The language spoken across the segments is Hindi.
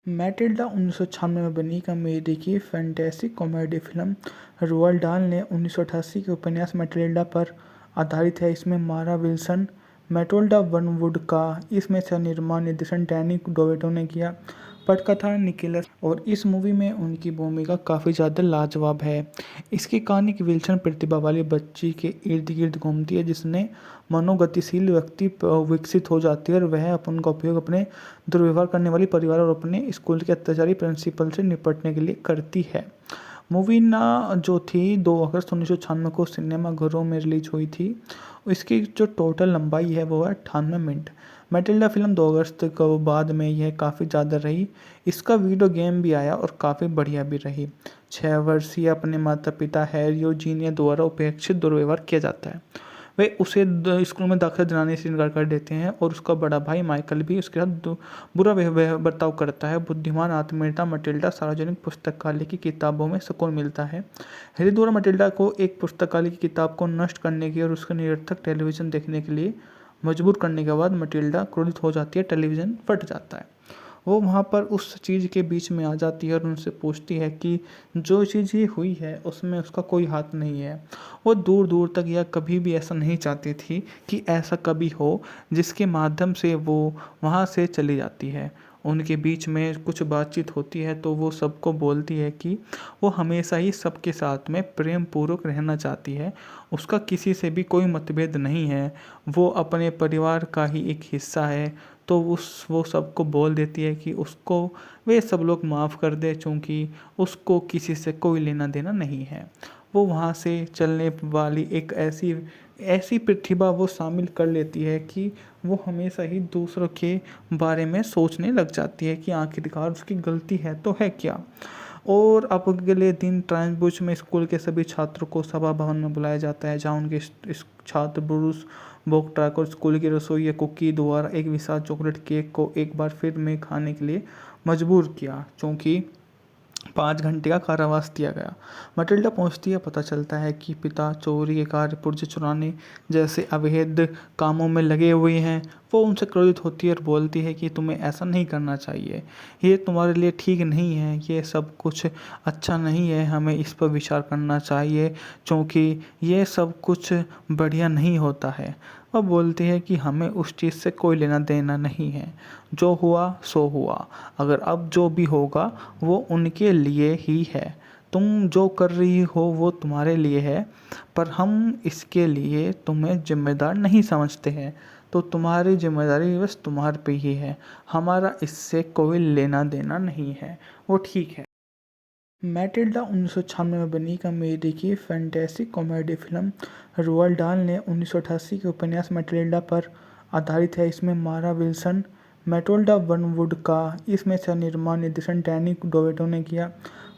मैटिल्डा 1996 में बनी एक अमेरिकी फैंटेसी कॉमेडी फिल्म रोald डाल ने 1988 के उपन्यास मैटिल्डा पर आधारित है। इसमें मारा विल्सन, मैटिल्डा वर्नवुड का इसमें सह-निर्माण निर्देशन डैनी डोवेटो ने किया। पटकथा निकोलस और इस मूवी में उनकी भूमिका काफ़ी ज़्यादा लाजवाब है। इसकी कहानी एक विल्सन प्रतिभा वाली बच्ची के इर्द गिर्द घूमती है जिसने मनोगतिशील व्यक्ति विकसित हो जाती है और वह उनका उपयोग अपने दुर्व्यवहार करने वाली परिवार और अपने स्कूल के अत्याचारी प्रिंसिपल से निपटने के लिए करती है। मूवी ना जो थी 2 अगस्त 1996 को सिनेमाघरों में रिलीज हुई थी। इसकी जो टोटल लंबाई है वो है 98 मिनट। मैटिल्डा फिल्म 2 अगस्त को बाद में यह काफ़ी ज़्यादा रही। इसका वीडियो गेम भी आया और काफ़ी बढ़िया भी रही। 6 वर्षीय अपने माता पिता हैरी और जीनिया द्वारा उपेक्षित दुर्व्यवहार किया जाता है। वे उसे स्कूल में दाखिला दिलाने से इनकार कर देते हैं और उसका बड़ा भाई माइकल भी उसके साथ बुरा बर्ताव करता है। बुद्धिमान आत्मीयता मैटिल्डा सार्वजनिक पुस्तकालय की किताबों में सुकून मिलता है। हैरी द्वारा मैटिल्डा को एक पुस्तकालय की किताब को नष्ट करने की और उसके निरर्थक टेलीविज़न देखने के लिए मजबूर करने के बाद मैटिल्डा क्रोधित हो जाती है, टेलीविज़न फट जाता है। वो वहाँ पर उस चीज़ के बीच में आ जाती है और उनसे पूछती है कि जो चीज़ ये हुई है उसमें उसका कोई हाथ नहीं है। वो दूर दूर तक या कभी भी ऐसा नहीं चाहती थी कि ऐसा कभी हो जिसके माध्यम से वो वहाँ से चली जाती है। उनके बीच में कुछ बातचीत होती है तो वो सबको बोलती है कि वो हमेशा ही सबके साथ में प्रेम पूर्वक रहना चाहती है। उसका किसी से भी कोई मतभेद नहीं है। वो अपने परिवार का ही एक हिस्सा है। तो वो सबको बोल देती है कि उसको वे सब लोग माफ़ कर दे क्योंकि उसको किसी से कोई लेना देना नहीं है। वो वहाँ से चलने वाली एक ऐसी ऐसी प्रतिभा वो शामिल कर लेती है कि वो हमेशा ही दूसरों के बारे में सोचने लग जाती है कि आखिरकार उसकी गलती है तो है क्या। और अब अगले दिन ट्रांसबुश में स्कूल के सभी छात्रों को सभा भवन में बुलाया जाता है जहाँ उनके इस छात्र ब्रूस बोक्ट्राक और स्कूल की रसोई या कुकी द्वारा एक विशाल चॉकलेट केक को एक बार फिर में खाने के लिए मजबूर किया क्योंकि 5 घंटे का कारावास दिया गया। मैटिल्डा पहुंचती है, पता चलता है कि पिता चोरी के कार्य, पुर्जे चुराने जैसे अवैध कामों में लगे हुए हैं। वो उनसे क्रोधित होती है और बोलती है कि तुम्हें ऐसा नहीं करना चाहिए, ये तुम्हारे लिए ठीक नहीं है, ये सब कुछ अच्छा नहीं है, हमें इस पर विचार करना चाहिए क्योंकि ये सब कुछ बढ़िया नहीं होता है। वह बोलती है कि हमें उस चीज़ से कोई लेना देना नहीं है, जो हुआ सो हुआ, अगर अब जो भी होगा वो उनके लिए ही है। तुम जो कर रही हो वो तुम्हारे लिए है, पर हम इसके लिए तुम्हें जिम्मेदार नहीं समझते हैं, तो तुम्हारी जिम्मेदारी बस तुम्हारे पे ही है, हमारा इससे कोई लेना देना नहीं है, वो ठीक है। मैटिल्डा 1996 में बनी एक अमेरिकी फैंटेसी कॉमेडी फिल्म रोald डाल ने 1988 के उपन्यास मैटिल्डा पर आधारित है। इसमें मारा विल्सन, मैटिल्डा वर्नवुड का इसमें सह-निर्माण निर्देशन डैनी डोवेटो ने किया।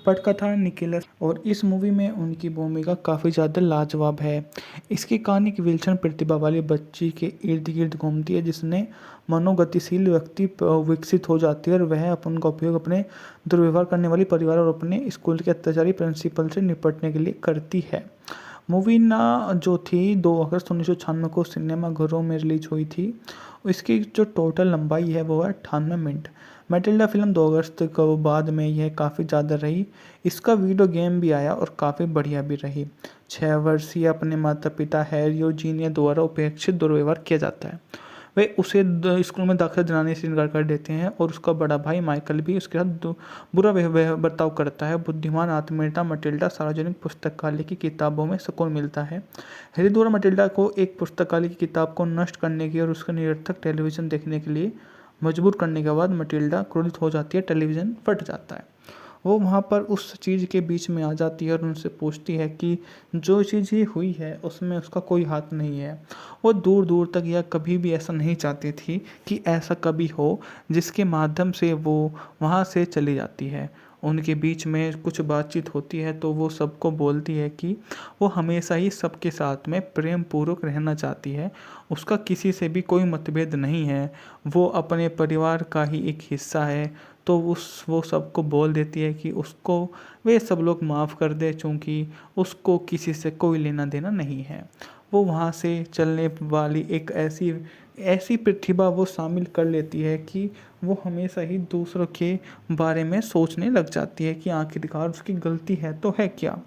पटकथा निकोलस और इस मूवी में उनकी भूमिका काफ़ी ज़्यादा लाजवाब है। इसकी कहानी एक विल्सन प्रतिभा वाली बच्ची के इर्द गिर्द घूमती है जिसने मनोगतिशील व्यक्ति विकसित हो जाती है और वह उनका उपयोग अपने दुर्व्यवहार करने वाली परिवार और अपने स्कूल के अत्याचारी प्रिंसिपल से निपटने के लिए करती है। मूवी ना जो थी 2 अगस्त 1996 को सिनेमाघरों में रिलीज हुई थी। इसकी जो टोटल लंबाई है वो है 98 मिनट। मैटिल्डा फिल्म 2 अगस्त को बाद में यह काफ़ी ज़्यादा रही। इसका वीडियो गेम भी आया और काफ़ी बढ़िया भी रही। 6 वर्षीय अपने माता पिता हैरी और जीनिया द्वारा उपेक्षित दुर्व्यवहार किया जाता है। वे उसे स्कूल में दाखिला दिलाने से इनकार कर देते हैं और उसका बड़ा भाई माइकल भी उसके साथ बुरा बर्ताव करता है। बुद्धिमान आत्मीयता मैटिल्डा सार्वजनिक पुस्तकालय की किताबों में सुकून मिलता है। हैरी द्वारा मैटिल्डा को एक पुस्तकालय की किताब को नष्ट करने की और उसके निरर्थक टेलीविज़न देखने के लिए मजबूर करने के बाद मैटिल्डा क्रोधित हो जाती है, टेलीविज़न फट जाता है। वो वहाँ पर उस चीज़ के बीच में आ जाती है और उनसे पूछती है कि जो चीज़ ये हुई है उसमें उसका कोई हाथ नहीं है। वो दूर दूर तक या कभी भी ऐसा नहीं चाहती थी कि ऐसा कभी हो जिसके माध्यम से वो वहाँ से चली जाती है। उनके बीच में कुछ बातचीत होती है तो वो सबको बोलती है कि वो हमेशा ही सबके साथ में प्रेम पूर्वक रहना चाहती है। उसका किसी से भी कोई मतभेद नहीं है। वो अपने परिवार का ही एक हिस्सा है। तो वो सबको बोल देती है कि उसको वे सब लोग माफ़ कर दे क्योंकि उसको किसी से कोई लेना देना नहीं है। वो वहाँ से चलने वाली एक ऐसी प्रतिभा वो शामिल कर लेती है कि वो हमेशा ही दूसरों के बारे में सोचने लग जाती है कि आखिरकार उसकी गलती है तो है क्या।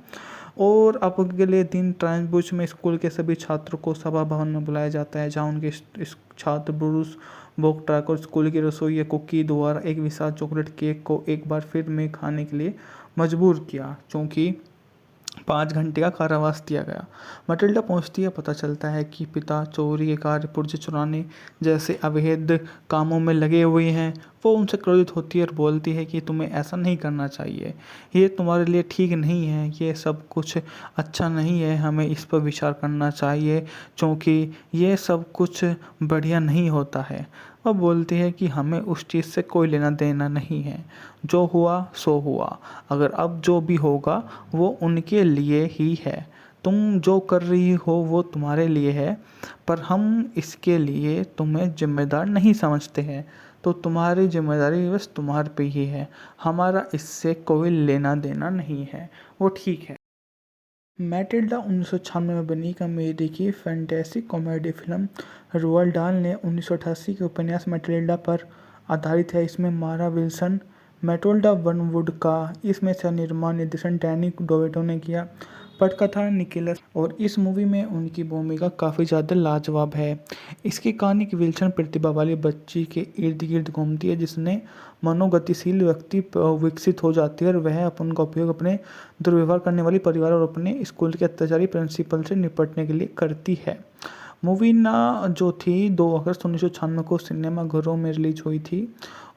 और अब अगले दिन ट्रांसबुश में स्कूल के सभी छात्रों को सभा भवन में बुलाया जाता है, जहाँ उनके छात्र ब्रूस बोक्ट्राक और स्कूल की रसोई कुकी द्वारा एक विशाल चॉकलेट केक को एक बार फिर में खाने के लिए मजबूर किया, क्योंकि 5 घंटे का कारावास दिया गया। मटिल्डा पहुंचती है, पता चलता है कि पिता चोरी के कार्य, पुर्जे चुराने जैसे अवैध कामों में लगे हुए हैं। वो उनसे क्रोधित होती है और बोलती है कि तुम्हें ऐसा नहीं करना चाहिए, ये तुम्हारे लिए ठीक नहीं है, ये सब कुछ अच्छा नहीं है, हमें इस पर विचार करना चाहिए, क्योंकि ये सब कुछ बढ़िया नहीं होता है। वह बोलती है कि हमें उस चीज़ से कोई लेना देना नहीं है, जो हुआ सो हुआ, अगर अब जो भी होगा वो उनके लिए ही है। तुम जो कर रही हो वो तुम्हारे लिए है, पर हम इसके लिए तुम्हें जिम्मेदार नहीं समझते हैं, तो तुम्हारी जिम्मेदारी बस तुम्हारे पे ही है, हमारा इससे कोई लेना देना नहीं है, वो ठीक है। मैटिल्डा 1996 में बनी कॉमेडी की फैंटेसी कॉमेडी फिल्म रोald डाल ने 1988 के उपन्यास मैटिल्डा पर आधारित है। इसमें मारा विल्सन, मैटिल्डा वनवुड का इसमें सह निर्माण निर्देशन डैनी डोवेटो ने किया। पटकथा निकोलस, और इस मूवी में उनकी भूमिका काफ़ी ज़्यादा लाजवाब है। इसकी कहानी की विल्सन प्रतिभा वाली बच्ची के इर्द गिर्द घूमती है, जिसने मनोगतिशील व्यक्ति विकसित हो जाती है और वह उनका उपयोग अपने दुर्व्यवहार करने वाली परिवार और अपने स्कूल के अत्याचारी प्रिंसिपल से निपटने के लिए करती है। मूवी ना जो थी 2 अगस्त 1996 को सिनेमाघरों में रिलीज हुई थी।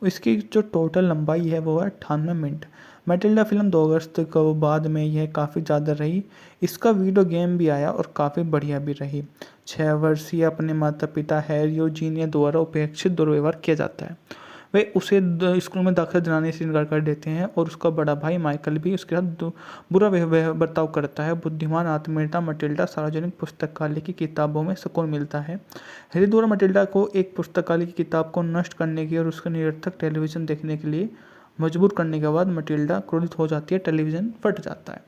इसकी जो टोटल लंबाई है वो है 98 मिनट। मैटिल्डा फिल्म 2 अगस्त को बाद में यह काफ़ी ज़्यादा रही। इसका वीडियो गेम भी आया और काफ़ी बढ़िया भी रही। 6 वर्षीय अपने माता पिता हैरी और जीनिया द्वारा उपेक्षित दुर्व्यवहार किया जाता है। वे उसे स्कूल में दाखिला दिलाने से इनकार कर देते हैं और उसका बड़ा भाई माइकल भी उसके साथ बुरा बर्ताव करता है। बुद्धिमान आत्मीयता मटिल्डा सार्वजनिक पुस्तकालय की किताबों में सुकून मिलता है। हैरी द्वारा मटिल्डा को एक पुस्तकालय की किताब को नष्ट करने की और उसका निरर्थक टेलीविज़न देखने के लिए मजबूर करने के बाद मटिल्डा क्रोधित हो जाती है, टेलीविज़न फट जाता है।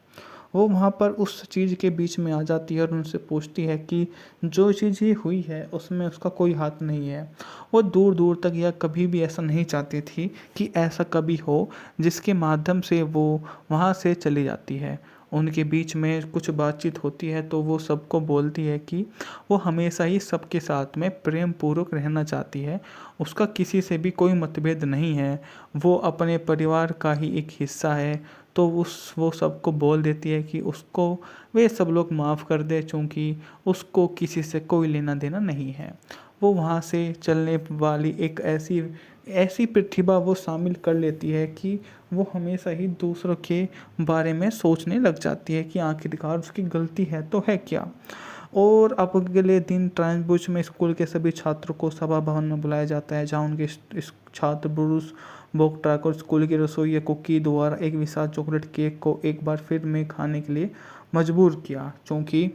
वो वहाँ पर उस चीज़ के बीच में आ जाती है और उनसे पूछती है कि जो चीज़ ये हुई है उसमें उसका कोई हाथ नहीं है। वो दूर दूर तक या कभी भी ऐसा नहीं चाहती थी कि ऐसा कभी हो, जिसके माध्यम से वो वहाँ से चली जाती है। उनके बीच में कुछ बातचीत होती है तो वो सबको बोलती है कि वो हमेशा ही सबके साथ में प्रेम पूर्वक रहना चाहती है, उसका किसी से भी कोई मतभेद नहीं है, वो अपने परिवार का ही एक हिस्सा है। तो वो सबको बोल देती है कि उसको वे सब लोग माफ़ कर दे, क्योंकि उसको किसी से कोई लेना देना नहीं है। वो वहाँ से चलने वाली एक ऐसी ऐसी प्रतिभा वो शामिल कर लेती है कि वो हमेशा ही दूसरों के बारे में सोचने लग जाती है कि आखिरकार उसकी गलती है तो है क्या। और अब अगले दिन ट्रांसबुश में स्कूल के सभी छात्रों को सभा भवन में बुलाया जाता है, जहाँ उनके छात्र ब्रूस बोक्ट्राक और स्कूल की रसोई कुकी द्वारा एक विशाल चॉकलेट केक को एक बार फिर में खाने के लिए मजबूर किया, क्योंकि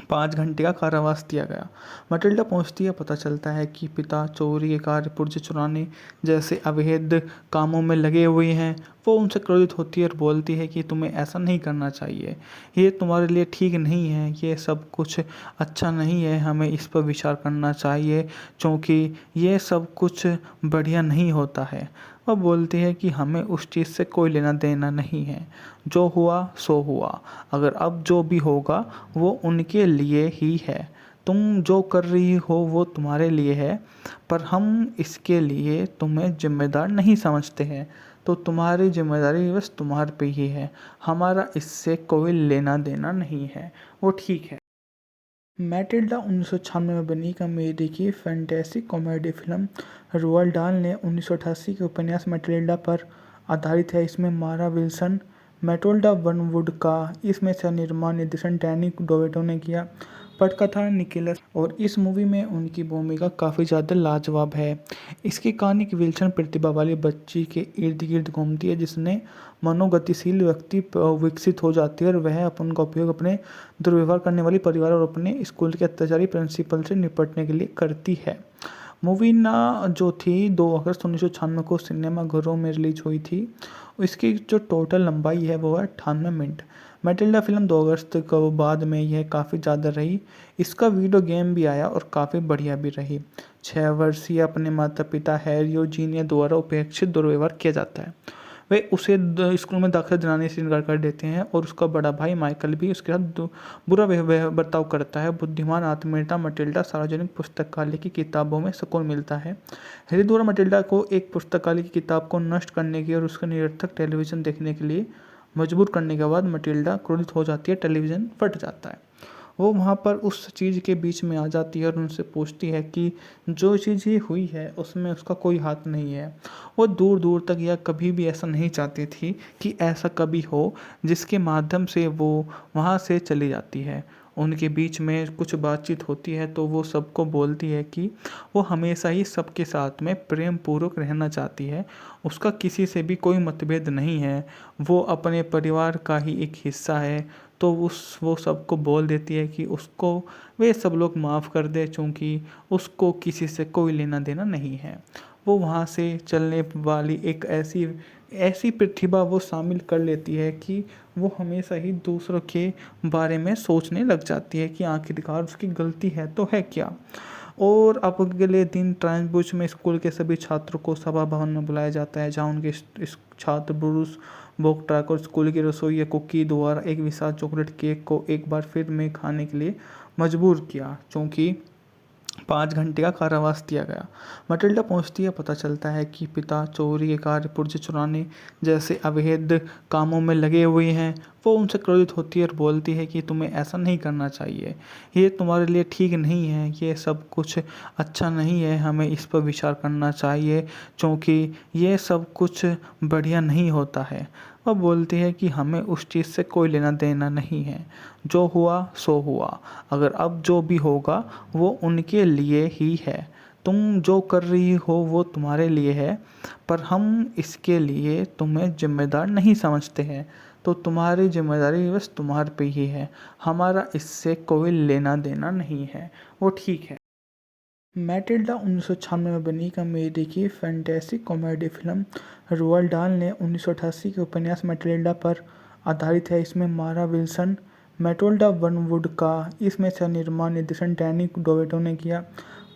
5 घंटे का कारावास दिया गया। मटिल्डा पहुंचती है, पता चलता है कि पिता चोरी के कार्य, पुर्जे चुराने जैसे अवैध कामों में लगे हुए हैं। वो उनसे क्रोधित होती है और बोलती है कि तुम्हें ऐसा नहीं करना चाहिए, ये तुम्हारे लिए ठीक नहीं है, ये सब कुछ अच्छा नहीं है, हमें इस पर विचार करना चाहिए, क्योंकि ये सब कुछ बढ़िया नहीं होता है। वह बोलती है कि हमें उस चीज़ से कोई लेना देना नहीं है, जो हुआ सो हुआ, अगर अब जो भी होगा वो उनके लिए ही है। तुम जो कर रही हो वो तुम्हारे लिए है, पर हम इसके लिए तुम्हें जिम्मेदार नहीं समझते हैं, तो तुम्हारी जिम्मेदारी बस तुम्हारे पे ही है, हमारा इससे कोई लेना देना नहीं है, वो ठीक है। मैटिल्डा 1996 में बनी कॉमेडी की फैंटेसी कॉमेडी फिल्म रोald डाल ने 1988 के उपन्यास मैटिल्डा पर आधारित है। इसमें मारा विल्सन, मैटिल्डा वनवुड का इसमें सह निर्माण निर्देशन डैनी डोवेटो ने किया। पटकथा निकोलस, और इस मूवी में उनकी भूमिका काफ़ी ज़्यादा लाजवाब है। इसकी कहानी की विल्सन प्रतिभा वाली बच्ची के इर्द गिर्द घूमती है, जिसने मनोगतिशील व्यक्ति विकसित हो जाती है और वह उनका उपयोग अपने दुर्व्यवहार करने वाली परिवार और अपने स्कूल के अत्याचारी प्रिंसिपल से निपटने के लिए करती है। मूवी ना जो थी 2 अगस्त 1996 को सिनेमाघरों में रिलीज हुई थी। इसकी जो टोटल लंबाई है वो है 98 मिनट। मैटिल्डा फिल्म 2 अगस्त को बाद में यह काफ़ी ज़्यादा रही। इसका वीडियो गेम भी आया और काफ़ी बढ़िया भी रही। 6 वर्षीय अपने माता पिता हैरी और जीनिया द्वारा उपेक्षित दुर्व्यवहार किया जाता है। वे उसे स्कूल में दाखिला दिलाने से इनकार कर देते हैं और उसका बड़ा भाई माइकल भी उसके साथ बुरा बर्ताव करता है। बुद्धिमान आत्मीयता मटिल्डा सार्वजनिक पुस्तकालय की किताबों में सुकून मिलता है। हैरी द्वारा मटिल्डा को एक पुस्तकालय की किताब को नष्ट करने की और उसका निरर्थक टेलीविज़न देखने के लिए मजबूर करने के बाद मटिल्डा क्रोधित हो जाती है, टेलीविज़न फट जाता है। वो वहाँ पर उस चीज़ के बीच में आ जाती है और उनसे पूछती है कि जो चीज़ ये हुई है उसमें उसका कोई हाथ नहीं है। वो दूर दूर तक या कभी भी ऐसा नहीं चाहती थी कि ऐसा कभी हो, जिसके माध्यम से वो वहाँ से चली जाती है। उनके बीच में कुछ बातचीत होती है तो वो सबको बोलती है कि वो हमेशा ही सबके साथ में प्रेम पूर्वक रहना चाहती है। उसका किसी से भी कोई मतभेद नहीं है, वो अपने परिवार का ही एक हिस्सा है। तो वो सबको बोल देती है कि उसको वे सब लोग माफ़ कर दे, चूँकि उसको किसी से कोई लेना देना नहीं है। वो वहाँ से चलने वाली एक ऐसी ऐसी प्रतिभा वो शामिल कर लेती है कि वो हमेशा ही दूसरों के बारे में सोचने लग जाती है कि आखिरकार उसकी गलती है तो है क्या। और अब अगले दिन ट्रांसबुश में स्कूल के सभी छात्रों को सभा भवन में बुलाया जाता है, जहाँ उनके इस छात्र ब्रूस बोक्ट्राक और स्कूल की रसोई या कुकी द्वारा एक विशाल चॉकलेट केक को एक बार फिर में खाने के लिए मजबूर किया, क्योंकि 5 घंटे का कारावास दिया गया। मटिल्डा पहुंचती है, पता चलता है कि पिता चोरी के कार्य, पुर्जे चुराने जैसे अवैध कामों में लगे हुए हैं। वो उनसे क्रोधित होती है और बोलती है कि तुम्हें ऐसा नहीं करना चाहिए, ये तुम्हारे लिए ठीक नहीं है, ये सब कुछ अच्छा नहीं है, हमें इस पर विचार करना चाहिए, क्योंकि ये सब कुछ बढ़िया नहीं होता है। वह बोलती है कि हमें उस चीज़ से कोई लेना देना नहीं है, जो हुआ सो हुआ, अगर अब जो भी होगा वो उनके लिए ही है। तुम जो कर रही हो वो तुम्हारे लिए है, पर हम इसके लिए तुम्हें जिम्मेदार नहीं समझते हैं, तो तुम्हारी जिम्मेदारी बस तुम्हारे पे ही है, हमारा इससे कोई लेना देना नहीं है। वो ठीक है। मैटिल्डा 1996 में बनी कॉमेडी की फैंटेसी कॉमेडी फिल्म रोअल्ड डाल ने 1988 के उपन्यास मैटिल्डा पर आधारित है। इसमें मारा विल्सन, मैटिल्डा वनवुड का इसमें सह निर्माण निर्देशन डैनी डोवेटो ने किया।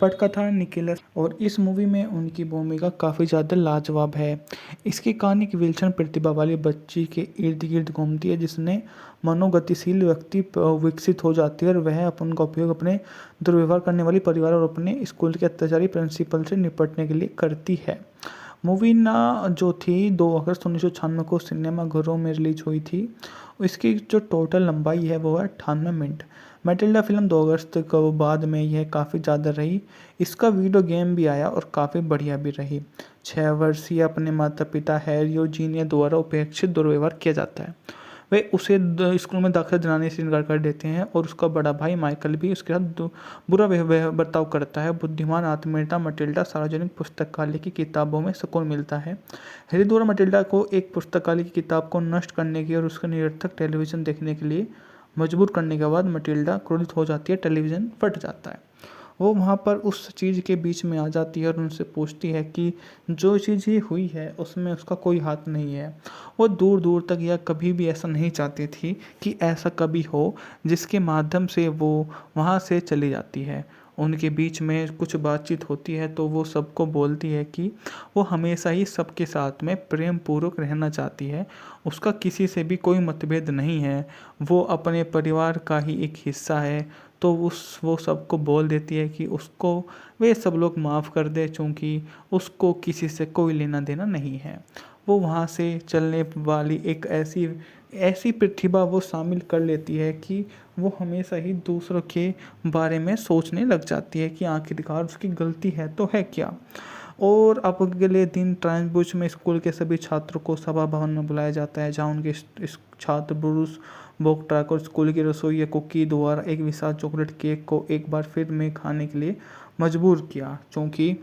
पटकथा निकोलस और इस मूवी में उनकी भूमिका काफ़ी ज़्यादा लाजवाब है। इसकी कहानी की विल्सन प्रतिभा वाली बच्ची के इर्द गिर्द घूमती है, जिसने मनोगतिशील व्यक्ति विकसित हो जाती है और वह उनका उपयोग अपने दुर्व्यवहार करने वाली परिवार और अपने स्कूल के अत्याचारी प्रिंसिपल से निपटने के लिए करती है। मूवी ना जो थी 2 अगस्त 1996 को सिनेमाघरों में रिलीज हुई थी। इसकी जो टोटल लंबाई है वो है 98 मिनट। मैटिल्डा फिल्म 2 अगस्त को बाद में यह काफ़ी ज़्यादा रही। इसका वीडियो गेम भी आया और काफ़ी बढ़िया भी रही। 6 वर्षीय अपने माता पिता हैरी और जीनिया द्वारा उपेक्षित दुर्व्यवहार किया जाता है। वे उसे स्कूल में दाखिला दिलाने से इनकार कर देते हैं और उसका बड़ा भाई माइकल भी उसके साथ बुरा बर्ताव करता है। बुद्धिमान आत्मीयता मटिल्डा सार्वजनिक पुस्तकालय की किताबों में सुकून मिलता है। हैरी द्वारा मटिल्डा को एक पुस्तकालय की किताब को नष्ट करने की और उसका निरर्थक टेलीविज़न देखने के लिए मजबूर करने के बाद मटिल्डा क्रोधित हो जाती है, टेलीविज़न फट जाता है। वो वहाँ पर उस चीज़ के बीच में आ जाती है और उनसे पूछती है कि जो चीज़ ये हुई है उसमें उसका कोई हाथ नहीं है। वो दूर दूर तक या कभी भी ऐसा नहीं चाहती थी कि ऐसा कभी हो, जिसके माध्यम से वो वहाँ से चली जाती है। उनके बीच में कुछ बातचीत होती है तो वो सबको बोलती है कि वो हमेशा ही सबके साथ में प्रेम पूर्वक रहना चाहती है। उसका किसी से भी कोई मतभेद नहीं है, वो अपने परिवार का ही एक हिस्सा है। तो वो सबको बोल देती है कि उसको वे सब लोग माफ़ कर दे, चूँकि उसको किसी से कोई लेना देना नहीं है। वो वहाँ से चलने वाली एक ऐसी प्रतिभा वो शामिल कर लेती है कि वो हमेशा ही दूसरों के बारे में सोचने लग जाती है कि आखिरकार उसकी गलती है तो है क्या। और अब अगले दिन ट्रांसबुश में स्कूल के सभी छात्रों को सभा भवन में बुलाया जाता है, जहाँ उनके इस छात्र ब्रूस बोक्ट्राक और स्कूल की रसोई या कुकी द्वारा एक विशाल चॉकलेट केक को एक बार फिर में खाने के लिए मजबूर किया, क्योंकि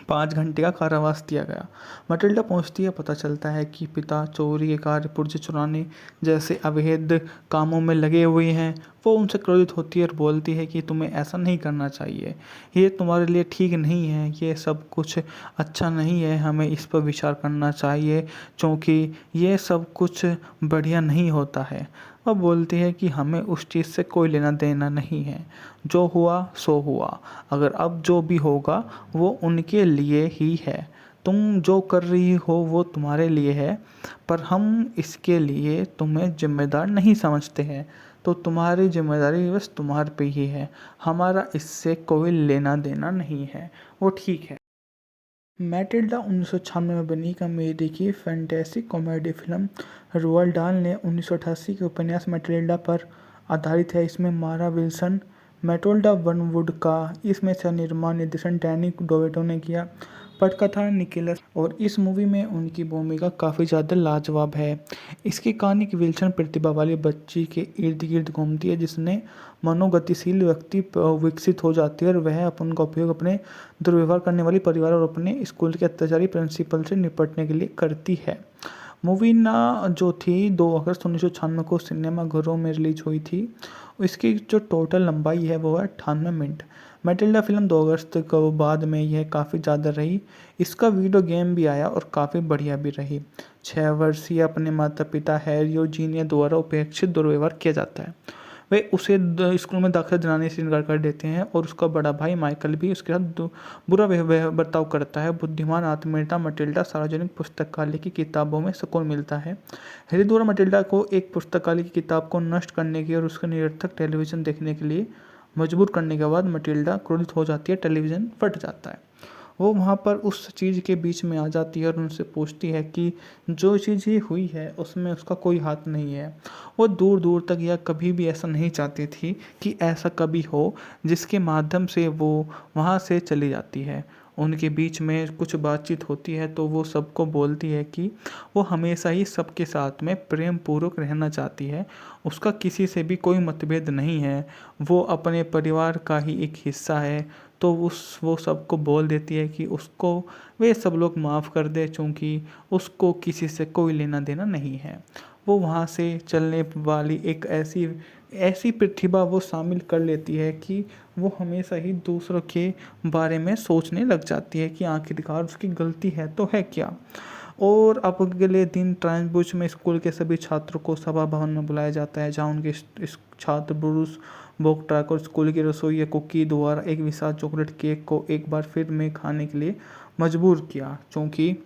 5 घंटे का कारावास दिया गया। मटिल्डा पहुंचती है, पता चलता है कि पिता चोरी के कार्य, पुर्जे चुराने जैसे अवैध कामों में लगे हुए हैं। वो उनसे क्रोधित होती है और बोलती है कि तुम्हें ऐसा नहीं करना चाहिए, ये तुम्हारे लिए ठीक नहीं है, ये सब कुछ अच्छा नहीं है, हमें इस पर विचार करना चाहिए क्योंकि ये सब कुछ बढ़िया नहीं होता है। वह बोलती है कि हमें उस चीज़ से कोई लेना देना नहीं है, जो हुआ सो हुआ, अगर अब जो भी होगा वो उनके लिए ही है। तुम जो कर रही हो वो तुम्हारे लिए है, पर हम इसके लिए तुम्हें जिम्मेदार नहीं समझते हैं, तो तुम्हारी जिम्मेदारी बस तुम्हारे पे ही है, हमारा इससे कोई लेना देना नहीं है। वो ठीक है। मैटिल्डा 1996 में बनी कॉमेडी की फैंटेसी कॉमेडी फिल्म रोald डाल ने 1988 के उपन्यास मैटिल्डा पर आधारित है। इसमें मारा विल्सन, मैटिल्डा वनवुड का इसमें से निर्माण निर्देशन डैनी डोवेटो ने किया। पटकथा निकोलस और इस मूवी में उनकी भूमिका काफ़ी ज़्यादा लाजवाब है। इसकी कहानी की विल्सन प्रतिभा वाली बच्ची के इर्द गिर्द घूमती है, जिसने मनोगतिशील व्यक्ति विकसित हो जाती है और वह अपन का उपयोग अपने दुर्व्यवहार करने वाली परिवार और अपने स्कूल के अत्याचारी प्रिंसिपल से निपटने के लिए करती है। मूवी ना जो थी 2 अगस्त 1996 को सिनेमाघरों में रिलीज हुई थी। इसकी जो टोटल लंबाई है वो है 98 मिनट। मैटिल्डा फिल्म 2 अगस्त को बाद में यह काफ़ी ज़्यादा रही। इसका वीडियो गेम भी आया और काफ़ी बढ़िया भी रही। 6 वर्षीय अपने माता पिता हैरी और जीनिया द्वारा उपेक्षित दुर्व्यवहार किया जाता है। वे उसे स्कूल में दाखिला दिलाने से इनकार कर देते हैं और उसका बड़ा भाई माइकल भी उसके साथ बुरा बर्ताव करता है। बुद्धिमान आत्मीयता मटिल्डा सार्वजनिक पुस्तकालय की किताबों में सुकून मिलता है। हैरी द्वारा मटिल्डा को एक पुस्तकालय की किताब को नष्ट करने की और उसके निरर्थक टेलीविज़न देखने के लिए मजबूर करने के बाद मटिल्डा क्रोधित हो जाती है, टेलीविज़न फट जाता है। वो वहाँ पर उस चीज़ के बीच में आ जाती है और उनसे पूछती है कि जो चीज़ ये हुई है उसमें उसका कोई हाथ नहीं है। वो दूर दूर तक या कभी भी ऐसा नहीं चाहती थी कि ऐसा कभी हो, जिसके माध्यम से वो वहाँ से चली जाती है। उनके बीच में कुछ बातचीत होती है तो वो सबको बोलती है कि वो हमेशा ही सबके साथ में प्रेम पूर्वक रहना चाहती है, उसका किसी से भी कोई मतभेद नहीं है, वो अपने परिवार का ही एक हिस्सा है। तो वो सबको बोल देती है कि उसको वे सब लोग माफ़ कर दे क्योंकि उसको किसी से कोई लेना देना नहीं है। वो वहाँ से चलने वाली एक ऐसी ऐसी प्रतिभा वो शामिल कर लेती है कि वो हमेशा ही दूसरों के बारे में सोचने लग जाती है कि आखिरकार उसकी गलती है तो है क्या। और अब अगले दिन ट्रांसबुश में स्कूल के सभी छात्रों को सभा भवन में बुलाया जाता है, जहाँ उनके इस छात्र ब्रूस बोक्ट्राक और स्कूल की रसोई कुकी द्वारा एक विशाल चॉकलेट केक को एक बार फिर में खाने के लिए मजबूर किया, क्योंकि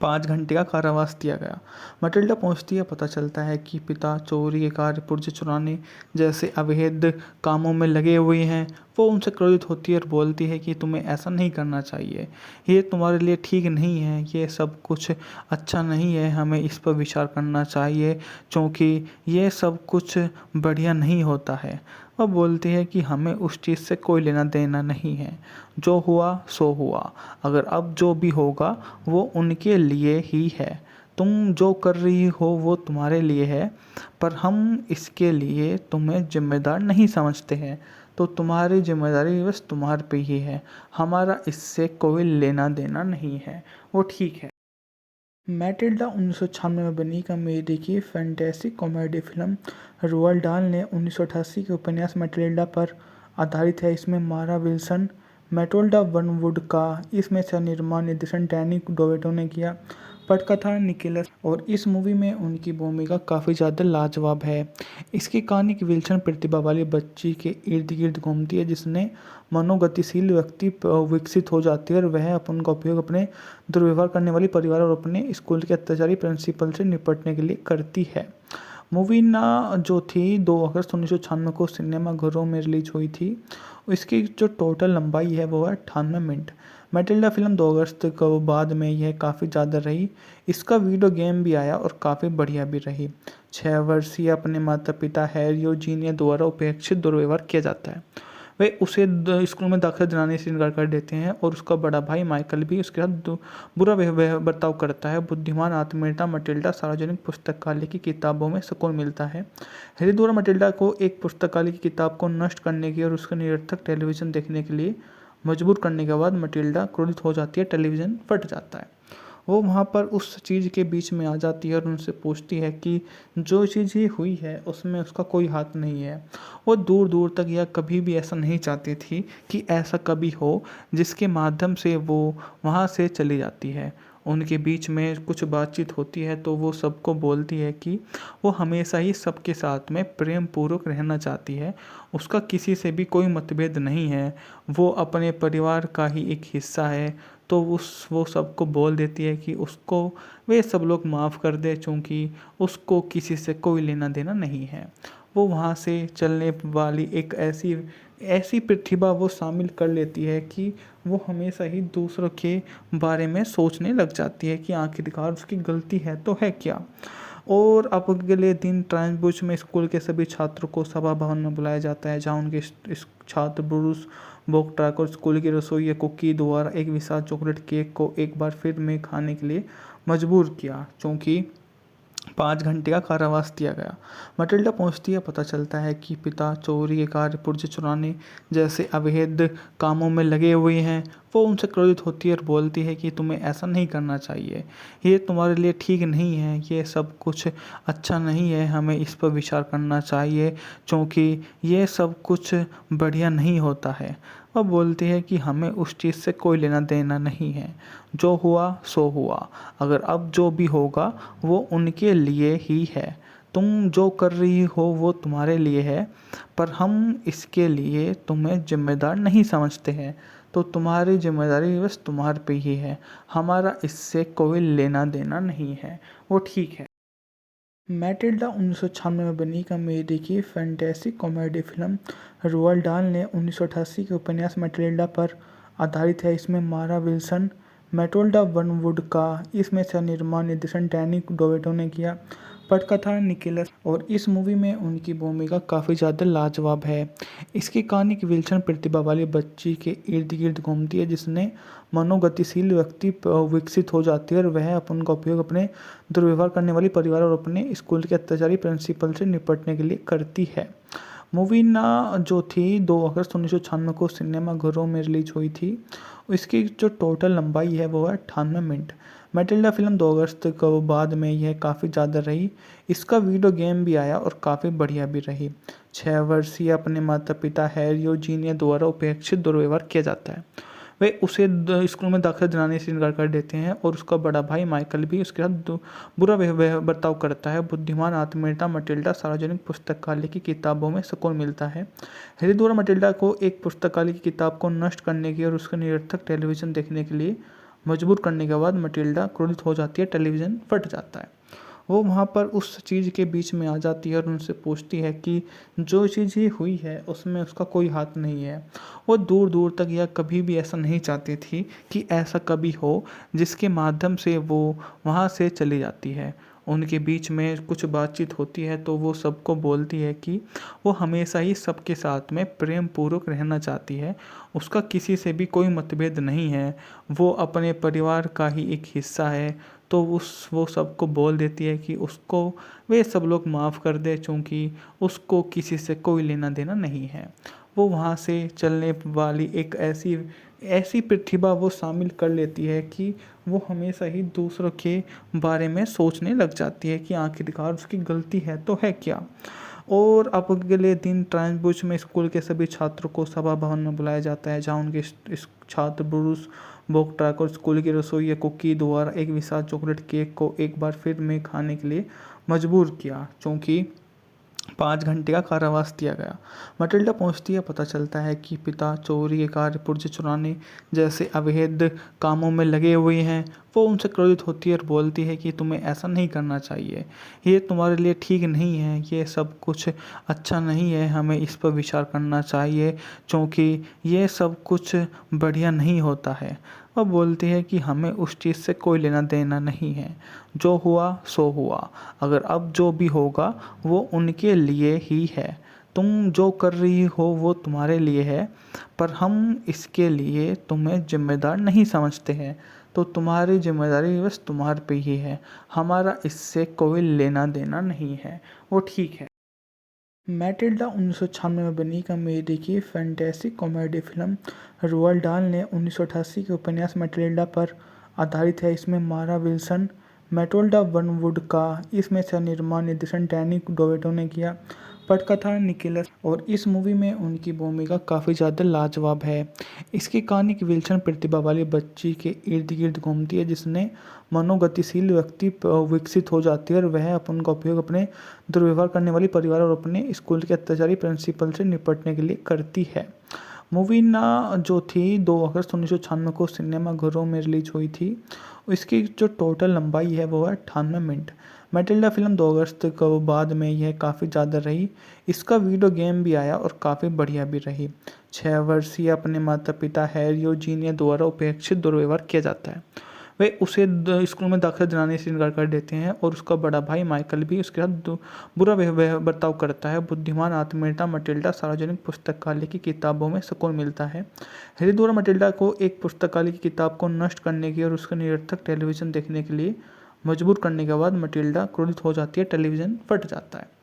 5 घंटे का कारावास दिया गया। मटिल्डा पहुंचती है, पता चलता है कि पिता चोरी के कार्य, पुर्जे चुराने जैसे अवैध कामों में लगे हुए हैं। वो उनसे क्रोधित होती है और बोलती है कि तुम्हें ऐसा नहीं करना चाहिए, ये तुम्हारे लिए ठीक नहीं है, ये सब कुछ अच्छा नहीं है, हमें इस पर विचार करना चाहिए क्योंकि ये सब कुछ बढ़िया नहीं होता है। वह बोलती है कि हमें उस चीज़ से कोई लेना देना नहीं है, जो हुआ सो हुआ, अगर अब जो भी होगा वो उनके लिए ही है। तुम जो कर रही हो वो तुम्हारे लिए है, पर हम इसके लिए तुम्हें जिम्मेदार नहीं समझते हैं, तो तुम्हारी जिम्मेदारी बस तुम्हारे पे ही है, हमारा इससे कोई लेना देना नहीं है। वो ठीक है। मैटिल्डा 1996 में बनी कॉमेडी की फैंटेसी कॉमेडी फिल्म रोald डाल ने 1988 के उपन्यास मैटिल्डा पर आधारित है। इसमें मारा विल्सन, मैटिल्डा वनवुड का इसमें से निर्माण निर्देशन डैनी डोवेटो ने किया। पटकथा निकोलस और इस मूवी में उनकी भूमिका काफ़ी ज़्यादा लाजवाब है। इसकी कहानी की विल्सन प्रतिभा वाली बच्ची के इर्द गिर्द घूमती है, जिसने मनोगतिशील व्यक्ति विकसित हो जाती है और वह अपन का उपयोग अपने दुर्व्यवहार करने वाली परिवार और अपने स्कूल के अत्याचारी प्रिंसिपल से निपटने के लिए करती है। मूवी ना जो थी 2 अगस्त 1996 को सिनेमाघरों में रिलीज हुई थी। इसकी जो टोटल लंबाई है वो है 98 मिनट। मैटिल्डा फिल्म 2 अगस्त को बाद में यह काफ़ी ज़्यादा रही। इसका वीडियो गेम भी आया और काफ़ी बढ़िया भी रही। 6 वर्षीय अपने माता पिता हैरी और जीनिया द्वारा उपेक्षित दुर्व्यवहार किया जाता है। वे उसे स्कूल में दाखिला दिलाने से इनकार कर देते हैं और उसका बड़ा भाई माइकल भी उसके साथ बुरा बर्ताव करता है। बुद्धिमान आत्मीयता मटिल्डा सार्वजनिक पुस्तकालय की किताबों में सुकून मिलता है। हैरी द्वारा मटिल्डा को एक पुस्तकालय की किताब को नष्ट करने की और उसके निरर्थक टेलीविज़न देखने के लिए मजबूर करने के बाद मटिल्डा क्रोधित हो जाती है, टेलीविज़न फट जाता है। वो वहाँ पर उस चीज़ के बीच में आ जाती है और उनसे पूछती है कि जो चीज़ ये हुई है उसमें उसका कोई हाथ नहीं है। वो दूर दूर तक या कभी भी ऐसा नहीं चाहती थी कि ऐसा कभी हो, जिसके माध्यम से वो वहाँ से चली जाती है। उनके बीच में कुछ बातचीत होती है तो वो सबको बोलती है कि वो हमेशा ही सबके साथ में प्रेम पूर्वक रहना चाहती है। उसका किसी से भी कोई मतभेद नहीं है, वो अपने परिवार का ही एक हिस्सा है। तो वो सबको बोल देती है कि उसको वे सब लोग माफ़ कर दे, चूँकि उसको किसी से कोई लेना देना नहीं है। वो वहाँ से चलने वाली एक ऐसी ऐसी प्रतिभा वो शामिल कर लेती है कि वो हमेशा ही दूसरों के बारे में सोचने लग जाती है कि आखिरकार उसकी गलती है तो है क्या। और अब अगले दिन ट्रांसबुश में स्कूल के सभी छात्रों को सभा भवन में बुलाया जाता है, जहाँ उनके इस छात्र ब्रूस बोक्ट्राक और स्कूल की रसोइया कुकी द्वारा एक विशाल चॉकलेट केक को एक बार फिर में खाने के लिए मजबूर किया, क्योंकि 5 घंटे का कारावास दिया गया। मटिल्डा पहुंचती है, पता चलता है कि पिता चोरी के कार्य, पुर्जे चुराने जैसे अवैध कामों में लगे हुए हैं। वो उनसे क्रोधित होती है और बोलती है कि तुम्हें ऐसा नहीं करना चाहिए, ये तुम्हारे लिए ठीक नहीं है, ये सब कुछ अच्छा नहीं है, हमें इस पर विचार करना चाहिए, क्योंकि ये सब कुछ बढ़िया नहीं होता है। वह बोलती है कि हमें उस चीज़ से कोई लेना देना नहीं है, जो हुआ सो हुआ, अगर अब जो भी होगा वो उनके लिए ही है। तुम जो कर रही हो वो तुम्हारे लिए है, पर हम इसके लिए तुम्हें जिम्मेदार नहीं समझते हैं, तो तुम्हारी जिम्मेदारी बस तुम्हारे पे ही है, हमारा इससे कोई लेना देना नहीं है, वो ठीक है। मैटिल्डा 1996 में बनी कॉमेडी की फैंटेसी कॉमेडी फिल्म रोald डाल ने 1988 के उपन्यास मैटिल्डा पर आधारित है। इसमें मारा विल्सन, मैटिल्डा वनवुड का इसमें सह निर्माण निर्देशन डैनी डोवेटो ने किया। पटकथा निकोलस, और इस मूवी में उनकी भूमिका काफ़ी ज़्यादा लाजवाब है। इसकी कहानी एक विल्सन प्रतिभा वाली बच्ची के इर्द गिर्द घूमती है, जिसने मनोगतिशील व्यक्ति विकसित हो जाती है और वह उनका उपयोग अपने दुर्व्यवहार करने वाली परिवार और अपने स्कूल के अत्याचारी प्रिंसिपल से निपटने के लिए करती है। मूवी ना जो थी 2 अगस्त 1996 को सिनेमा घरों में रिलीज हुई थी। इसकी जो टोटल लंबाई है वो है 98 मिनट। मैटिल्डा फिल्म 2 अगस्त को बाद में यह काफ़ी ज़्यादा रही। इसका वीडियो गेम भी आया और काफ़ी बढ़िया भी रही। 6 वर्षीय अपने माता पिता हैरी और जीनिया द्वारा उपेक्षित दुर्व्यवहार किया जाता है। वे उसे स्कूल में दाखिला दिलाने से इनकार कर देते हैं और उसका बड़ा भाई माइकल भी उसके साथ बुरा बर्ताव करता है। बुद्धिमान आत्मीयता मटिल्डा सार्वजनिक पुस्तकालय की किताबों में सुकून मिलता है। हैरी द्वारा मटिल्डा को एक पुस्तकालय की किताब को नष्ट करने की और उसके निरर्थक टेलीविज़न देखने के लिए मजबूर करने के बाद मटिल्डा क्रोधित हो जाती है, टेलीविज़न फट जाता है। वो वहाँ पर उस चीज़ के बीच में आ जाती है और उनसे पूछती है कि जो चीज़ ये हुई है उसमें उसका कोई हाथ नहीं है। वो दूर दूर तक या कभी भी ऐसा नहीं चाहती थी कि ऐसा कभी हो, जिसके माध्यम से वो वहाँ से चली जाती है। उनके बीच में कुछ बातचीत होती है तो वो सबको बोलती है कि वो हमेशा ही सबके साथ में प्रेम पूर्वक रहना चाहती है। उसका किसी से भी कोई मतभेद नहीं है, वो अपने परिवार का ही एक हिस्सा है। तो वो सबको बोल देती है कि उसको वे सब लोग माफ़ कर दे, चूँकि उसको किसी से कोई लेना देना नहीं है। वो वहाँ से चलने वाली एक ऐसी ऐसी प्रतिभा वो शामिल कर लेती है कि वो हमेशा ही दूसरों के बारे में सोचने लग जाती है कि आखिरकार उसकी गलती है तो है क्या। और अब अगले दिन ट्रांसबुश में स्कूल के सभी छात्रों को सभा भवन में बुलाया जाता है, जहाँ उनके इस छात्र ब्रूस बोक्ट्राक और स्कूल की रसोइया कुकी द्वारा एक विशाल चॉकलेट केक को एक बार फिर में खाने के लिए मजबूर किया, क्योंकि 5 घंटे का कारावास दिया गया। मटिल्डा पहुंचती है, पता चलता है कि पिता चोरी के कार्य, पुर्जे चुराने जैसे अवैध कामों में लगे हुए हैं। वो उनसे क्रोधित होती है और बोलती है कि तुम्हें ऐसा नहीं करना चाहिए, ये तुम्हारे लिए ठीक नहीं है, ये सब कुछ अच्छा नहीं है, हमें इस पर विचार करना चाहिए, क्योंकि ये सब कुछ बढ़िया नहीं होता है। वह बोलती है कि हमें उस चीज़ से कोई लेना देना नहीं है, जो हुआ सो हुआ, अगर अब जो भी होगा वो उनके लिए ही है। तुम जो कर रही हो वो तुम्हारे लिए है, पर हम इसके लिए तुम्हें जिम्मेदार नहीं समझते हैं, तो तुम्हारी जिम्मेदारी बस तुम्हारे पे ही है, हमारा इससे कोई लेना देना नहीं है, वो ठीक है। मैटिल्डा 1996 में बनी कॉमेडी की फैंटेसी कॉमेडी फिल्म रोald डाल ने 1988 के उपन्यास मैटिल्डा पर आधारित है। इसमें मारा विल्सन, मैटिल्डा वनवुड का इसमें सह निर्माण निर्देशन डैनी डोवेटो ने किया। पटकथा निकोलस और इस मूवी में उनकी भूमिका काफ़ी ज़्यादा लाजवाब है। इसकी कहानी की विल्सन प्रतिभा वाली बच्ची के इर्द गिर्द घूमती है जिसने मनोगतिशील व्यक्ति विकसित हो जाती है और वह उनका उपयोग अपने दुर्व्यवहार करने वाली परिवार और अपने स्कूल के अत्याचारी प्रिंसिपल से निपटने के लिए करती है। मूवी ना जो थी 2 अगस्त 1996 को सिनेमाघरों में रिलीज हुई थी। इसकी जो टोटल लंबाई है वो है 98 मिनट। मैटिल्डा फिल्म 2 अगस्त को बाद में यह काफ़ी ज़्यादा रही। इसका वीडियो गेम भी आया और काफ़ी बढ़िया भी रही। 6 वर्षीय अपने माता पिता हैरी और जीनिया द्वारा उपेक्षित दुर्व्यवहार किया जाता है। वे उसे स्कूल में दाखिला दिलाने से इनकार कर देते हैं और उसका बड़ा भाई माइकल भी उसके साथ बुरा बर्ताव करता है। बुद्धिमान आत्मीयता मटिल्डा सार्वजनिक पुस्तकालय की किताबों में सुकून मिलता है। हैरी द्वारा मटिल्डा को एक पुस्तकालय की किताब को नष्ट करने की और उसका निरर्थक टेलीविज़न देखने के लिए मजबूर करने के बाद मटिल्डा क्रोधित हो जाती है, टेलीविज़न फट जाता है।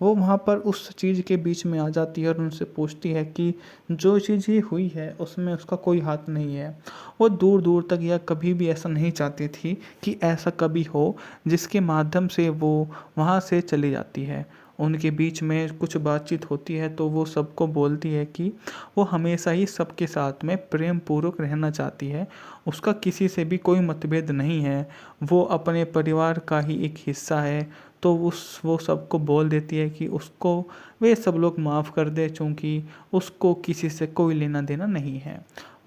वो वहाँ पर उस चीज़ के बीच में आ जाती है और उनसे पूछती है कि जो चीज़ ये हुई है उसमें उसका कोई हाथ नहीं है। वो दूर दूर तक या कभी भी ऐसा नहीं चाहती थी कि ऐसा कभी हो, जिसके माध्यम से वो वहाँ से चली जाती है। उनके बीच में कुछ बातचीत होती है तो वो सबको बोलती है कि वो हमेशा ही सबके साथ में प्रेम पूर्वक रहना चाहती है। उसका किसी से भी कोई मतभेद नहीं है, वो अपने परिवार का ही एक हिस्सा है। तो वो सबको बोल देती है कि उसको वे सब लोग माफ़ कर दे क्योंकि उसको किसी से कोई लेना देना नहीं है।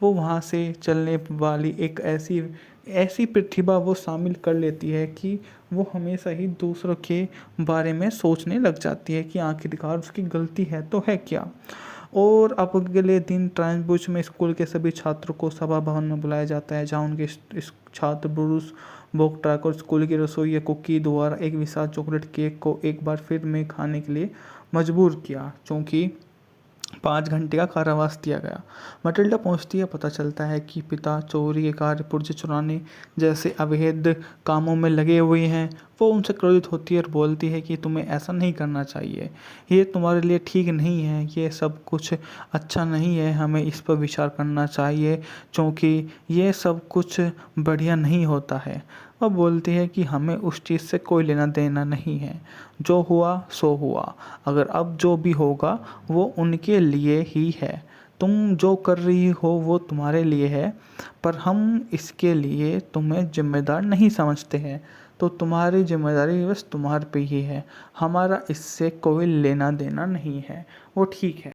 वो वहाँ से चलने वाली एक ऐसी ऐसी प्रतिभा वो शामिल कर लेती है कि वो हमेशा ही दूसरों के बारे में सोचने लग जाती है कि आखिरकार उसकी गलती है तो है क्या। और अब अगले दिन ट्रांसबुश में स्कूल के सभी छात्रों को सभा भवन में बुलाया जाता है जहाँ उनके इस छात्र ब्रूस बोक्ट्राक और स्कूल की रसोई कुकी द्वारा एक विशाल चॉकलेट केक को एक बार फिर में खाने के लिए मजबूर किया क्योंकि 5 घंटे का कारावास दिया गया। मटिल्डा पहुंचती है, पता चलता है कि पिता चोरी के कार्य, पुर्जे चुराने जैसे अवैध कामों में लगे हुए हैं। वो उनसे क्रोधित होती है और बोलती है कि तुम्हें ऐसा नहीं करना चाहिए, ये तुम्हारे लिए ठीक नहीं है, ये सब कुछ अच्छा नहीं है, हमें इस पर विचार करना चाहिए क्योंकि ये सब कुछ बढ़िया नहीं होता है। वह बोलती है कि हमें उस चीज़ से कोई लेना देना नहीं है, जो हुआ सो हुआ, अगर अब जो भी होगा वो उनके लिए ही है। तुम जो कर रही हो वो तुम्हारे लिए है, पर हम इसके लिए तुम्हें जिम्मेदार नहीं समझते हैं, तो तुम्हारी जिम्मेदारी बस तुम्हारे पे ही है, हमारा इससे कोई लेना देना नहीं है, वो ठीक है।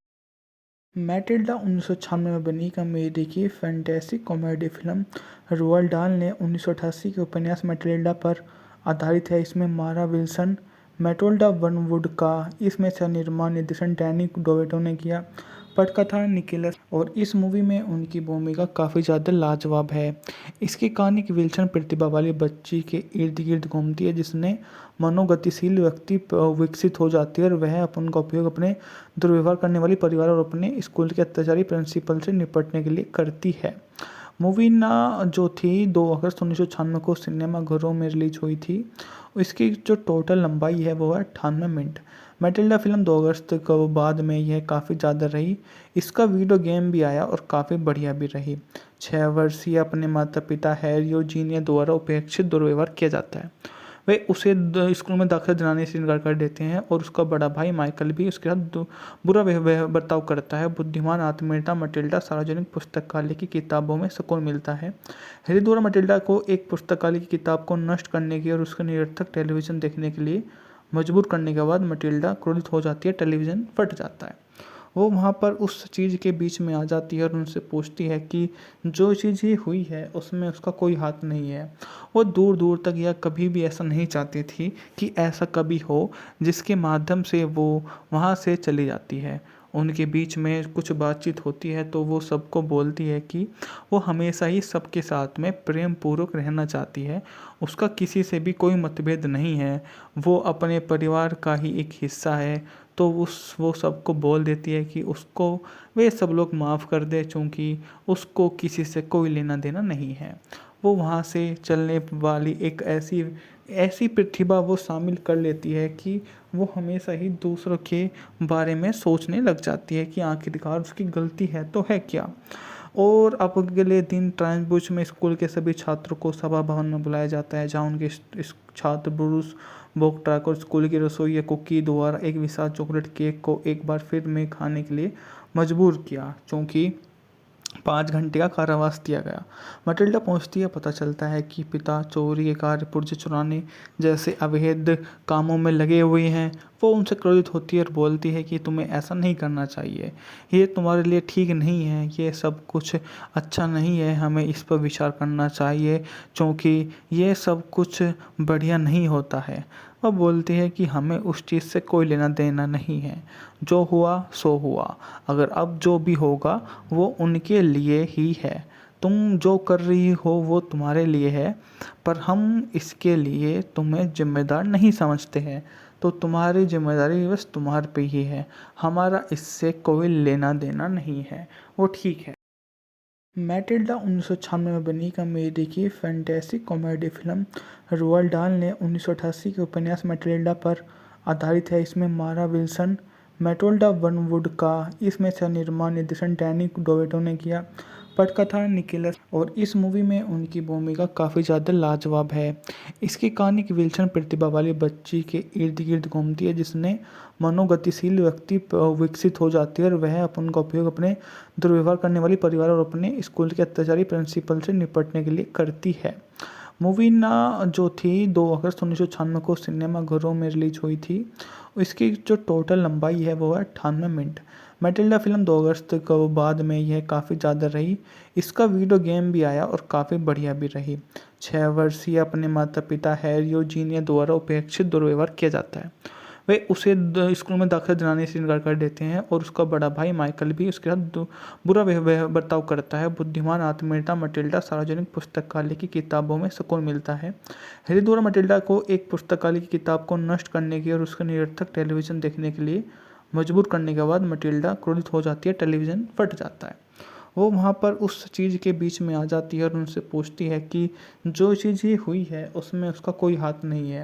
मैटिल्डा 1996 में बनी कॉमेडी की फैंटेसी कॉमेडी फिल्म रोald डाल ने 1988 के उपन्यास मैटिल्डा पर आधारित है। इसमें मारा विल्सन, मैटिल्डा वनवुड का इसमें सह निर्माण निर्देशन डैनी डोवेटो ने किया। पटकथा निकोलस और इस मूवी में उनकी भूमिका काफ़ी ज़्यादा लाजवाब है। इसकी कहानी की विल्सन प्रतिभा वाली बच्ची के इर्द गिर्द घूमती है जिसने मनोगतिशील व्यक्ति विकसित हो जाती है और वह उनका उपयोग अपने दुर्व्यवहार करने वाली परिवार और अपने स्कूल के अत्याचारी प्रिंसिपल से निपटने के लिए करती है। मूवी ना जो थी 2 अगस्त 1996 को सिनेमाघरों में रिलीज हुई थी। इसकी जो टोटल लंबाई है वो है 98 मिनट। मैटिल्डा फिल्म 2 अगस्त को बाद में यह काफ़ी ज़्यादा रही। इसका वीडियो गेम भी आया और काफ़ी बढ़िया भी रही। 6 वर्षीय अपने माता पिता हैरी और जीनिया द्वारा उपेक्षित दुर्व्यवहार किया जाता है। वे उसे स्कूल में दाखिला दिलाने से इनकार कर देते हैं और उसका बड़ा भाई माइकल भी उसके साथ बुरा बर्ताव करता है। बुद्धिमान आत्मीयता मटिल्डा सार्वजनिक पुस्तकालय की किताबों में सुकून मिलता है। हैरी द्वारा मटिल्डा को एक पुस्तकालय की किताब को नष्ट करने की और उसका निरर्थक टेलीविज़न देखने के लिए मजबूर करने के बाद मटिल्डा क्रोधित हो जाती है, टेलीविज़न फट जाता है। वो वहाँ पर उस चीज़ के बीच में आ जाती है और उनसे पूछती है कि जो चीज़ ये हुई है उसमें उसका कोई हाथ नहीं है। वो दूर दूर तक या कभी भी ऐसा नहीं चाहती थी कि ऐसा कभी हो, जिसके माध्यम से वो वहाँ से चली जाती है। उनके बीच में कुछ बातचीत होती है तो वो सबको बोलती है कि वो हमेशा ही सबके साथ में प्रेम पूर्वक रहना चाहती है। उसका किसी से भी कोई मतभेद नहीं है, वो अपने परिवार का ही एक हिस्सा है। तो वो सबको बोल देती है कि उसको वे सब लोग माफ़ कर दे क्योंकि उसको किसी से कोई लेना देना नहीं है। वो वहाँ से चलने वाली एक ऐसी प्रतिभा वो शामिल कर लेती है कि वो हमेशा ही दूसरों के बारे में सोचने लग जाती है कि आखिरकार उसकी गलती है तो है क्या। और अब अगले दिन ट्रांसबुश में स्कूल के सभी छात्रों को सभा भवन में बुलाया जाता है, जहाँ उनके छात्र ब्रूस बोक्ट्राक और स्कूल की रसोई या कुकी द्वारा एक विशाल चॉकलेट केक को एक बार फिर में खाने के लिए मजबूर किया, क्योंकि 5 घंटे का कारावास दिया गया। मटिल्डा पहुंचती है, पता चलता है कि पिता चोरी के कार्य, पुर्जे चुराने जैसे अवैध कामों में लगे हुए हैं। वो उनसे क्रोधित होती है और बोलती है कि तुम्हें ऐसा नहीं करना चाहिए, ये तुम्हारे लिए ठीक नहीं है, ये सब कुछ अच्छा नहीं है, हमें इस पर विचार करना चाहिए, क्योंकि ये सब कुछ बढ़िया नहीं होता है। वह बोलती है कि हमें उस चीज़ से कोई लेना देना नहीं है, जो हुआ सो हुआ, अगर अब जो भी होगा वो उनके लिए ही है। तुम जो कर रही हो वो तुम्हारे लिए है, पर हम इसके लिए तुम्हें जिम्मेदार नहीं समझते हैं, तो तुम्हारी जिम्मेदारी बस तुम्हारे पे ही है, हमारा इससे कोई लेना देना नहीं है, वो ठीक है। मैटिल्डा 1996 में बनी एक अमेरिकी फैंटेसी कॉमेडी फिल्म। रोald डाल ने 1988 के उपन्यास मैटिल्डा पर आधारित है। इसमें मारा विल्सन, मैटिल्डा वनवुड का इसमें सह निर्माण निर्देशन डैनी डोवेटो ने किया। पटकथा निकोलस, और इस मूवी में उनकी भूमिका काफ़ी ज़्यादा लाजवाब है। इसकी कहानी की विल्सन प्रतिभा वाली बच्ची के इर्द गिर्द घूमती है, जिसने मनोगतिशील व्यक्ति विकसित हो जाती है और वह उनका उपयोग अपने दुर्व्यवहार करने वाली परिवार और अपने स्कूल के अत्याचारी प्रिंसिपल से निपटने के लिए करती है। मूवी ना जो थी 2 अगस्त 1996 को सिनेमाघरों में रिलीज हुई थी। इसकी जो टोटल लंबाई है वो है 98 मिनट। मैटिल्डा फिल्म 2 अगस्त को बाद में यह काफ़ी ज़्यादा रही। इसका वीडियो गेम भी आया और काफ़ी बढ़िया भी रही। 6 वर्षीय अपने माता पिता हैरी और जीनिया द्वारा उपेक्षित दुर्व्यवहार किया जाता है। वे उसे स्कूल में दाखिला दिलाने से इनकार कर देते हैं और उसका बड़ा भाई माइकल भी उसके साथ बुरा बर्ताव करता है। बुद्धिमान आत्मीयता मटिल्डा सार्वजनिक पुस्तकालय की किताबों में सुकून मिलता है। हैरी द्वारा मटिल्डा को एक पुस्तकालय की किताब को नष्ट करने की और उसके निरर्थक टेलीविज़न देखने के लिए मजबूर करने के बाद मटिल्डा क्रोधित हो जाती है, टेलीविज़न फट जाता है। वो वहाँ पर उस चीज़ के बीच में आ जाती है और उनसे पूछती है कि जो चीज़ ये हुई है उसमें उसका कोई हाथ नहीं है।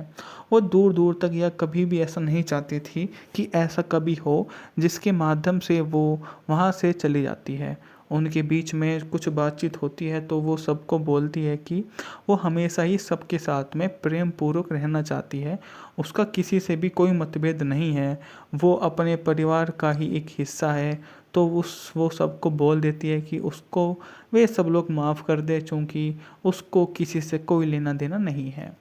वो दूर दूर तक या कभी भी ऐसा नहीं चाहती थी कि ऐसा कभी हो, जिसके माध्यम से वो वहाँ से चली जाती है। उनके बीच में कुछ बातचीत होती है तो वो सबको बोलती है कि वो हमेशा ही सबके साथ में प्रेम पूर्वक रहना चाहती है, उसका किसी से भी कोई मतभेद नहीं है, वो अपने परिवार का ही एक हिस्सा है। तो वो सबको बोल देती है कि उसको वे सब लोग माफ़ कर दे, क्योंकि उसको किसी से कोई लेना देना नहीं है।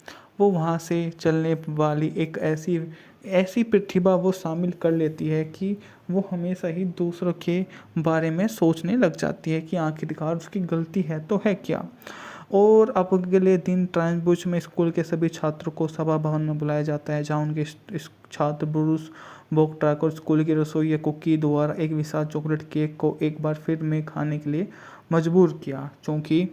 वो वहाँ से चलने वाली एक ऐसी ऐसी प्रतिभा वो शामिल कर लेती है कि वो हमेशा ही दूसरों के बारे में सोचने लग जाती है कि आखिरकार उसकी गलती है तो है क्या। और अब अगले दिन ट्रांसबुश में स्कूल के सभी छात्रों को सभा भवन में बुलाया जाता है, जहाँ उनके छात्र ब्रूस बोक्ट्राक और स्कूल की रसोई या कुकी द्वारा एक विशाल चॉकलेट केक को एक बार फिर में खाने के लिए मजबूर किया, क्योंकि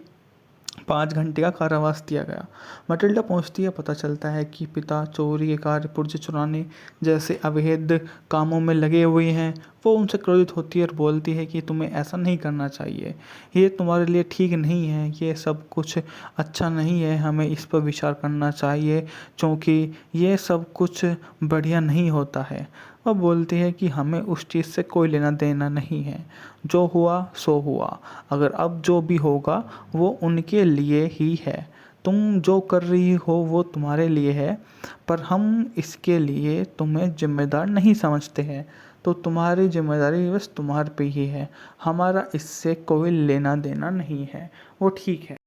5 घंटे का कारावास दिया गया। मटिल्डा पहुंचती है, पता चलता है कि पिता चोरी के कार्य, पुर्जे चुराने जैसे अवैध कामों में लगे हुए हैं। वो उनसे क्रोधित होती है और बोलती है कि तुम्हें ऐसा नहीं करना चाहिए, ये तुम्हारे लिए ठीक नहीं है, ये सब कुछ अच्छा नहीं है, हमें इस पर विचार करना चाहिए, क्योंकि ये सब कुछ बढ़िया नहीं होता है। वह बोलती है कि हमें उस चीज़ से कोई लेना देना नहीं है, जो हुआ सो हुआ, अगर अब जो भी होगा वो उनके लिए ही है। तुम जो कर रही हो वो तुम्हारे लिए है, पर हम इसके लिए तुम्हें जिम्मेदार नहीं समझते हैं, तो तुम्हारी जिम्मेदारी बस तुम्हारे पे ही है, हमारा इससे कोई लेना देना नहीं है, वो ठीक है।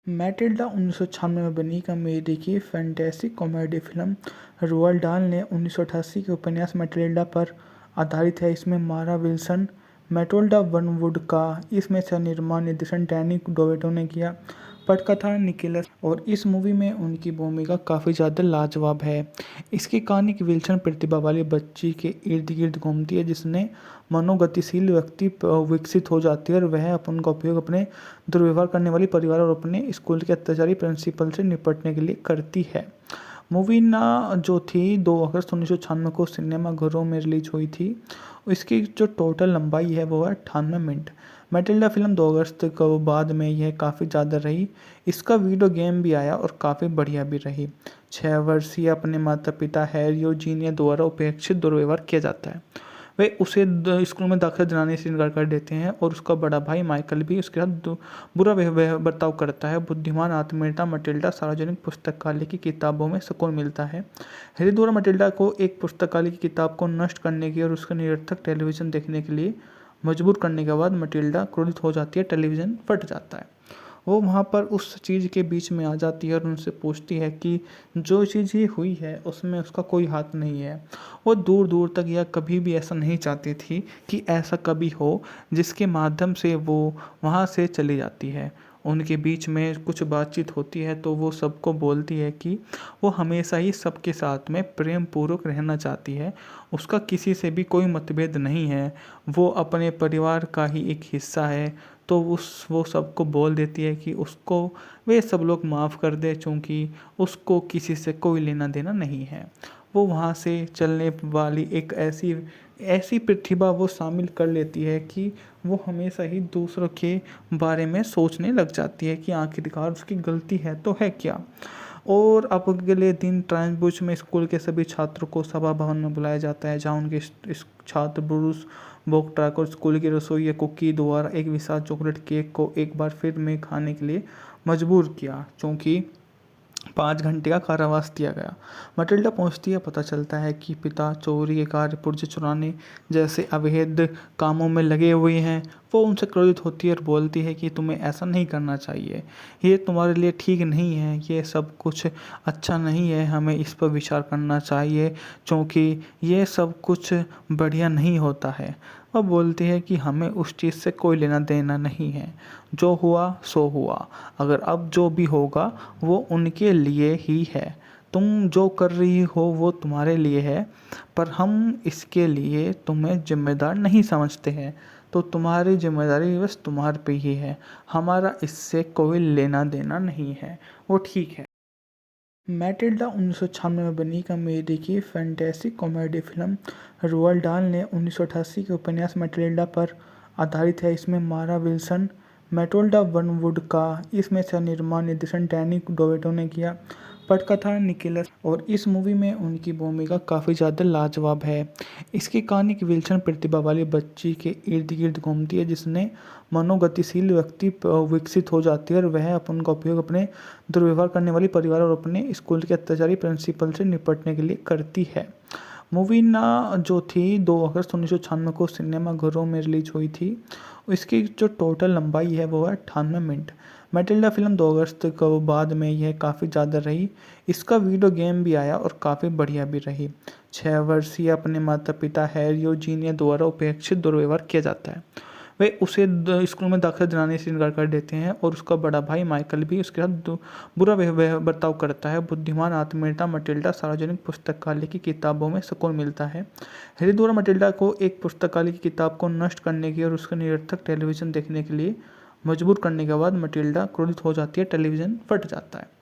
मैटिल्डा 1996 में बनी एक अमेरिकी फैंटेसी कॉमेडी फिल्म। रोald डाल ने 1988 के उपन्यास मैटिल्डा पर आधारित है। इसमें मारा विल्सन, मैटिल्डा वनवुड का इसमें सह निर्माण निर्देशन डैनी डोवेटो ने किया। पटकथा निकोलस, और इस मूवी में उनकी भूमिका काफ़ी ज़्यादा लाजवाब है। इसकी कहानी की विल्सन प्रतिभा वाली बच्ची के इर्द गिर्द घूमती है, जिसने मनोगतिशील व्यक्ति विकसित हो जाती है और वह उनका उपयोग अपने दुर्व्यवहार करने वाली परिवार और अपने स्कूल के अत्याचारी प्रिंसिपल से निपटने के लिए करती है। मूवी ना जो थी 2 अगस्त 1996 को सिनेमाघरों में रिलीज हुई थी। इसकी जो टोटल लंबाई है वो है 98 मिनट। मैटिल्डा फिल्म 2 अगस्त को बाद में यह काफ़ी ज़्यादा रही। इसका वीडियो गेम भी आया और काफ़ी बढ़िया भी रही। 6 वर्षीय अपने माता पिता हैरी और जीनिया द्वारा उपेक्षित दुर्व्यवहार किया जाता है। वे उसे स्कूल में दाखिला दिलाने से इनकार कर देते हैं और उसका बड़ा भाई माइकल भी उसके साथ बुरा बर्ताव करता है। बुद्धिमान आत्मीयता मटिल्डा सार्वजनिक पुस्तकालय की किताबों में सुकून मिलता है। हैरी द्वारा मटिल्डा को एक पुस्तकालय की किताब को नष्ट करने की और उसका निरर्थक टेलीविज़न देखने के लिए मजबूर करने के बाद मटिल्डा क्रोधित हो जाती है, टेलीविज़न फट जाता है। वो वहाँ पर उस चीज़ के बीच में आ जाती है और उनसे पूछती है कि जो चीज़ ये हुई है उसमें उसका कोई हाथ नहीं है। वो दूर दूर तक या कभी भी ऐसा नहीं चाहती थी कि ऐसा कभी हो, जिसके माध्यम से वो वहाँ से चली जाती है। उनके बीच में कुछ बातचीत होती है तो वो सबको बोलती है कि वो हमेशा ही सबके साथ में प्रेम पूर्वक रहना चाहती है। उसका किसी से भी कोई मतभेद नहीं है, वो अपने परिवार का ही एक हिस्सा है। तो वो सबको बोल देती है कि उसको वे सब लोग माफ़ कर दे, चूँकि उसको किसी से कोई लेना देना नहीं है। वो वहाँ से चलने वाली एक ऐसी ऐसी प्रतिभा वो शामिल कर लेती है कि वो हमेशा ही दूसरों के बारे में सोचने लग जाती है कि आखिरकार उसकी गलती है तो है क्या। और अब अगले दिन ट्रांसबुश में स्कूल के सभी छात्रों को सभा भवन में बुलाया जाता है, जहाँ उनके इस छात्र ब्रूस बोक्ट्राक और स्कूल की रसोई कुकी द्वारा एक विशाल चॉकलेट केक को एक बार फिर में खाने के लिए मजबूर किया, क्योंकि 5 घंटे का कारावास दिया गया। मटिल्डा पहुंचती है, पता चलता है कि पिता चोरी के कार्य, पुर्जे चुराने जैसे अवैध कामों में लगे हुए हैं। वो उनसे क्रोधित होती है और बोलती है कि तुम्हें ऐसा नहीं करना चाहिए, ये तुम्हारे लिए ठीक नहीं है, ये सब कुछ अच्छा नहीं है, हमें इस पर विचार करना चाहिए, क्योंकि ये सब कुछ बढ़िया नहीं होता है। वह बोलती है कि हमें उस चीज़ से कोई लेना देना नहीं है, जो हुआ सो हुआ, अगर अब जो भी होगा वो उनके लिए ही है। तुम जो कर रही हो वो तुम्हारे लिए है, पर हम इसके लिए तुम्हें जिम्मेदार नहीं समझते हैं, तो तुम्हारी जिम्मेदारी बस तुम्हारे पे ही है, हमारा इससे कोई लेना देना नहीं है, वो ठीक है। मैटिल्डा 1996 में बनी एक अमेरिकी फैंटेसी कॉमेडी फिल्म। रोald डाल ने 1988 के उपन्यास मैटिल्डा पर आधारित है। इसमें मारा विल्सन, मैटिल्डा वनवुड का इसमें से निर्माण निर्देशन डैनी डोवेटो ने किया। पटकथा निकोलस और इस मूवी में उनकी भूमिका काफ़ी ज़्यादा लाजवाब है। इसकी कहानी एक विल्सन प्रतिभा वाली बच्ची के इर्द गिर्द घूमती है, जिसने मनोगतिशील व्यक्ति विकसित हो जाती है और वह उनका उपयोग अपने दुर्व्यवहार करने वाली परिवार और अपने स्कूल के अत्याचारी प्रिंसिपल से निपटने के लिए करती है। मूवी ना जो थी 2 अगस्त 1996 को सिनेमाघरों में रिलीज हुई थी। इसकी जो टोटल लंबाई है वो है 98 मिनट। मैटिल्डा फिल्म 2 अगस्त को बाद में यह काफ़ी ज़्यादा रही। इसका वीडियो गेम भी आया और काफ़ी बढ़िया भी रही। 6 वर्षीय अपने माता पिता हैरी और जीनिया द्वारा उपेक्षित दुर्व्यवहार किया जाता है। वे उसे स्कूल में दाखिला दिलाने से इनकार कर देते हैं और उसका बड़ा भाई माइकल भी उसके साथ बुरा बर्ताव करता है। बुद्धिमान आत्मीयता मटिल्डा सार्वजनिक पुस्तकालय की किताबों में सुकून मिलता है। हैरी द्वारा मटिल्डा को एक पुस्तकालय की किताब को नष्ट करने की और उसका निरर्थक टेलीविज़न देखने के लिए मजबूर करने के बाद मटिल्डा क्रोधित हो जाती है, टेलीविज़न फट जाता है।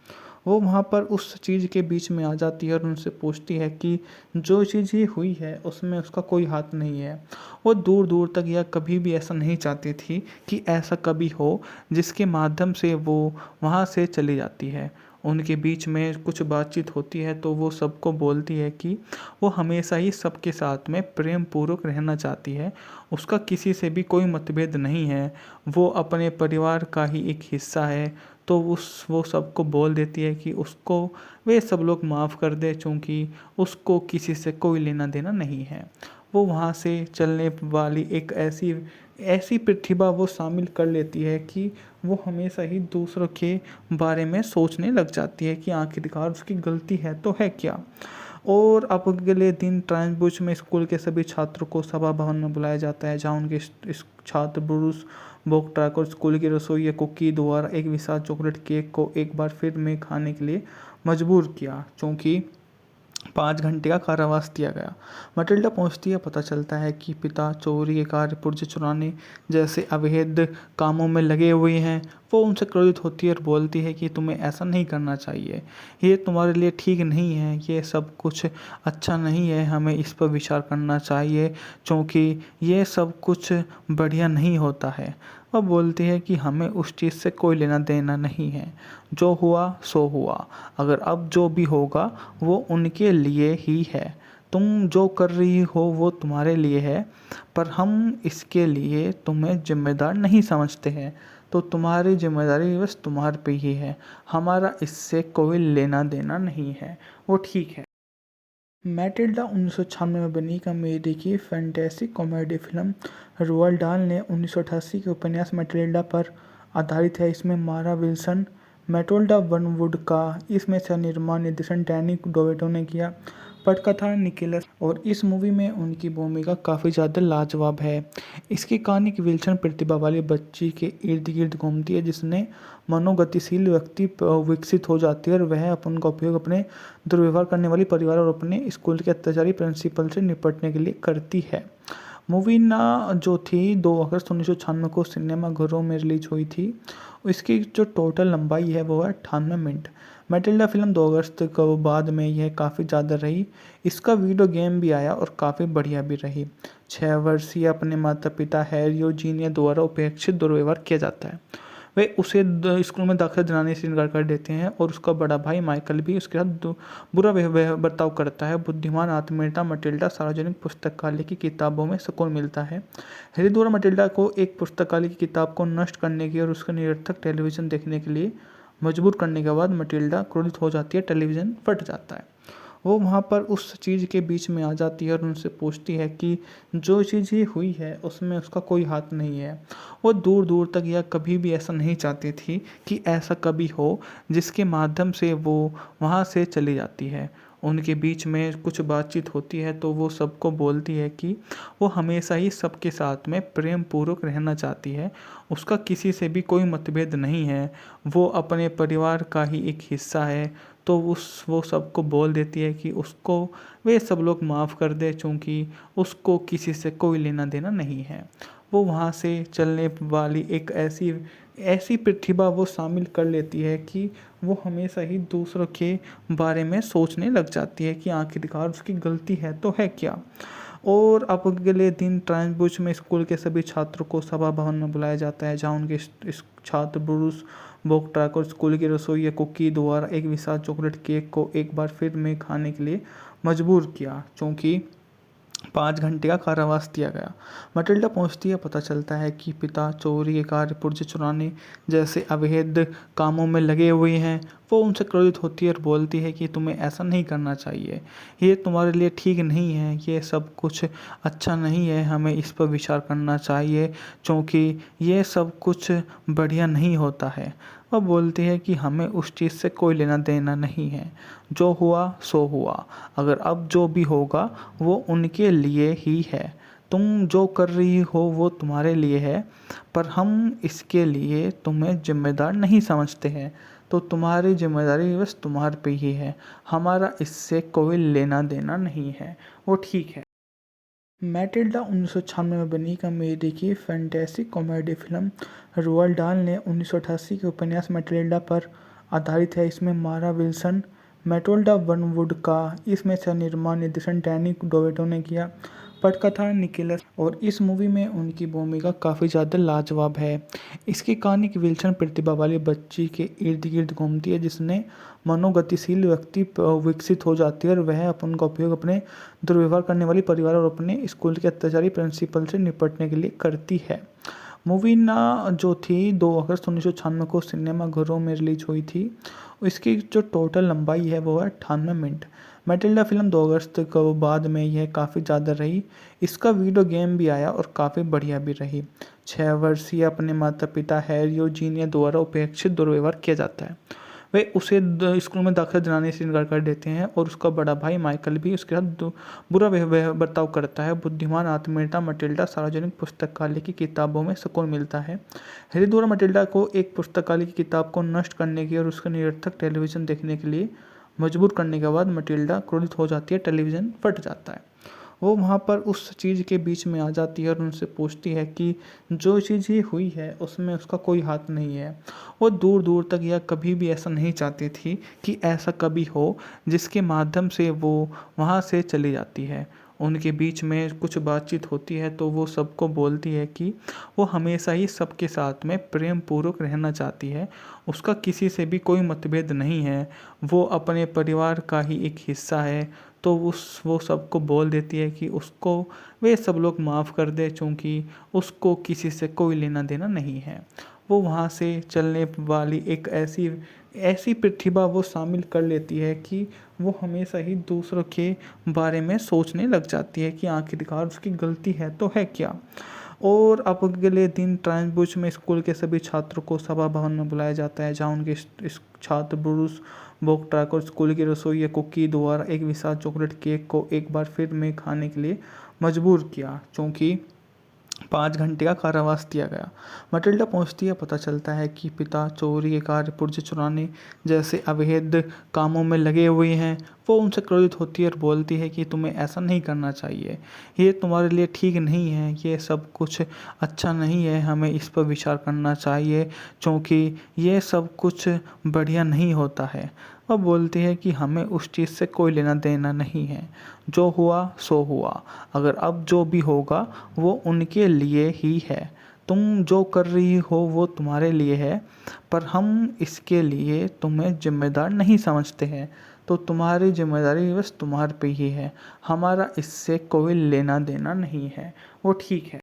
वो वहाँ पर उस चीज़ के बीच में आ जाती है और उनसे पूछती है कि जो चीज़ ये हुई है उसमें उसका कोई हाथ नहीं है। वो दूर दूर तक या कभी भी ऐसा नहीं चाहती थी कि ऐसा कभी हो, जिसके माध्यम से वो वहाँ से चली जाती है। उनके बीच में कुछ बातचीत होती है तो वो सबको बोलती है कि वो हमेशा ही सबके साथ में प्रेम पूर्वक रहना चाहती है। उसका किसी से भी कोई मतभेद नहीं है, वो अपने परिवार का ही एक हिस्सा है। तो वो सबको बोल देती है कि उसको वे सब लोग माफ़ कर दे, चूँकि उसको किसी से कोई लेना देना नहीं है। वो वहाँ से चलने वाली एक ऐसी ऐसी प्रतिभा वो शामिल कर लेती है कि वो हमेशा ही दूसरों के बारे में सोचने लग जाती है कि आखिरकार उसकी गलती है तो है क्या। और अब अगले दिन ट्रांसबुश में स्कूल के सभी छात्रों को सभा भवन में बुलाया जाता है, जहाँ उनके इस छात्र ब्रूस बोक्ट्राक और स्कूल की रसोई कुकी द्वारा एक विशाल चॉकलेट केक को एक बार फिर में खाने के लिए मजबूर किया, क्योंकि 5 घंटे का कारावास दिया गया। मटिल्डा पहुंचती है, पता चलता है कि पिता चोरी के कार्य, पुर्जे चुराने जैसे अवैध कामों में लगे हुए हैं। वो उनसे क्रोधित होती है और बोलती है कि तुम्हें ऐसा नहीं करना चाहिए, ये तुम्हारे लिए ठीक नहीं है, ये सब कुछ अच्छा नहीं है, हमें इस पर विचार करना चाहिए, क्योंकि ये सब कुछ बढ़िया नहीं होता है। वह बोलती है कि हमें उस चीज़ से कोई लेना देना नहीं है, जो हुआ सो हुआ। अगर अब जो भी होगा वो उनके लिए ही है। तुम जो कर रही हो वो तुम्हारे लिए है, पर हम इसके लिए तुम्हें ज़िम्मेदार नहीं समझते हैं। तो तुम्हारी ज़िम्मेदारी बस तुम्हारे पे ही है, हमारा इससे कोई लेना देना नहीं है। वो ठीक है। मैटिल्डा 1996 में बनी कॉमेडी की फैंटेसी कॉमेडी फिल्म रोald डाल ने 1988 के उपन्यास मैटिल्डा पर आधारित है। इसमें मारा विल्सन, मैटिल्डा वनवुड का इसमें सह निर्माण निर्देशन डैनी डोवेटो ने किया। पटकथा निकोलस और इस मूवी में उनकी भूमिका काफ़ी ज़्यादा लाजवाब है। इसकी कहानी की विल्सन प्रतिभा वाली बच्ची के इर्द गिर्द घूमती है, जिसने मनोगतिशील व्यक्ति विकसित हो जाती है और वह अपन का उपयोग अपने दुर्व्यवहार करने वाली परिवार और अपने स्कूल के अत्याचारी प्रिंसिपल से निपटने के लिए करती है। मूवी ना जो थी 2 अगस्त 1996 को सिनेमाघरों में रिलीज हुई थी। इसकी जो टोटल लंबाई है वो है 98 मिनट। मैटिल्डा फिल्म 2 अगस्त को बाद में यह काफ़ी ज़्यादा रही। इसका वीडियो गेम भी आया और काफ़ी बढ़िया भी रही। 6 वर्षीय अपने माता पिता हैरी और जीनिया द्वारा उपेक्षित दुर्व्यवहार किया जाता है। वे उसे स्कूल में दाखिला दिलाने से इनकार कर देते हैं और उसका बड़ा भाई माइकल भी उसके साथ बुरा बर्ताव करता है। बुद्धिमान आत्मीयता मटिल्डा सार्वजनिक पुस्तकालय की किताबों में सुकून मिलता है। हैरी द्वारा मटिल्डा को एक पुस्तकालय की किताब को नष्ट करने की और उसका निरर्थक टेलीविज़न देखने के लिए मजबूर करने के बाद मटिल्डा क्रोधित हो जाती है, टेलीविज़न फट जाता है। वो वहाँ पर उस चीज़ के बीच में आ जाती है और उनसे पूछती है कि जो चीज़ ये हुई है उसमें उसका कोई हाथ नहीं है। वो दूर दूर तक या कभी भी ऐसा नहीं चाहती थी कि ऐसा कभी हो, जिसके माध्यम से वो वहाँ से चली जाती है। उनके बीच में कुछ बातचीत होती है तो वो सबको बोलती है कि वो हमेशा ही सबके साथ में प्रेम पूर्वक रहना चाहती है। उसका किसी से भी कोई मतभेद नहीं है, वो अपने परिवार का ही एक हिस्सा है। तो वो सबको बोल देती है कि उसको वे सब लोग माफ़ कर दे, चूँकि उसको किसी से कोई लेना देना नहीं है। वो वहाँ से चलने वाली एक ऐसी ऐसी प्रतिभा वो शामिल कर लेती है कि वो हमेशा ही दूसरों के बारे में सोचने लग जाती है कि आखिरकार उसकी गलती है तो है क्या। और अब अगले दिन ट्रांसबुश में स्कूल के सभी छात्रों को सभा भवन में बुलाया जाता है, जहाँ उनके इस छात्र ब्रूस बोक्ट्राक और स्कूल की रसोई कुकी द्वारा एक विशाल चॉकलेट केक को एक बार फिर में खाने के लिए मजबूर किया, क्योंकि 5 घंटे का कारावास दिया गया। मटिल्डा पहुंचती है, पता चलता है कि पिता चोरी के कार्य, पुर्जे चुराने जैसे अवैध कामों में लगे हुए हैं। वो उनसे क्रोधित होती है और बोलती है कि तुम्हें ऐसा नहीं करना चाहिए, ये तुम्हारे लिए ठीक नहीं है, ये सब कुछ अच्छा नहीं है, हमें इस पर विचार करना चाहिए, क्योंकि ये सब कुछ बढ़िया नहीं होता है। वह बोलती है कि हमें उस चीज़ से कोई लेना देना नहीं है, जो हुआ सो हुआ। अगर अब जो भी होगा वो उनके लिए ही है। तुम जो कर रही हो वो तुम्हारे लिए है, पर हम इसके लिए तुम्हें ज़िम्मेदार नहीं समझते हैं। तो तुम्हारी ज़िम्मेदारी बस तुम्हारे पे ही है, हमारा इससे कोई लेना देना नहीं है। वो ठीक है। मैटिल्डा 1996 में बनी कॉमेडी की फैंटेसी कॉमेडी फिल्म रोald डाल ने 1988 के उपन्यास मैटिल्डा पर आधारित है। इसमें मारा विल्सन, मैटिल्डा वनवुड का इसमें सह निर्माण निर्देशन डैनी डोवेटो ने किया। पटकथा निकोलस और इस मूवी में उनकी भूमिका काफ़ी ज़्यादा लाजवाब है। इसकी कहानी की विल्सन प्रतिभा वाली बच्ची के इर्द गिर्द घूमती है, जिसने मनोगतिशील व्यक्ति विकसित हो जाती है और वह अपन का उपयोग अपने दुर्व्यवहार करने वाली परिवार और अपने स्कूल के अत्याचारी प्रिंसिपल से निपटने के लिए करती है। मूवी ना जो थी 2 अगस्त 1996 को सिनेमाघरों में रिलीज हुई थी। इसकी जो टोटल लंबाई है वो है 98 मिनट। मैटिल्डा फिल्म 2 अगस्त को बाद में यह काफ़ी ज़्यादा रही। इसका वीडियो गेम भी आया और काफ़ी बढ़िया भी रही। 6 वर्षीय अपने माता पिता हैरी और जीनिया द्वारा उपेक्षित दुर्व्यवहार किया जाता है। वे उसे स्कूल में दाखिला दिलाने से इनकार कर देते हैं और उसका बड़ा भाई माइकल भी उसके साथ बुरा बर्ताव करता है। बुद्धिमान आत्मीयता मटिल्डा सार्वजनिक पुस्तकालय की किताबों में सुकून मिलता है। हैरी द्वारा मटिल्डा को एक पुस्तकालय की किताब को नष्ट करने की और उसका निरर्थक टेलीविज़न देखने के लिए मजबूर करने के बाद मटिल्डा क्रोधित हो जाती है, टेलीविज़न फट जाता है। वो वहाँ पर उस चीज़ के बीच में आ जाती है और उनसे पूछती है कि जो चीज़ ये हुई है उसमें उसका कोई हाथ नहीं है। वो दूर दूर तक या कभी भी ऐसा नहीं चाहती थी कि ऐसा कभी हो, जिसके माध्यम से वो वहाँ से चली जाती है। उनके बीच में कुछ बातचीत होती है तो वो सबको बोलती है कि वो हमेशा ही सबके साथ में प्रेम पूर्वक रहना चाहती है। उसका किसी से भी कोई मतभेद नहीं है, वो अपने परिवार का ही एक हिस्सा है। तो वो सबको बोल देती है कि उसको वे सब लोग माफ़ कर दे, क्योंकि उसको किसी से कोई लेना देना नहीं है। वो वहाँ से चलने वाली एक ऐसी ऐसी प्रतिभा वो शामिल कर लेती है कि वो हमेशा ही दूसरों के बारे में सोचने लग जाती है कि आखिरकार उसकी गलती है तो है क्या। और अब अगले दिन ट्रांसबुश में स्कूल के सभी छात्रों को सभा भवन में बुलाया जाता है, जहाँ उनके इस छात्र ब्रूस बोक्ट्राक और स्कूल की रसोई या कुकी द्वारा एक विशाल चॉकलेट केक को एक बार फिर में खाने के लिए मजबूर किया, क्योंकि 5 घंटे का कारावास दिया गया। मटिल्डा पहुंचती है, पता चलता है कि पिता चोरी के कार्य, पुर्जे चुराने जैसे अवैध कामों में लगे हुए हैं। वो उनसे क्रोधित होती है और बोलती है कि तुम्हें ऐसा नहीं करना चाहिए, ये तुम्हारे लिए ठीक नहीं है, ये सब कुछ अच्छा नहीं है, हमें इस पर विचार करना चाहिए, क्योंकि ये सब कुछ बढ़िया नहीं होता है। वह बोलती है कि हमें उस चीज़ से कोई लेना देना नहीं है, जो हुआ सो हुआ, अगर अब जो भी होगा वो उनके लिए ही है। तुम जो कर रही हो वो तुम्हारे लिए है, पर हम इसके लिए तुम्हें जिम्मेदार नहीं समझते हैं, तो तुम्हारी जिम्मेदारी बस तुम्हारे पे ही है, हमारा इससे कोई लेना देना नहीं है, वो ठीक है।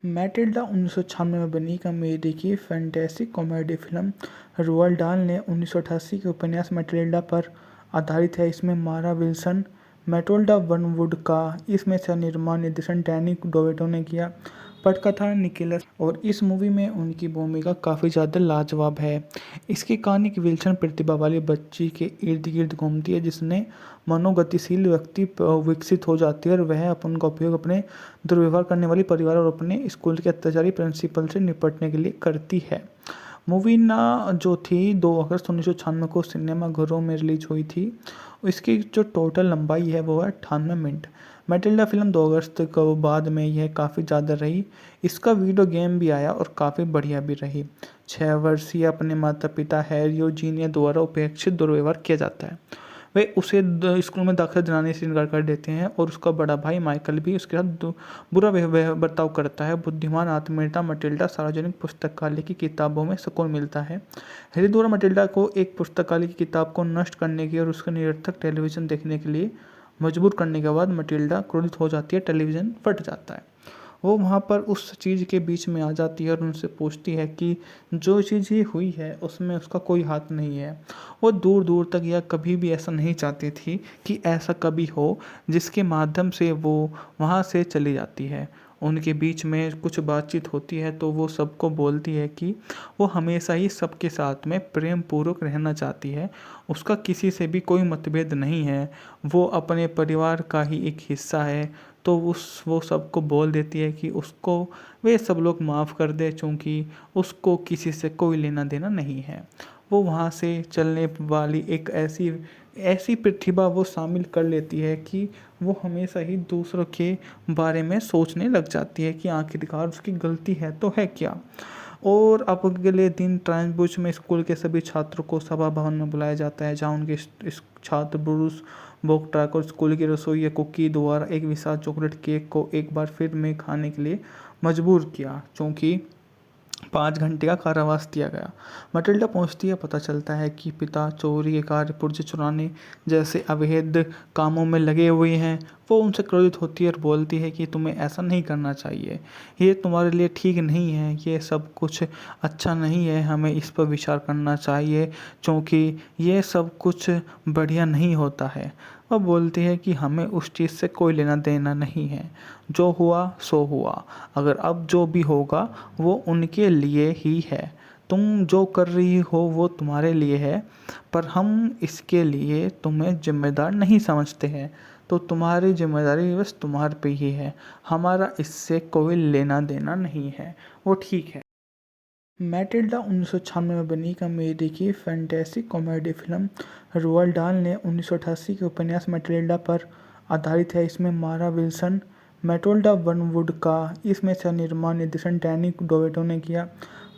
मैटिल्डा 1996 में बनी कॉमेडी की फैंटेसी कॉमेडी फिल्म रोअल्ड डाल ने 1988 के उपन्यास मैटिल्डा पर आधारित है। इसमें मारा विल्सन, मैटिल्डा वनवुड का इसमें सह निर्माण निर्देशन डैनी डोवेटो ने किया। पटकथा निकोलस, और इस मूवी में उनकी भूमिका काफ़ी ज़्यादा लाजवाब है। इसकी कहानी एक विल्सन प्रतिभा वाली बच्ची के इर्द गिर्द घूमती है, जिसने मनोगतिशील व्यक्ति विकसित हो जाती है और वह अपन का उपयोग अपने दुर्व्यवहार करने वाली परिवार और अपने स्कूल के अत्याचारी प्रिंसिपल से निपटने के लिए करती है। मूवी ना जो थी 2 अगस्त 1996 को सिनेमा घरों में रिलीज हुई थी। इसकी जो टोटल लंबाई है वो है 98 मिनट। मैटिल्डा फिल्म 2 अगस्त को बाद में यह काफ़ी ज़्यादा रही। इसका वीडियो गेम भी आया और काफ़ी बढ़िया भी रही। 6 वर्षीय अपने माता पिता हैरी और जीनिया द्वारा उपेक्षित दुर्व्यवहार किया जाता है। वे उसे स्कूल में दाखिला दिलाने से इनकार कर देते हैं और उसका बड़ा भाई माइकल भी उसके साथ बुरा बर्ताव करता है। बुद्धिमान आत्मनेता मटिल्डा सार्वजनिक पुस्तकालय की किताबों में सुकून मिलता है। हैरी द्वारा मटिल्डा को एक पुस्तकालय की किताब को नष्ट करने की और उसके निरर्थक टेलीविज़न देखने के लिए मजबूर करने के बाद मटिल्डा क्रोधित हो जाती है, टेलीविज़न फट जाता है। वो वहाँ पर उस चीज़ के बीच में आ जाती है और उनसे पूछती है कि जो चीज़ ये हुई है उसमें उसका कोई हाथ नहीं है। वो दूर दूर तक या कभी भी ऐसा नहीं चाहती थी कि ऐसा कभी हो, जिसके माध्यम से वो वहाँ से चली जाती है। उनके बीच में कुछ बातचीत होती है तो वो सबको बोलती है कि वो हमेशा ही सबके साथ में प्रेम पूर्वक रहना चाहती है। उसका किसी से भी कोई मतभेद नहीं है, वो अपने परिवार का ही एक हिस्सा है। तो वो सबको बोल देती है कि उसको वे सब लोग माफ़ कर दे, क्योंकि उसको किसी से कोई लेना देना नहीं है। वो वहाँ से चलने वाली एक ऐसी प्रतिभा वो शामिल कर लेती है कि वो हमेशा ही दूसरों के बारे में सोचने लग जाती है कि आखिरकार उसकी गलती है तो है क्या। और अब अगले दिन ट्रांसबुश में स्कूल के सभी छात्रों को सभा भवन में बुलाया जाता है, जहाँ उनके इस छात्र ब्रूस बोक्ट्राक और स्कूल की रसोई या कुकी द्वारा एक विशाल चॉकलेट केक को एक बार फिर में खाने के लिए मजबूर किया, क्योंकि 5 घंटे का कारावास दिया गया। मटिल्डा पहुंचती है, पता चलता है कि पिता चोरी के कार्य, पुर्जे चुराने जैसे अवैध कामों में लगे हुए हैं। वो उनसे क्रोधित होती है और बोलती है कि तुम्हें ऐसा नहीं करना चाहिए, ये तुम्हारे लिए ठीक नहीं है, ये सब कुछ अच्छा नहीं है, हमें इस पर विचार करना चाहिए, क्योंकि ये सब कुछ बढ़िया नहीं होता है। वह बोलती है कि हमें उस चीज़ से कोई लेना देना नहीं है, जो हुआ सो हुआ, अगर अब जो भी होगा वो उनके लिए ही है। तुम जो कर रही हो वो तुम्हारे लिए है, पर हम इसके लिए तुम्हें जिम्मेदार नहीं समझते हैं, तो तुम्हारी जिम्मेदारी बस तुम्हारे पे ही है, हमारा इससे कोई लेना देना नहीं है, वो ठीक है। मैटिल्डा 1996 में बनी कॉमेडी की फैंटेसी कॉमेडी फिल्म रोअल्ड डाल ने 1988 के उपन्यास मैटिल्डा पर आधारित है। इसमें मारा विल्सन, मैटिल्डा वनवुड का इसमें सह निर्माण निर्देशन डैनी डोवेटो ने किया।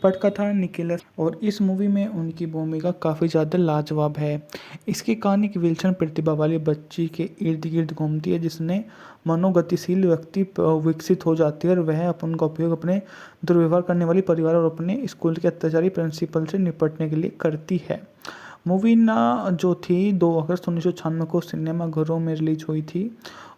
पटकथा निकोलस और इस मूवी में उनकी भूमिका काफ़ी ज़्यादा लाजवाब है। इसकी कहानी एक विलक्षण प्रतिभा वाली बच्ची के इर्द गिर्द घूमती है जिसने मनोगतिशील व्यक्ति विकसित हो जाती है और वह उनका उपयोग अपने दुर्व्यवहार करने वाली परिवार और अपने स्कूल के अत्याचारी प्रिंसिपल से निपटने के लिए करती है। मूवी ना जो थी 2 अगस्त 1996 को सिनेमाघरों में रिलीज हुई थी।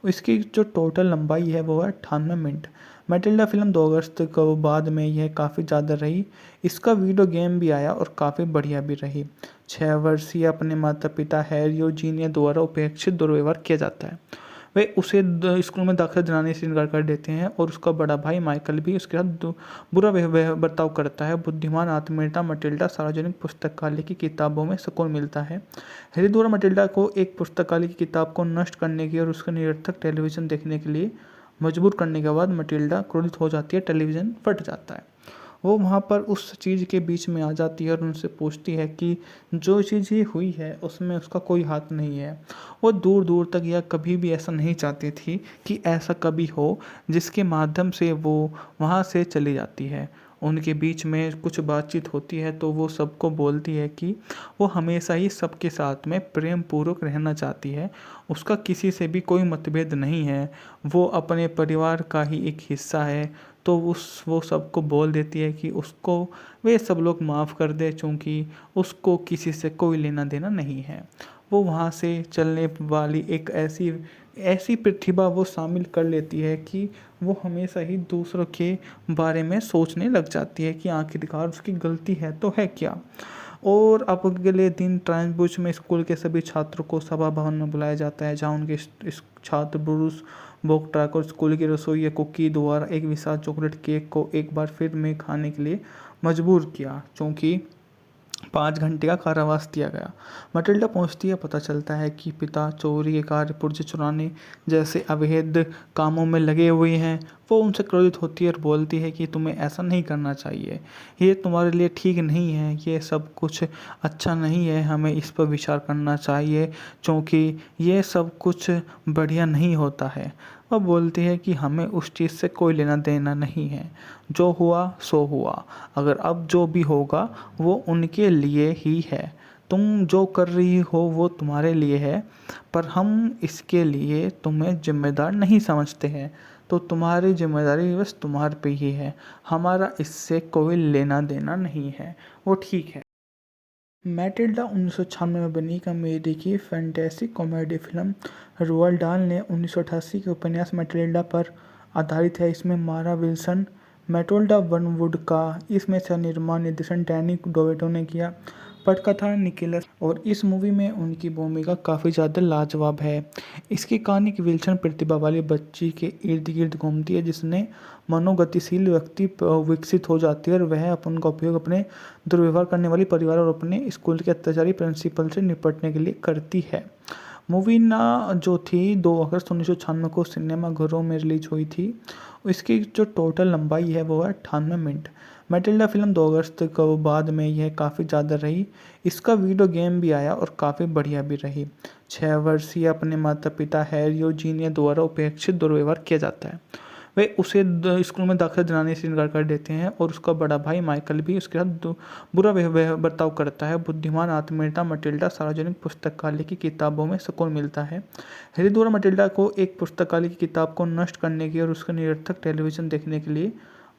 इसकी जो टोटल लंबाई है वो है 98 मिनट। मैटिल्डा फिल्म 2 अगस्त को बाद में यह काफ़ी ज़्यादा रही। इसका वीडियो गेम भी आया और काफ़ी बढ़िया भी रही। 6 वर्षीय अपने माता पिता हैरी और जीनिया द्वारा उपेक्षित दुर्व्यवहार किया जाता है। वे उसे स्कूल में दाखिला दिलाने से इनकार कर देते हैं और उसका बड़ा भाई माइकल भी उसके साथ बुरा बर्ताव करता है। बुद्धिमान आत्मीयता मटिल्डा सार्वजनिक पुस्तकालय की किताबों में सुकून मिलता है। हैरी द्वारा मटिल्डा को एक पुस्तकालय की किताब को नष्ट करने की और उसका निरर्थक टेलीविज़न देखने के लिए मजबूर करने के बाद मटिल्डा क्रोधित हो जाती है, टेलीविज़न फट जाता है। वो वहाँ पर उस चीज़ के बीच में आ जाती है और उनसे पूछती है कि जो चीज़ ये हुई है उसमें उसका कोई हाथ नहीं है। वो दूर दूर तक या कभी भी ऐसा नहीं चाहती थी कि ऐसा कभी हो जिसके माध्यम से वो वहाँ से चली जाती है। उनके बीच में कुछ बातचीत होती है तो वो सबको बोलती है कि वो हमेशा ही सबके साथ में प्रेम पूर्वक रहना चाहती है। उसका किसी से भी कोई मतभेद नहीं है। वो अपने परिवार का ही एक हिस्सा है। तो वो सबको बोल देती है कि उसको वे सब लोग माफ़ कर दे क्योंकि उसको किसी से कोई लेना देना नहीं है। वो वहाँ से चलने वाली एक ऐसी ऐसी प्रतिभा वो शामिल कर लेती है कि वो हमेशा ही दूसरों के बारे में सोचने लग जाती है कि आखिरकार उसकी गलती है तो है क्या। और अब अगले दिन ट्रांसबुश में स्कूल के सभी छात्रों को सभा भवन में बुलाया जाता है जहाँ उनके इस छात्र ब्रूस बोक्ट्राक और स्कूल की रसोई या कुकी द्वारा एक विशाल चॉकलेट केक को एक बार फिर में खाने के लिए मजबूर किया क्योंकि 5 घंटे का कारावास दिया गया। मटिल्डा पहुंचती है, पता चलता है कि पिता चोरी के कार्य, पुर्जे चुराने जैसे अवैध कामों में लगे हुए हैं। वो उनसे क्रोधित होती है और बोलती है कि तुम्हें ऐसा नहीं करना चाहिए, ये तुम्हारे लिए ठीक नहीं है, ये सब कुछ अच्छा नहीं है, हमें इस पर विचार करना चाहिए क्योंकि ये सब कुछ बढ़िया नहीं होता है। वह बोलती है कि हमें उस चीज़ से कोई लेना देना नहीं है, जो हुआ सो हुआ, अगर अब जो भी होगा वो उनके लिए ही है। तुम जो कर रही हो वो तुम्हारे लिए है, पर हम इसके लिए तुम्हें जिम्मेदार नहीं समझते हैं, तो तुम्हारी जिम्मेदारी बस तुम्हारे पे ही है, हमारा इससे कोई लेना देना नहीं है, वो ठीक है। मैटिल्डा 1996 में बनी कॉमेडी की फैंटेसी कॉमेडी फिल्म रोald डाल ने 1988 के उपन्यास मैटिल्डा पर आधारित है। इसमें मारा विल्सन मैटिल्डा वनवुड का इसमें सह निर्माण निर्देशन डैनी डोवेटो ने किया। पटकथा निकोलस और इस मूवी में उनकी भूमिका काफ़ी ज़्यादा लाजवाब है। इसकी कहानी एक विलक्षण प्रतिभा वाली बच्ची के इर्द गिर्द घूमती है जिसने मनोगतिशील व्यक्ति विकसित हो जाती है और वह उनका उपयोग अपने दुर्व्यवहार करने वाली परिवार और अपने स्कूल के अत्याचारी प्रिंसिपल से निपटने के लिए करती है। मूवी ना जो थी 2 अगस्त 1996 को सिनेमाघरों में रिलीज हुई थी। इसकी जो टोटल लंबाई है वो है 98 मिनट। मैटिल्डा फिल्म 2 अगस्त को बाद में यह काफ़ी ज़्यादा रही। इसका वीडियो गेम भी आया और काफ़ी बढ़िया भी रही। 6 वर्षीय अपने माता पिता हैरी और जीनिया द्वारा उपेक्षित दुर्व्यवहार किया जाता है। वे उसे स्कूल में दाखिला दिलाने से इनकार कर देते हैं और उसका बड़ा भाई माइकल भी उसके साथ बुरा बर्ताव करता है। बुद्धिमान आत्मीयता मटिल्डा सार्वजनिक पुस्तकालय की किताबों में सुकून मिलता है। हैरी द्वारा मटिल्डा को एक पुस्तकालय की किताब को नष्ट करने की और उसका निरर्थक टेलीविज़न देखने के लिए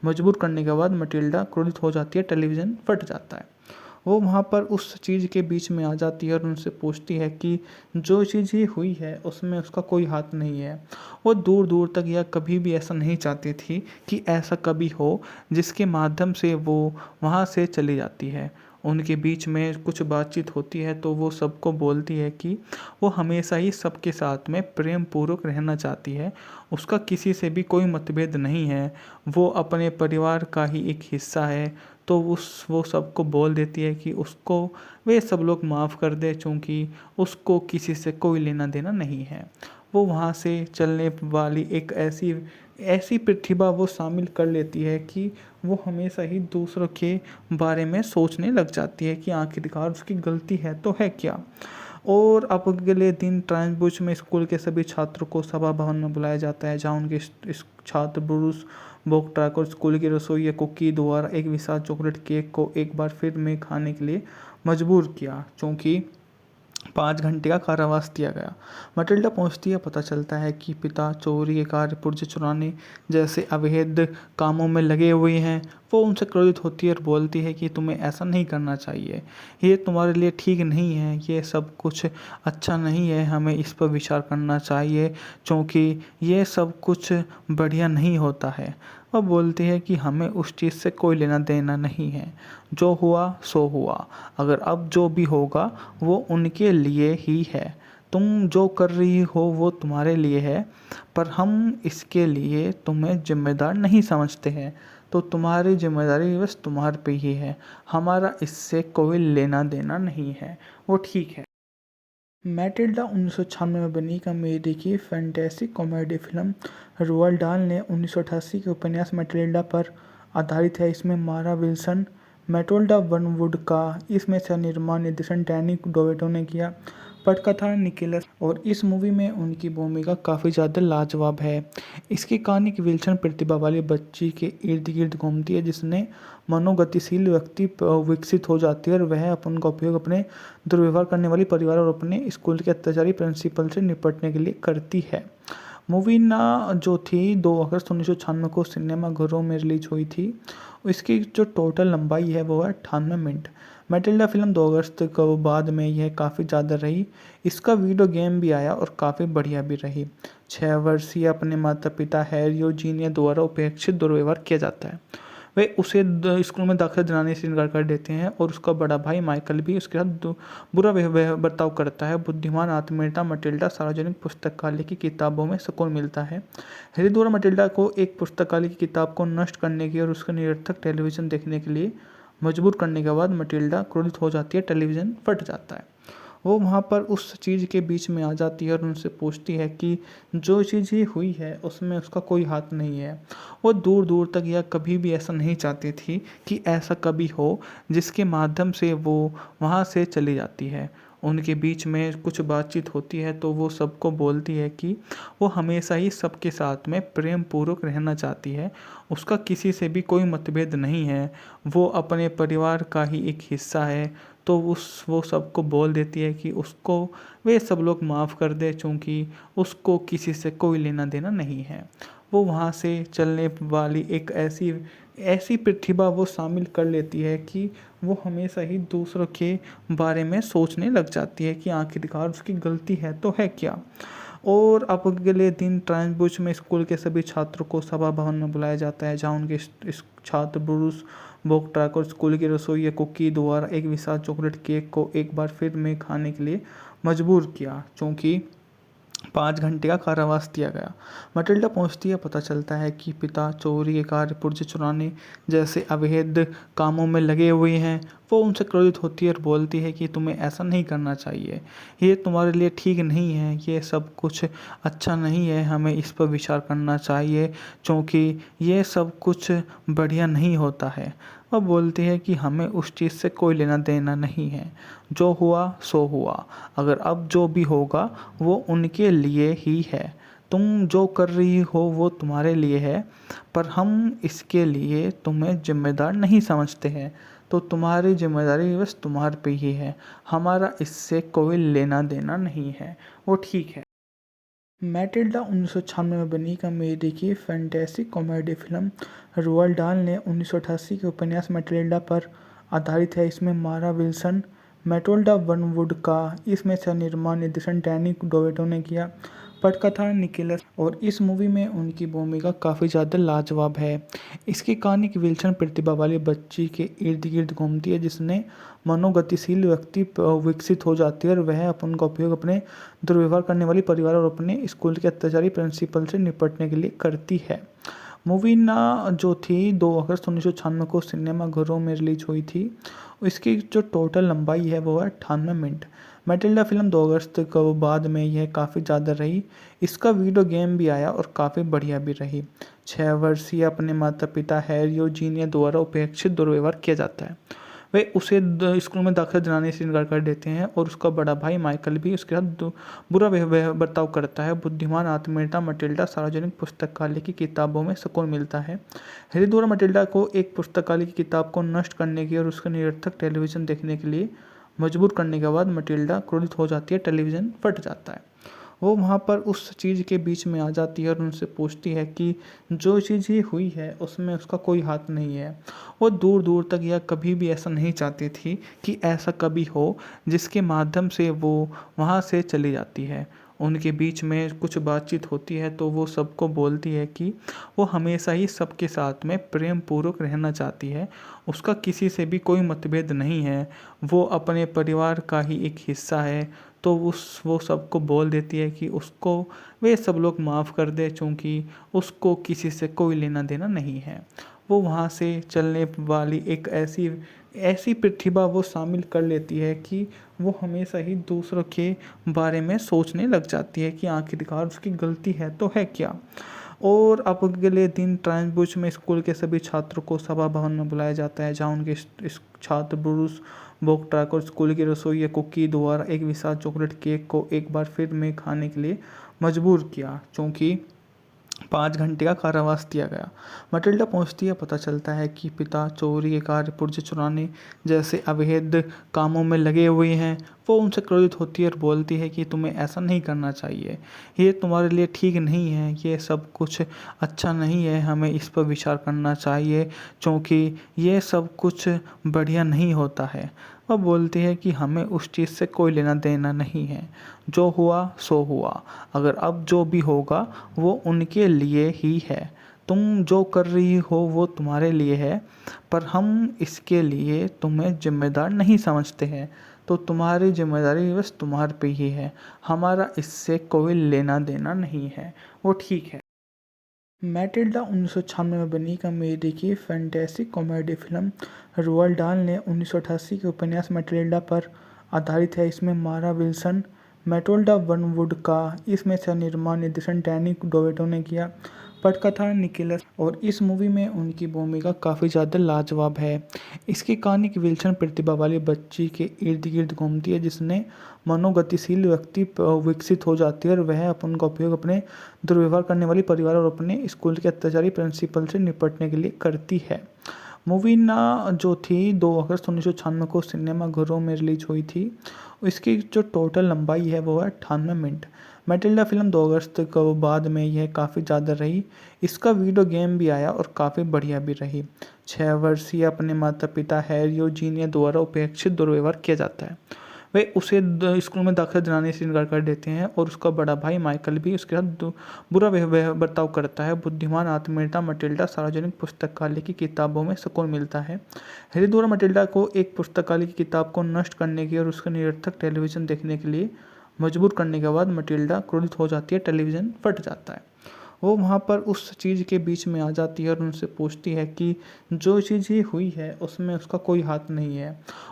मजबूर करने के बाद मटिल्डा क्रोधित हो जाती है, टेलीविज़न फट जाता है। वो वहाँ पर उस चीज़ के बीच में आ जाती है और उनसे पूछती है कि जो चीज़ ये हुई है उसमें उसका कोई हाथ नहीं है। वो दूर दूर तक या कभी भी ऐसा नहीं चाहती थी कि ऐसा कभी हो जिसके माध्यम से वो वहाँ से चली जाती है। उनके बीच में कुछ बातचीत होती है तो वो सबको बोलती है कि वो हमेशा ही सबके साथ में प्रेम पूर्वक रहना चाहती है। उसका किसी से भी कोई मतभेद नहीं है। वो अपने परिवार का ही एक हिस्सा है। तो वो सबको बोल देती है कि उसको वे सब लोग माफ़ कर दे क्योंकि उसको किसी से कोई लेना देना नहीं है। वो वहाँ से चलने वाली एक ऐसी ऐसी प्रतिभा वो शामिल कर लेती है कि वो हमेशा ही दूसरों के बारे में सोचने लग जाती है कि आखिरकार उसकी गलती है तो है क्या। और अब अगले दिन ट्रांसबुश में स्कूल के सभी छात्रों को सभा भवन में बुलाया जाता है, जहाँ उनके छात्र ब्रूस बोक्ट्राक और स्कूल की रसोइया कुकी द्वारा एक विशाल चॉकलेट केक को एक बार फिर में खाने के लिए मजबूर किया, क्योंकि 5 घंटे का कारावास दिया गया। मटिल्डा पहुंचती है, पता चलता है कि पिता चोरी के कार्य, पुर्जे चुराने जैसे अवैध कामों में लगे हुए हैं। वो उनसे क्रोधित होती है और बोलती है कि तुम्हें ऐसा नहीं करना चाहिए, ये तुम्हारे लिए ठीक नहीं है, ये सब कुछ अच्छा नहीं है, हमें इस पर विचार करना चाहिए, क्योंकि ये सब कुछ बढ़िया नहीं होता है। वह बोलती है कि हमें उस चीज़ से कोई लेना देना नहीं है, जो हुआ सो हुआ, अगर अब जो भी होगा वो उनके लिए ही है। तुम जो कर रही हो वो तुम्हारे लिए है, पर हम इसके लिए तुम्हें जिम्मेदार नहीं समझते हैं, तो तुम्हारी जिम्मेदारी बस तुम्हारे पे ही है, हमारा इससे कोई लेना देना नहीं है। वो ठीक है। मैटिल्डा 1996 में बनी कॉमेडी की फैंटेसी कॉमेडी फिल्म रोअल्ड डाल ने 1988 के उपन्यास मैटिल्डा पर आधारित है। इसमें मारा विल्सन, मैटिल्डा वनवुड का इसमें से निर्माण निर्देशन डैनी डोवेटो ने किया। पटकथा निकोलस, और इस मूवी में उनकी भूमिका काफ़ी ज़्यादा लाजवाब है। इसकी कहानी की विल्सन प्रतिभा वाली बच्ची के इर्द गिर्द घूमती है, जिसने मनोगतिशील व्यक्ति विकसित हो जाती है और वह उनका उपयोग अपने दुर्व्यवहार करने वाली परिवार और अपने स्कूल के अत्याचारी प्रिंसिपल से निपटने के लिए करती है। मूवी ना जो थी 2 अगस्त 1996 को सिनेमाघरों में रिलीज हुई थी। इसकी जो टोटल लंबाई है वो है 98 मिनट। मैटिल्डा फिल्म 2 अगस्त को बाद में यह काफ़ी ज़्यादा रही। इसका वीडियो गेम भी आया और काफ़ी बढ़िया भी रही। 6 वर्षीय अपने माता पिता हैरी और जीनिया द्वारा उपेक्षित दुर्व्यवहार किया जाता है। वे उसे स्कूल में दाखिला दिलाने से इनकार कर देते हैं और उसका बड़ा भाई माइकल भी उसके साथ बुरा बर्ताव करता है। बुद्धिमान आत्मीयता मटिल्डा सार्वजनिक पुस्तकालय की किताबों में सुकून मिलता है। हैरी द्वारा मटिल्डा को एक पुस्तकालय की किताब को नष्ट करने की और उसका निरर्थक टेलीविज़न देखने के लिए मजबूर करने के बाद मटिल्डा क्रोधित हो जाती है, टेलीविज़न फट जाता है। वो वहाँ पर उस चीज़ के बीच में आ जाती है और उनसे पूछती है कि जो चीज़ ये हुई है उसमें उसका कोई हाथ नहीं है। वो दूर दूर तक या कभी भी ऐसा नहीं चाहती थी कि ऐसा कभी हो, जिसके माध्यम से वो वहाँ से चली जाती है। उनके बीच में कुछ बातचीत होती है तो वो सबको बोलती है कि वो हमेशा ही सबके साथ में प्रेम पूर्वक रहना चाहती है, उसका किसी से भी कोई मतभेद नहीं है, वो अपने परिवार का ही एक हिस्सा है। तो वो सबको बोल देती है कि उसको वे सब लोग माफ़ कर दे, क्योंकि उसको किसी से कोई लेना देना नहीं है। वो वहाँ से चलने वाली एक ऐसी ऐसी प्रतिभा वो शामिल कर लेती है कि वो हमेशा ही दूसरों के बारे में सोचने लग जाती है कि आखिरकार उसकी गलती है तो है क्या। और अब अगले दिन ट्रांसबुश में स्कूल के सभी छात्रों को सभा भवन में बुलाया जाता है, जहाँ उनके छात्र ब्रूस बोक्ट्राक और स्कूल की रसोइया कुकी द्वारा एक विशाल चॉकलेट केक को एक बार फिर में खाने के लिए मजबूर किया, क्योंकि 5 घंटे का कारावास दिया गया। मटिल्डा पहुंचती है, पता चलता है कि पिता चोरी के कार्य, पुर्जे चुराने जैसे अवैध कामों में लगे हुए हैं। वो उनसे क्रोधित होती है और बोलती है कि तुम्हें ऐसा नहीं करना चाहिए, ये तुम्हारे लिए ठीक नहीं है, ये सब कुछ अच्छा नहीं है, हमें इस पर विचार करना चाहिए, क्योंकि ये सब कुछ बढ़िया नहीं होता है। वह बोलती है कि हमें उस चीज़ से कोई लेना देना नहीं है, जो हुआ सो हुआ, अगर अब जो भी होगा वो उनके लिए ही है। तुम जो कर रही हो वो तुम्हारे लिए है, पर हम इसके लिए तुम्हें जिम्मेदार नहीं समझते हैं, तो तुम्हारी जिम्मेदारी बस तुम्हारे पे ही है, हमारा इससे कोई लेना देना नहीं है। वो ठीक है। मैटिल्डा 1996 में बनी कॉमेडी की फैंटेसी कॉमेडी फिल्म रोअल्ड डाल ने 1988 के उपन्यास मैटिल्डा पर आधारित है। इसमें मारा विल्सन, मैटिल्डा वनवुड का इसमें से निर्माण निर्देशन डैनी डोवेटो ने किया। पटकथा निकोलस, और इस मूवी में उनकी भूमिका काफ़ी ज़्यादा लाजवाब है। इसकी कहानी की विल्सन प्रतिभा वाली बच्ची के इर्द गिर्द घूमती है, जिसने मनोगतिशील व्यक्ति विकसित हो जाती है और वह उनका उपयोग अपने दुर्व्यवहार करने वाली परिवार और अपने स्कूल के अत्याचारी प्रिंसिपल से निपटने के लिए करती है। मूवी ना जो थी 2 अगस्त 1996 को सिनेमाघरों में रिलीज हुई थी। इसकी जो टोटल लंबाई है वो है 98 मिनट। मैटिल्डा फिल्म 2 अगस्त को बाद में यह काफ़ी ज़्यादा रही। इसका वीडियो गेम भी आया और काफ़ी बढ़िया भी रही। 6 वर्षीय अपने माता पिता हैरी और जीनिया द्वारा उपेक्षित दुर्व्यवहार किया जाता है। वे उसे स्कूल में दाखिला दिलाने से इनकार कर देते हैं और उसका बड़ा भाई माइकल भी उसके साथ बुरा बर्ताव करता है। बुद्धिमान आत्मीयता मटिल्डा सार्वजनिक पुस्तकालय की किताबों में सुकून मिलता है। हैरी द्वारा मटिल्डा को एक पुस्तकालय की किताब को नष्ट करने की और उसका निरर्थक टेलीविज़न देखने के लिए मजबूर करने के बाद मटिल्डा क्रोधित हो जाती है। टेलीविज़न फट जाता है। वो वहाँ पर उस चीज़ के बीच में आ जाती है और उनसे पूछती है कि जो चीज़ ये हुई है उसमें उसका कोई हाथ नहीं है। वो दूर दूर तक या कभी भी ऐसा नहीं चाहती थी कि ऐसा कभी हो जिसके माध्यम से वो वहाँ से चली जाती है। उनके बीच में कुछ बातचीत होती है तो वो सबको बोलती है कि वो हमेशा ही सबके साथ में प्रेम पूर्वक रहना चाहती है। उसका किसी से भी कोई मतभेद नहीं है। वो अपने परिवार का ही एक हिस्सा है। तो वो सबको बोल देती है कि उसको वे सब लोग माफ़ कर दे क्योंकि उसको किसी से कोई लेना देना नहीं है। वो वहाँ से चलने वाली एक ऐसी ऐसी प्रतिभा वो शामिल कर लेती है कि वो हमेशा ही दूसरों के बारे में सोचने लग जाती है कि आखिरकार उसकी गलती है तो है क्या। और अब अगले दिन ट्रांसबुश में स्कूल के सभी छात्रों को सभा भवन में बुलाया जाता है, जहाँ उनके इस छात्र ब्रूस बोक्ट्राक और स्कूल की रसोई कुकी द्वारा एक विशाल चॉकलेट केक को एक बार फिर में खाने के लिए मजबूर किया, क्योंकि 5 घंटे का कारावास दिया गया। मटिल्डा पहुंचती है, पता चलता है कि पिता चोरी के कार्य, पुर्जे चुराने जैसे अवैध कामों में लगे हुए हैं। वो उनसे क्रोधित होती है और बोलती है कि तुम्हें ऐसा नहीं करना चाहिए, ये तुम्हारे लिए ठीक नहीं है, ये सब कुछ अच्छा नहीं है, हमें इस पर विचार करना चाहिए क्योंकि ये सब कुछ बढ़िया नहीं होता है। वह बोलती है कि हमें उस चीज़ से कोई लेना देना नहीं है, जो हुआ सो हुआ, अगर अब जो भी होगा वो उनके लिए ही है। तुम जो कर रही हो वो तुम्हारे लिए है, पर हम इसके लिए तुम्हें जिम्मेदार नहीं समझते हैं, तो तुम्हारी जिम्मेदारी बस तुम्हारे पे ही है, हमारा इससे कोई लेना देना नहीं है। वो ठीक है। मैटिल्डा 1996 में बनी एक अमेरिकी फैंटेसी कॉमेडी फिल्म। रोald डाल ने 1988 के उपन्यास मैटिल्डा पर आधारित है। इसमें मारा विल्सन, मैटिल्डा वनवुड का इसमें सह निर्माण निर्देशन डैनी डोवेटो ने किया। पटकथा निकोलस और इस मूवी में उनकी भूमिका काफ़ी ज़्यादा लाजवाब है। इसकी कहानी एक विल्सन प्रतिभा वाली बच्ची के इर्द गिर्द घूमती है, जिसने मनोगतिशील व्यक्ति विकसित हो जाती है और वह उनका उपयोग अपने दुर्व्यवहार करने वाली परिवार और अपने स्कूल के अत्याचारी प्रिंसिपल से निपटने के लिए करती है। मूवी ना जो थी 2 अगस्त 1996 को सिनेमाघरों में रिलीज हुई थी। इसकी जो टोटल लंबाई है वो है 98 मिनट। मैटिल्डा फिल्म 2 अगस्त को बाद में यह काफ़ी ज़्यादा रही। इसका वीडियो गेम भी आया और काफ़ी बढ़िया भी रही। 6 वर्षीय अपने माता पिता हैरी और जीनिया द्वारा उपेक्षित दुर्व्यवहार किया जाता है। वे उसे स्कूल में दाखिला दिलाने से इनकार कर देते हैं और उसका बड़ा भाई माइकल भी उसके साथ बुरा बर्ताव करता है। बुद्धिमान आत्मीयता मटिल्डा सार्वजनिक पुस्तकालय की किताबों में सुकून मिलता है। हैरी द्वारा मटिल्डा को एक पुस्तकालय की किताब को नष्ट करने की और उसका निरर्थक टेलीविज़न देखने के लिए मजबूर करने के बाद मटिल्डा क्रोधित हो जाती है। टेलीविज़न फट जाता है। वो वहाँ पर उस चीज़ के बीच में आ जाती है और उनसे पूछती है कि जो चीज़ ये हुई है उसमें उसका कोई हाथ नहीं है।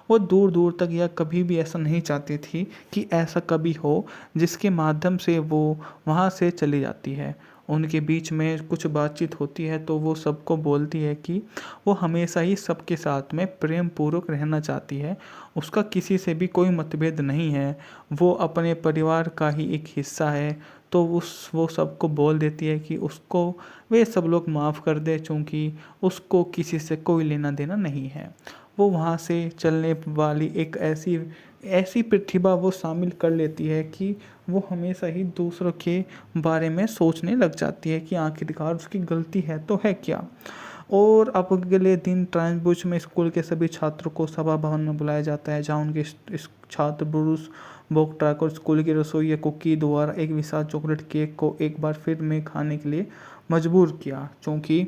वो दूर दूर तक या कभी भी ऐसा नहीं चाहती थी कि ऐसा कभी हो जिसके माध्यम से वो वहाँ से चली जाती है। उनके बीच में कुछ बातचीत होती है तो वो सबको बोलती है कि वो हमेशा ही सबके साथ में प्रेम पूर्वक रहना चाहती है। उसका किसी से भी कोई मतभेद नहीं है। वो अपने परिवार का ही एक हिस्सा है। तो वो सबको बोल देती है कि उसको वे सब लोग माफ़ कर दे क्योंकि उसको किसी से कोई लेना देना नहीं है। वो वहाँ से चलने वाली एक ऐसी ऐसी प्रतिभा वो शामिल कर लेती है कि वो हमेशा ही दूसरों के बारे में सोचने लग जाती है कि आखिरकार उसकी गलती है तो है क्या। और अब अगले दिन ट्रांसबुश में स्कूल के सभी छात्रों को सभा भवन में बुलाया जाता है, जहाँ उनके इस छात्र ब्रूस बोक्ट्राक और स्कूल की रसोई कुकी द्वारा एक विशाल चॉकलेट केक को एक बार फिर में खाने के लिए मजबूर किया, क्योंकि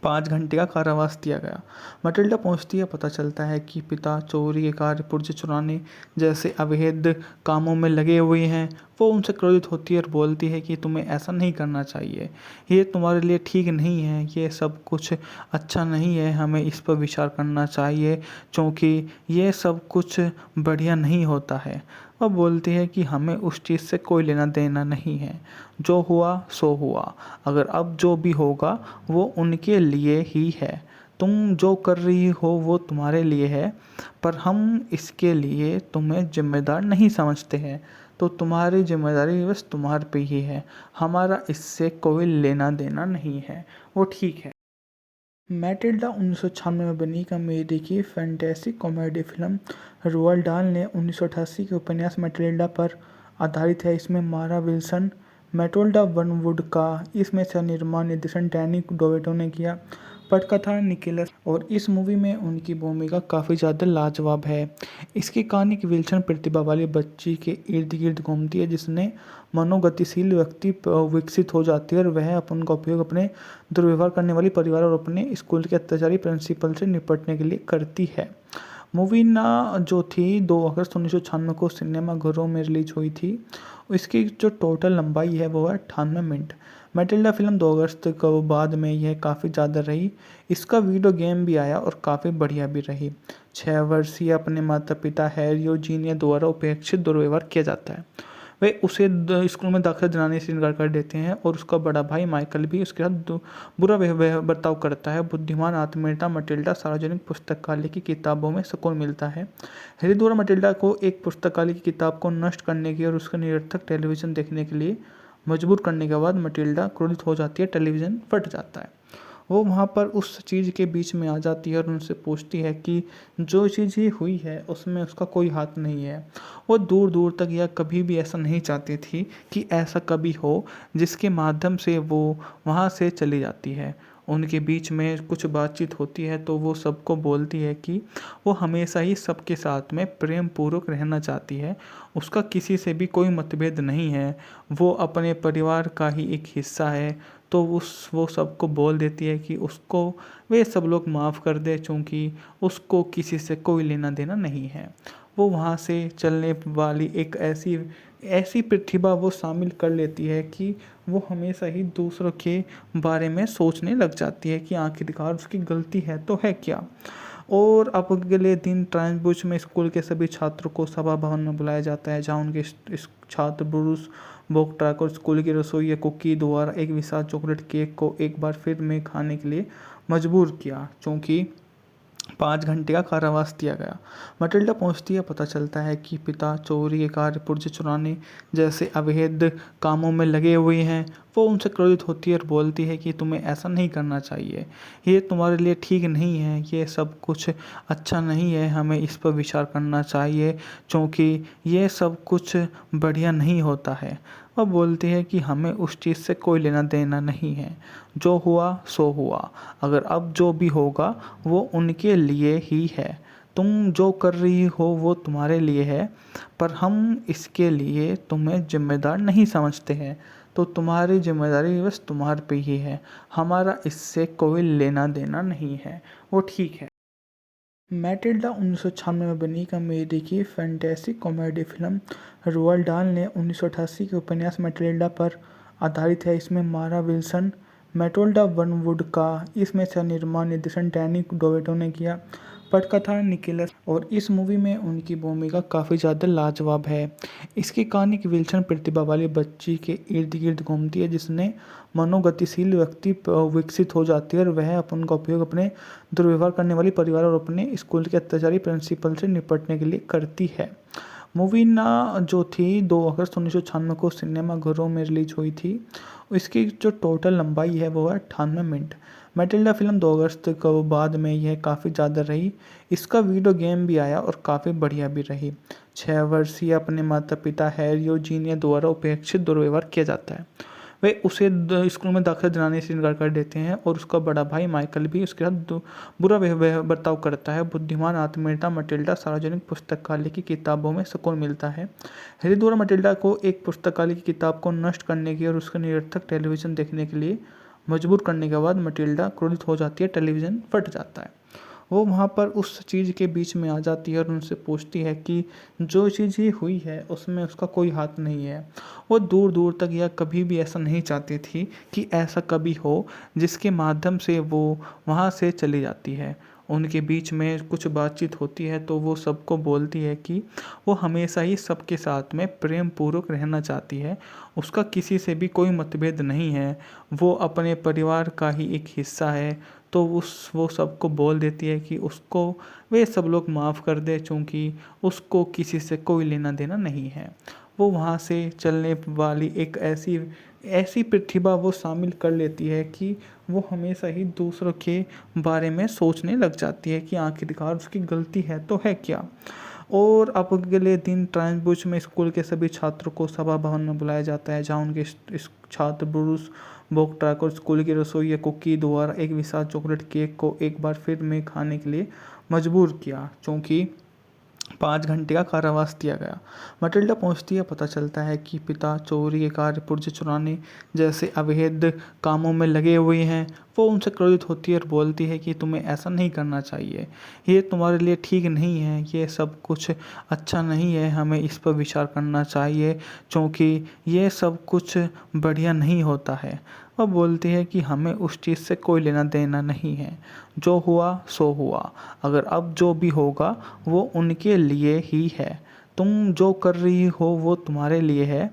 5 घंटे का कारावास दिया गया। मटिल्डा पहुंचती है, पता चलता है कि पिता चोरी के कार्य, पुर्जे चुराने जैसे अवैध कामों में लगे हुए हैं। वो उनसे क्रोधित होती है और बोलती है कि तुम्हें ऐसा नहीं करना चाहिए, ये तुम्हारे लिए ठीक नहीं है, ये सब कुछ अच्छा नहीं है, हमें इस पर विचार करना चाहिए क्योंकि ये सब कुछ बढ़िया नहीं होता है। वह बोलती है कि हमें उस चीज़ से कोई लेना देना नहीं है, जो हुआ सो हुआ, अगर अब जो भी होगा वो उनके लिए ही है, तुम जो कर रही हो वो तुम्हारे लिए है, पर हम इसके लिए तुम्हें जिम्मेदार नहीं समझते हैं। तो तुम्हारी जिम्मेदारी बस तुम्हारे पे ही है, हमारा इससे कोई लेना देना नहीं है। वो ठीक है। मैटिल्डा 1996 में बनी कॉमेडी की फैंटेसी कॉमेडी फिल्म रोअल्ड डाल ने 1988 के उपन्यास मैटिल्डा पर आधारित है। इसमें मारा विल्सन, मैटिल्डा वनवुड का इसमें सह निर्माण निर्देशन डैनी डोवेटो ने किया। पटकथा निकोलस, और इस मूवी में उनकी भूमिका काफ़ी ज़्यादा लाजवाब है। इसकी कहानी की विल्सन प्रतिभा वाली बच्ची के इर्द गिर्द घूमती है, जिसने मनोगतिशील व्यक्ति विकसित हो जाती है और वह अपन का उपयोग अपने दुर्व्यवहार करने वाली परिवार और अपने स्कूल के अत्याचारी प्रिंसिपल से निपटने के लिए करती है। मूवी ना जो थी 2 अगस्त 1996 को सिनेमा घरों में रिलीज हुई थी। इसकी जो टोटल लंबाई है वो है 98 मिनट। मैटिल्डा फिल्म 2 अगस्त को बाद में यह काफ़ी ज़्यादा रही। इसका वीडियो गेम भी आया और काफ़ी बढ़िया भी रही। 6 वर्षीय अपने माता पिता हैरी और जीनिया द्वारा उपेक्षित दुर्व्यवहार किया जाता है। वे उसे स्कूल में दाखिला दिलाने से इनकार कर देते हैं और उसका बड़ा भाई माइकल भी उसके साथ बुरा बर्ताव करता है। बुद्धिमान आत्मीयता मटिल्डा सार्वजनिक पुस्तकालय की किताबों में सुकून मिलता है। हैरी द्वारा मटिल्डा को एक पुस्तकालय की किताब को नष्ट करने की और उसका निरर्थक टेलीविज़न देखने के लिए मजबूर करने के बाद मटिल्डा क्रोधित हो जाती है, टेलीविज़न फट जाता है। वो वहाँ पर उस चीज़ के बीच में आ जाती है और उनसे पूछती है कि जो चीज़ ये हुई है उसमें उसका कोई हाथ नहीं है। वो दूर दूर तक या कभी भी ऐसा नहीं चाहती थी कि ऐसा कभी हो, जिसके माध्यम से वो वहाँ से चली जाती है। उनके बीच में कुछ बातचीत होती है तो वो सबको बोलती है कि वो हमेशा ही सबके साथ में प्रेम पूर्वक रहना चाहती है। उसका किसी से भी कोई मतभेद नहीं है, वो अपने परिवार का ही एक हिस्सा है। तो वो सबको बोल देती है कि उसको वे सब लोग माफ़ कर दे, चूँकि उसको किसी से कोई लेना देना नहीं है। वो वहाँ से चलने वाली एक ऐसी ऐसी प्रतिभा वो शामिल कर लेती है कि वो हमेशा ही दूसरों के बारे में सोचने लग जाती है कि आखिरकार उसकी गलती है तो है क्या। और अब अगले दिन ट्रांसबुश में स्कूल के सभी छात्रों को सभा भवन में बुलाया जाता है, जहाँ उनके इस छात्र ब्रूस बोक्ट्राक और स्कूल की रसोई कुकी द्वारा एक विशाल चॉकलेट केक को एक बार फिर में खाने के लिए मजबूर किया, क्योंकि 5 घंटे का कारावास दिया गया। मटिल्डा पहुंचती है, पता चलता है कि पिता चोरी के कार्य, पुर्जे चुराने जैसे अवैध कामों में लगे हुए हैं। वो उनसे क्रोधित होती है और बोलती है कि तुम्हें ऐसा नहीं करना चाहिए, ये तुम्हारे लिए ठीक नहीं है, ये सब कुछ अच्छा नहीं है, हमें इस पर विचार करना चाहिए, क्योंकि ये सब कुछ बढ़िया नहीं होता है। वह बोलती है कि हमें उस चीज़ से कोई लेना देना नहीं है, जो हुआ सो हुआ, अगर अब जो भी होगा वो उनके लिए ही है। तुम जो कर रही हो वो तुम्हारे लिए है, पर हम इसके लिए तुम्हें जिम्मेदार नहीं समझते हैं। तो तुम्हारी जिम्मेदारी बस तुम्हारे पे ही है, हमारा इससे कोई लेना देना नहीं है। वो ठीक है। मैटिल्डा 1996 में बनी कॉमेडी की फैंटेसी कॉमेडी फिल्म रोअल्ड डाल ने 1988 के उपन्यास मैटिल्डा पर आधारित है। इसमें मारा विल्सन, मैटिल्डा वनवुड का इसमें सह निर्माण निर्देशन डैनी डोवेटो ने किया। पटकथा निकोलस, और इस मूवी में उनकी भूमिका काफ़ी ज़्यादा लाजवाब है। इसकी कहानी की विल्सन प्रतिभा वाली बच्ची के इर्द गिर्द घूमती है, जिसने मनोगतिशील व्यक्ति विकसित हो जाती है और वह अपन का उपयोग अपने दुर्व्यवहार करने वाली परिवार और अपने स्कूल के अत्याचारी प्रिंसिपल से निपटने के लिए करती है। मूवी ना जो थी 2 अगस्त 1996 को सिनेमा घरों में रिलीज हुई थी। इसकी जो टोटल लंबाई है वो है 98 मिनट। मैटिल्डा फिल्म 2 अगस्त को बाद में यह काफ़ी ज़्यादा रही। इसका वीडियो गेम भी आया और काफ़ी बढ़िया भी रही। 6 वर्षीय अपने माता पिता हैरी और जीनिया द्वारा उपेक्षित दुर्व्यवहार किया जाता है। वे उसे स्कूल में दाखिला दिलाने से इनकार कर देते हैं और उसका बड़ा भाई माइकल भी उसके साथ बुरा बर्ताव करता है। बुद्धिमान आत्मीयता मटिल्डा सार्वजनिक पुस्तकालय की किताबों में सुकून मिलता है। हैरी द्वारा मटिल्डा को एक पुस्तकालय की किताब को नष्ट करने की और उसका निरर्थक टेलीविज़न देखने के लिए मजबूर करने के बाद मटिल्डा क्रोधित हो जाती है, टेलीविज़न फट जाता है। वो वहाँ पर उस चीज़ के बीच में आ जाती है और उनसे पूछती है कि जो चीज़ ये हुई है उसमें उसका कोई हाथ नहीं है। वो दूर दूर तक या कभी भी ऐसा नहीं चाहती थी कि ऐसा कभी हो, जिसके माध्यम से वो वहाँ से चली जाती है। उनके बीच में कुछ बातचीत होती है तो वो सबको बोलती है कि वो हमेशा ही सबके साथ में प्रेम पूर्वक रहना चाहती है। उसका किसी से भी कोई मतभेद नहीं है, वो अपने परिवार का ही एक हिस्सा है। तो वो सबको बोल देती है कि उसको वे सब लोग माफ़ कर दे, चूँकि उसको किसी से कोई लेना देना नहीं है। वो वहाँ से चलने वाली एक ऐसी ऐसी प्रतिभा वो शामिल कर लेती है कि वो हमेशा ही दूसरों के बारे में सोचने लग जाती है कि आखिरकार उसकी गलती है तो है क्या। और अब अगले दिन ट्रांसबुश में स्कूल के सभी छात्रों को सभा भवन में बुलाया जाता है, जहाँ उनके इस छात्र ब्रूस बोक्ट्राक और स्कूल की रसोइया कुकी द्वारा एक विशाल चॉकलेट केक को एक बार फिर में खाने के लिए मजबूर किया, क्योंकि 5 घंटे का कारावास दिया गया। मटिल्डा पहुंचती है, पता चलता है कि पिता चोरी के कार्य, पुर्जे चुराने जैसे अवैध कामों में लगे हुए हैं। वो उनसे क्रोधित होती है और बोलती है कि तुम्हें ऐसा नहीं करना चाहिए, ये तुम्हारे लिए ठीक नहीं है, ये सब कुछ अच्छा नहीं है, हमें इस पर विचार करना चाहिए, क्योंकि ये सब कुछ बढ़िया नहीं होता है। वह बोलती है कि हमें उस चीज़ से कोई लेना देना नहीं है, जो हुआ सो हुआ, अगर अब जो भी होगा वो उनके लिए ही है। तुम जो कर रही हो वो तुम्हारे लिए है,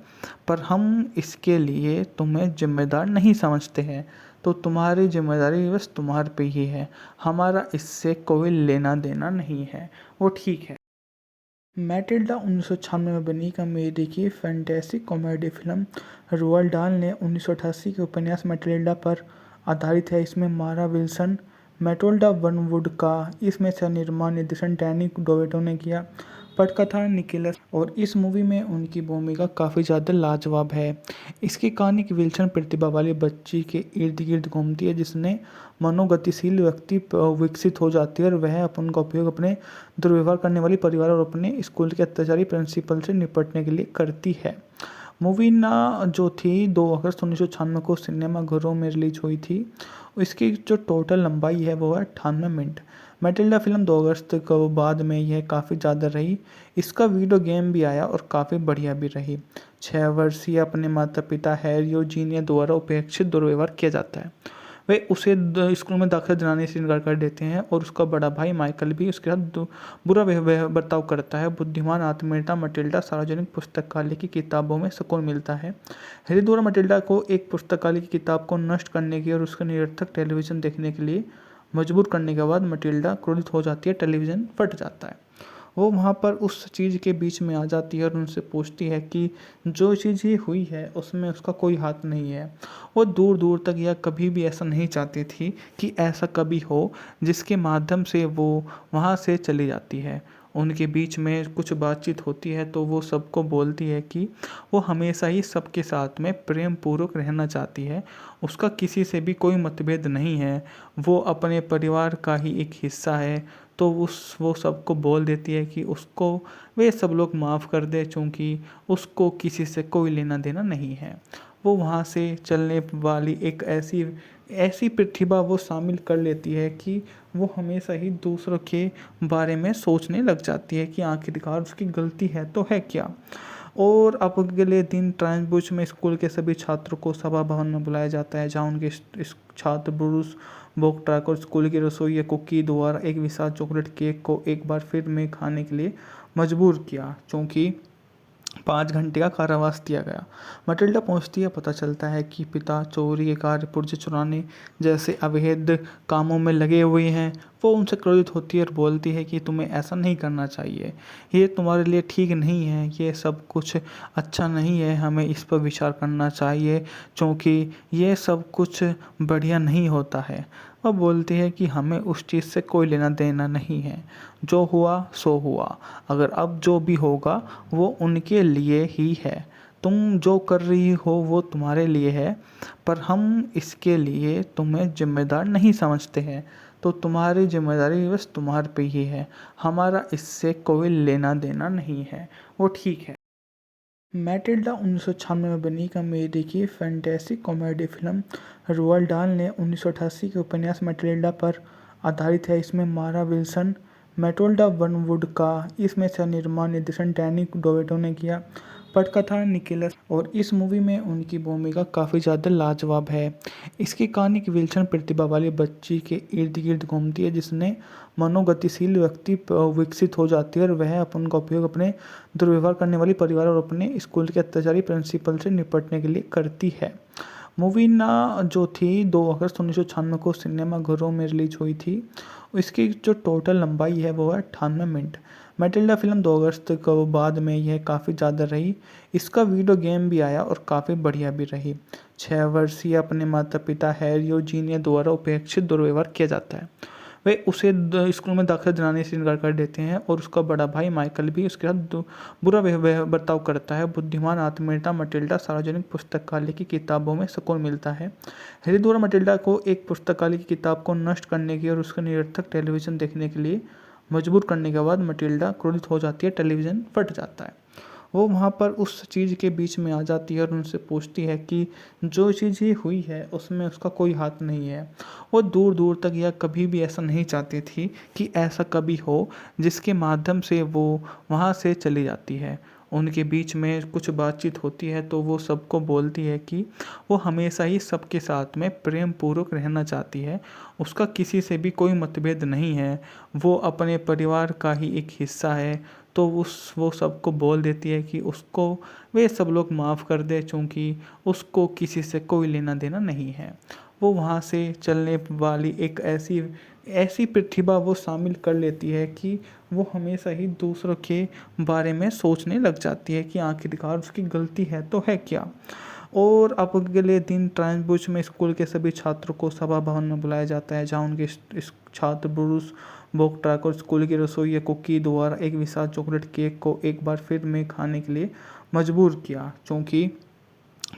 पर हम इसके लिए तुम्हें जिम्मेदार नहीं समझते हैं, तो तुम्हारी जिम्मेदारी बस तुम्हारे पे ही है, हमारा इससे कोई लेना देना नहीं है। वो ठीक है। मैटिल्डा 1996 में बनी कॉमेडी की फैंटेसी कॉमेडी फिल्म रोअल्ड डाल ने 1988 के उपन्यास मैटिल्डा पर आधारित है। इसमें मारा विल्सन, मैटिल्डा वनवुड का इसमें सह निर्माण निर्देशन डैनी डोवेटो ने किया। पटकथा निकोलस, और इस मूवी में उनकी भूमिका काफ़ी ज़्यादा लाजवाब है। इसकी कहानी की विल्सन प्रतिभा वाली बच्ची के इर्द गिर्द घूमती है, जिसने मनोगतिशील व्यक्ति विकसित हो जाती है और वह अपन का उपयोग अपने दुर्व्यवहार करने वाली परिवार और अपने स्कूल के अत्याचारी प्रिंसिपल से निपटने के लिए करती है। मूवी ना जो थी 2 अगस्त 1996 को सिनेमा घरों में रिलीज हुई थी। इसकी जो टोटल लंबाई है वो है 98 मिनट। मैटिल्डा फिल्म 2 अगस्त को बाद में यह काफ़ी ज़्यादा रही। इसका वीडियो गेम भी आया और काफ़ी बढ़िया भी रही। 6 वर्षीय अपने माता पिता हैरी और जीनिया द्वारा उपेक्षित दुर्व्यवहार किया जाता है। वे उसे स्कूल में दाखिला दिलाने से इनकार कर देते हैं और उसका बड़ा भाई माइकल भी उसके साथ बुरा बर्ताव करता है। बुद्धिमान आत्मनेता मटिल्डा सार्वजनिक पुस्तकालय की किताबों में सुकून मिलता है। हैरी द्वारा मटिल्डा को एक पुस्तकालय की किताब को नष्ट करने की और उसका निरर्थक टेलीविज़न देखने के लिए मजबूर करने के बाद मटिल्डा क्रोधित हो जाती है, टेलीविज़न फट जाता है। वो वहाँ पर उस चीज़ के बीच में आ जाती है और उनसे पूछती है कि जो चीज़ ये हुई है उसमें उसका कोई हाथ नहीं है। वो दूर दूर तक या कभी भी ऐसा नहीं चाहती थी कि ऐसा कभी हो, जिसके माध्यम से वो वहाँ से चली जाती है। उनके बीच में कुछ बातचीत होती है तो वो सबको बोलती है कि वो हमेशा ही सबके साथ में प्रेम पूर्वक रहना चाहती है। उसका किसी से भी कोई मतभेद नहीं है, वो अपने परिवार का ही एक हिस्सा है। तो वो सबको बोल देती है कि उसको वे सब लोग माफ़ कर दे, चूँकि उसको किसी से कोई लेना देना नहीं है। वो वहाँ से चलने वाली एक ऐसी प्रतिभा वो शामिल कर लेती है कि वो हमेशा ही दूसरों के बारे में सोचने लग जाती है कि आखिरकार उसकी गलती है तो है क्या। और अब अगले दिन ट्रांसबुश में स्कूल के सभी छात्रों को सभा भवन में बुलाया जाता है, जहाँ उनके इस छात्र ब्रूस बोक्ट्राक और स्कूल की रसोइया कुकी द्वारा एक विशाल चॉकलेट केक को एक बार फिर में खाने के लिए मजबूर किया, क्योंकि 5 घंटे का कारावास दिया गया। मटिल्डा पहुंचती है, पता चलता है कि पिता चोरी के कार्य, पुर्जे चुराने जैसे अवैध कामों में लगे हुए हैं। वो उनसे क्रोधित होती है और बोलती है कि तुम्हें ऐसा नहीं करना चाहिए, ये तुम्हारे लिए ठीक नहीं है, ये सब कुछ अच्छा नहीं है, हमें इस पर विचार करना चाहिए, क्योंकि ये सब कुछ बढ़िया नहीं होता है। वह बोलती है कि हमें उस चीज़ से कोई लेना देना नहीं है, जो हुआ सो हुआ, अगर अब जो भी होगा वो उनके लिए ही है। तुम जो कर रही हो वो तुम्हारे लिए है, पर हम इसके लिए तुम्हें जिम्मेदार नहीं समझते हैं, तो तुम्हारी जिम्मेदारी बस तुम्हारे पे ही है, हमारा इससे कोई लेना देना नहीं है। वो ठीक है। मैटिल्डा 1996 में बनी कॉमेडी की फैंटेसी कॉमेडी फिल्म रोअल्ड डाल ने 1988 के उपन्यास मैटिल्डा पर आधारित है। इसमें मारा विल्सन, मैटिल्डा वनवुड का इसमें सह निर्माण निर्देशन डैनी डोवेटो ने किया। पटकथा निकोलस और इस मूवी में उनकी भूमिका काफ़ी ज़्यादा लाजवाब है। इसकी कहानी एक विलक्षण प्रतिभा वाली बच्ची के इर्द गिर्द घूमती है जिसने मनोगतिशील व्यक्ति विकसित हो जाती है और वह अपन का उपयोग अपने दुर्व्यवहार करने वाली परिवार और अपने स्कूल के अत्याचारी प्रिंसिपल से निपटने के लिए करती है। मूवी ना जो थी 2 अगस्त 1996 को सिनेमाघरों में रिलीज हुई थी। इसकी जो टोटल लंबाई है वो है 98 मिनट। मैटिल्डा फिल्म 2 अगस्त को बाद में यह काफ़ी ज़्यादा रही। इसका वीडियो गेम भी आया और काफ़ी बढ़िया भी रही। 6 वर्षीय अपने माता पिता हैरी और जीनिया द्वारा उपेक्षित दुर्व्यवहार किया जाता है। वे उसे स्कूल में दाखिला दिलाने से इनकार कर देते हैं और उसका बड़ा भाई माइकल भी उसके साथ बुरा बर्ताव करता है। बुद्धिमान आत्मीयता मटिल्डा सार्वजनिक पुस्तकालय की किताबों में सुकून मिलता है। हैरी द्वारा मटिल्डा को एक पुस्तकालय की किताब को नष्ट करने की और उसका निरर्थक टेलीविज़न देखने के लिए मजबूर करने के बाद मटिल्डा क्रोधित हो जाती है, टेलीविज़न फट जाता है। वो वहाँ पर उस चीज़ के बीच में आ जाती है और उनसे पूछती है कि जो चीज़ ये हुई है उसमें उसका कोई हाथ नहीं है। वो दूर दूर तक या कभी भी ऐसा नहीं चाहती थी कि ऐसा कभी हो जिसके माध्यम से वो वहाँ से चली जाती है। उनके बीच में कुछ बातचीत होती है तो वो सबको बोलती है कि वो हमेशा ही सबके साथ में प्रेम पूर्वक रहना चाहती है। उसका किसी से भी कोई मतभेद नहीं है। वो अपने परिवार का ही एक हिस्सा है। तो वो सबको बोल देती है कि उसको वे सब लोग माफ़ कर दे क्योंकि उसको किसी से कोई लेना देना नहीं है। वो वहाँ से चलने वाली एक ऐसी ऐसी प्रतिभा वो शामिल कर लेती है कि वो हमेशा ही दूसरों के बारे में सोचने लग जाती है कि आखिरकार उसकी गलती है तो है क्या। और अब अगले दिन ट्रांसबुश में स्कूल के सभी छात्रों को सभा भवन में बुलाया जाता है जहाँ उनके इस छात्र ब्रूस बोक्ट्राक और स्कूल की रसोई या कुकी द्वारा एक विशाल चॉकलेट केक को एक बार फिर में खाने के लिए मजबूर किया क्योंकि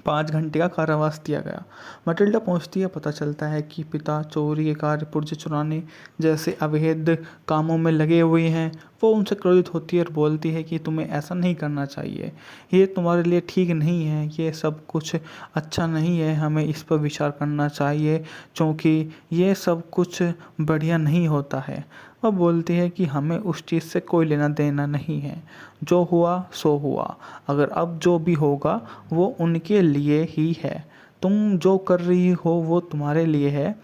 5 घंटे का कारावास दिया गया। मटिल्डा पहुंचती है, पता चलता है कि पिता चोरी के कार्य, पुर्जे चुराने जैसे अवैध कामों में लगे हुए हैं। वो उनसे क्रोधित होती है और बोलती है कि तुम्हें ऐसा नहीं करना चाहिए, ये तुम्हारे लिए ठीक नहीं है, ये सब कुछ अच्छा नहीं है, हमें इस पर विचार करना चाहिए क्योंकि ये सब कुछ बढ़िया नहीं होता है। वह बोलती है कि हमें उस चीज़ से कोई लेना देना नहीं है, जो हुआ सो हुआ, अगर अब जो भी होगा वो उनके लिए ही है। तुम जो कर रही हो वो तुम्हारे लिए है,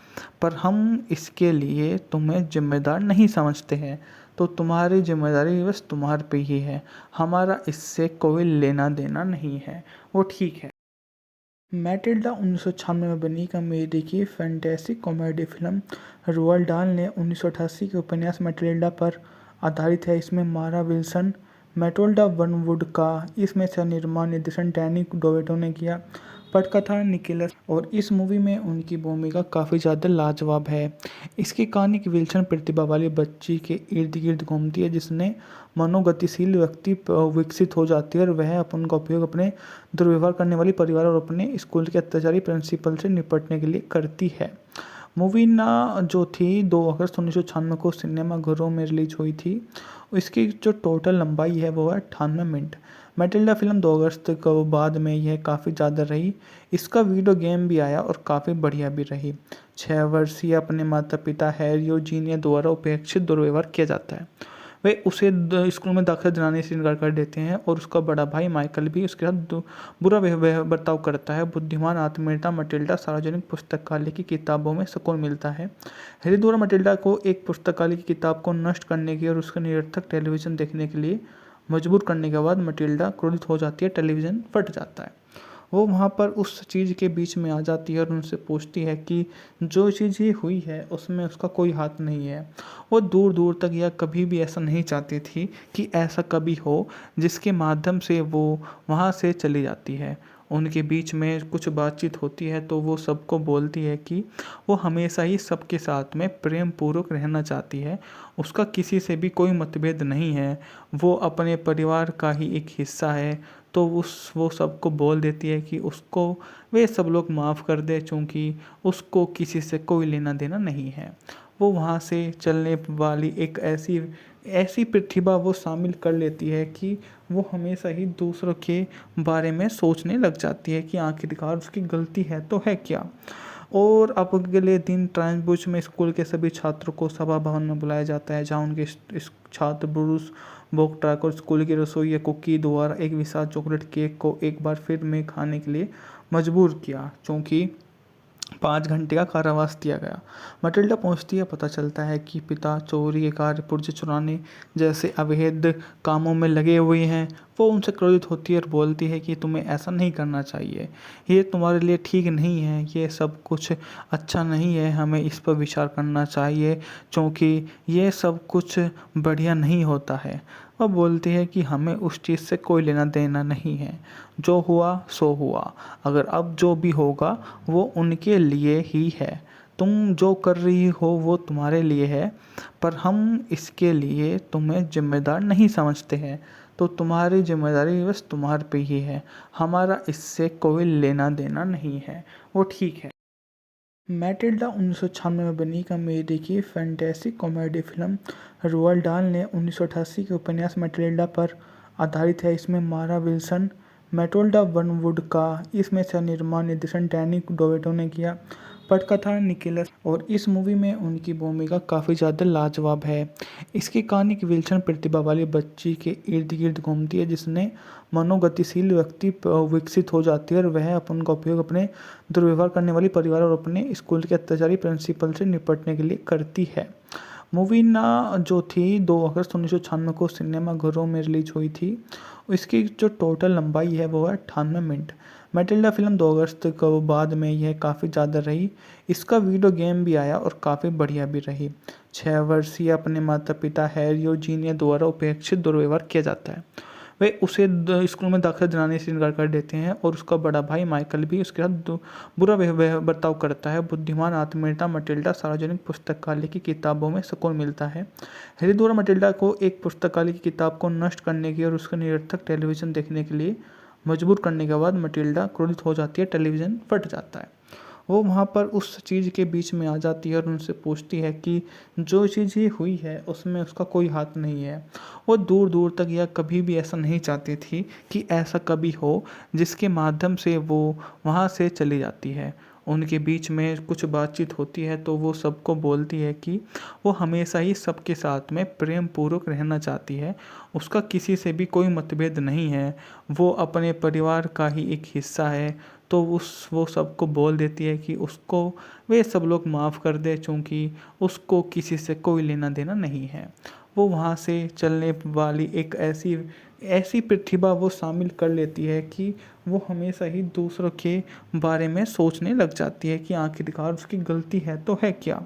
पर हम इसके लिए तुम्हें जिम्मेदार नहीं समझते हैं, तो तुम्हारी जिम्मेदारी बस तुम्हारे पे ही है, हमारा इससे कोई लेना देना नहीं है, वो ठीक है। मैटिल्डा 1996 में बनी कॉमेडी की फैंटेसी कॉमेडी फिल्म रोald डाल ने 1988 के उपन्यास मैटिल्डा पर आधारित है। इसमें मारा विल्सन मैटिल्डा वनवुड का इसमें से निर्माण निर्देशन डैनी डोवेटो ने किया। पटकथा निकोलस और इस मूवी में उनकी भूमिका काफ़ी ज़्यादा लाजवाब है। इसकी कहानी एक विलक्षण प्रतिभा वाली बच्ची के इर्द गिर्द घूमती है जिसने मनोगतिशील व्यक्ति विकसित हो जाती है और वह अपन का उपयोग अपने दुर्व्यवहार करने वाली परिवार और अपने स्कूल के अत्याचारी प्रिंसिपल से निपटने के लिए करती है। मूवी ना जो थी 2 अगस्त 1996 को सिनेमाघरों में रिलीज हुई थी। इसकी जो टोटल लंबाई है वो है 98 मिनट। मैटिल्डा फिल्म 2 अगस्त को बाद में यह काफ़ी ज़्यादा रही। इसका वीडियो गेम भी आया और काफ़ी बढ़िया भी रही। 6 वर्षीय अपने माता पिता हैरी और जीनिया द्वारा उपेक्षित दुर्व्यवहार किया जाता है। वे उसे स्कूल में दाखिला दिलाने से इनकार कर देते हैं और उसका बड़ा भाई माइकल भी उसके साथ बुरा बर्ताव करता है। बुद्धिमान आत्मीयता मटिल्डा सार्वजनिक पुस्तकालय की किताबों में सुकून मिलता है। हैरी द्वारा मटिल्डा को एक पुस्तकालय की किताब को नष्ट करने की और उसका निरर्थक टेलीविज़न देखने के लिए मजबूर करने के बाद मटिल्डा क्रोधित हो जाती है, टेलीविज़न फट जाता है। वो वहाँ पर उस चीज़ के बीच में आ जाती है और उनसे पूछती है कि जो चीज़ ये हुई है उसमें उसका कोई हाथ नहीं है। वो दूर दूर तक या कभी भी ऐसा नहीं चाहती थी कि ऐसा कभी हो जिसके माध्यम से वो वहाँ से चली जाती है। उनके बीच में कुछ बातचीत होती है तो वो सबको बोलती है कि वो हमेशा ही सबके साथ में प्रेम पूर्वक रहना चाहती है। उसका किसी से भी कोई मतभेद नहीं है। वो अपने परिवार का ही एक हिस्सा है। तो वो सबको बोल देती है कि उसको वे सब लोग माफ़ कर दे क्योंकि उसको किसी से कोई लेना देना नहीं है। वो वहाँ से चलने वाली एक ऐसी प्रतिभा वो शामिल कर लेती है कि वो हमेशा ही दूसरों के बारे में सोचने लग जाती है कि आखिरकार उसकी गलती है तो है क्या। और अब अगले दिन ट्रांसबुश में स्कूल के सभी छात्रों को सभा भवन में बुलाया जाता है जहाँ उनके इस छात्र ब्रूस बोक्ट्राक और स्कूल की रसोई या कुकी द्वारा एक विशाल चॉकलेट केक को एक बार फिर में खाने के लिए मजबूर किया, क्योंकि 5 घंटे का कारावास दिया गया। मटिल्डा पहुंचती है, पता चलता है कि पिता चोरी के कार्य, पुर्जे चुराने जैसे अवैध कामों में लगे हुए हैं। वो उनसे क्रोधित होती है और बोलती है कि तुम्हें ऐसा नहीं करना चाहिए, ये तुम्हारे लिए ठीक नहीं है, ये सब कुछ अच्छा नहीं है, हमें इस पर विचार करना चाहिए क्योंकि ये सब कुछ बढ़िया नहीं होता है। वह बोलती है कि हमें उस चीज़ से कोई लेना देना नहीं है, जो हुआ सो हुआ, अगर अब जो भी होगा वो उनके लिए ही है। तुम जो कर रही हो वो तुम्हारे लिए है, पर हम इसके लिए तुम्हें जिम्मेदार नहीं समझते हैं, तो तुम्हारी जिम्मेदारी बस तुम्हारे पे ही है, हमारा इससे कोई लेना देना नहीं है, वो ठीक है। मैटिल्डा 1996 में बनी एक अमेरिकी फैंटेसी कॉमेडी फिल्म। रोald डाल ने 1988 के उपन्यास मैटिल्डा पर आधारित है। इसमें मारा विल्सन, मैटिल्डा वनवुड का इसमें सह निर्माण निर्देशन डैनी डोवेटो ने किया। पटकथा निकोलस और इस मूवी में उनकी भूमिका काफ़ी ज़्यादा लाजवाब है। इसकी कहानी एक विल्सन प्रतिभा वाली बच्ची के इर्द गिर्द घूमती है, जिसने मनोगतिशील व्यक्ति विकसित हो जाती है और वह उनका उपयोग अपने दुर्व्यवहार करने वाली परिवार और अपने स्कूल के अत्याचारी प्रिंसिपल से निपटने के लिए करती है। मूवी ना जो थी 2 अगस्त 1996 को सिनेमाघरों में रिलीज हुई थी। इसकी जो टोटल लंबाई है वो है 98 मिनट। मैटिल्डा फिल्म 2 अगस्त को बाद में यह काफ़ी ज़्यादा रही। इसका वीडियो गेम भी आया और काफ़ी बढ़िया भी रही। 6 वर्षीय अपने माता पिता हैरी और जीनिया द्वारा उपेक्षित दुर्व्यवहार किया जाता है। वे उसे स्कूल में दाखिला दिलाने से इनकार कर देते हैं और उसका बड़ा भाई माइकल भी उसके साथ बुरा बर्ताव करता है। बुद्धिमान आत्मीयता मटिल्डा सार्वजनिक पुस्तकालय की किताबों में सुकून मिलता है। हैरी द्वारा मटिल्डा को एक पुस्तकालय की किताब को नष्ट करने की और उसका निरर्थक टेलीविज़न देखने के लिए मजबूर करने के बाद मटिल्डा क्रोधित हो जाती है, टेलीविज़न फट जाता है। वो वहाँ पर उस चीज़ के बीच में आ जाती है और उनसे पूछती है कि जो चीज़ ये हुई है उसमें उसका कोई हाथ नहीं है। वो दूर दूर तक या कभी भी ऐसा नहीं चाहती थी कि ऐसा कभी हो, जिसके माध्यम से वो वहाँ से चली जाती है। उनके बीच में कुछ बातचीत होती है तो वो सबको बोलती है कि वो हमेशा ही सबके साथ में प्रेम पूर्वक रहना चाहती है, उसका किसी से भी कोई मतभेद नहीं है, वो अपने परिवार का ही एक हिस्सा है। तो वो सबको बोल देती है कि उसको वे सब लोग माफ़ कर दे, क्योंकि उसको किसी से कोई लेना देना नहीं है। वो वहाँ से चलने वाली एक ऐसी ऐसी प्रतिभा वो शामिल कर लेती है कि वो हमेशा ही दूसरों के बारे में सोचने लग जाती है कि आखिरकार उसकी गलती है तो है क्या।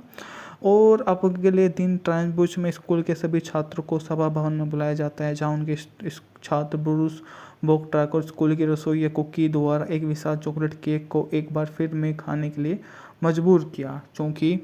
और अब अगले दिन ट्रांसबुश में स्कूल के सभी छात्रों को सभा भवन में बुलाया जाता है, जहाँ उनके छात्र ब्रूस बोक्ट्राक और स्कूल की रसोई या कुकी द्वारा एक विशाल चॉकलेट केक को एक बार फिर में खाने के लिए मजबूर किया, क्योंकि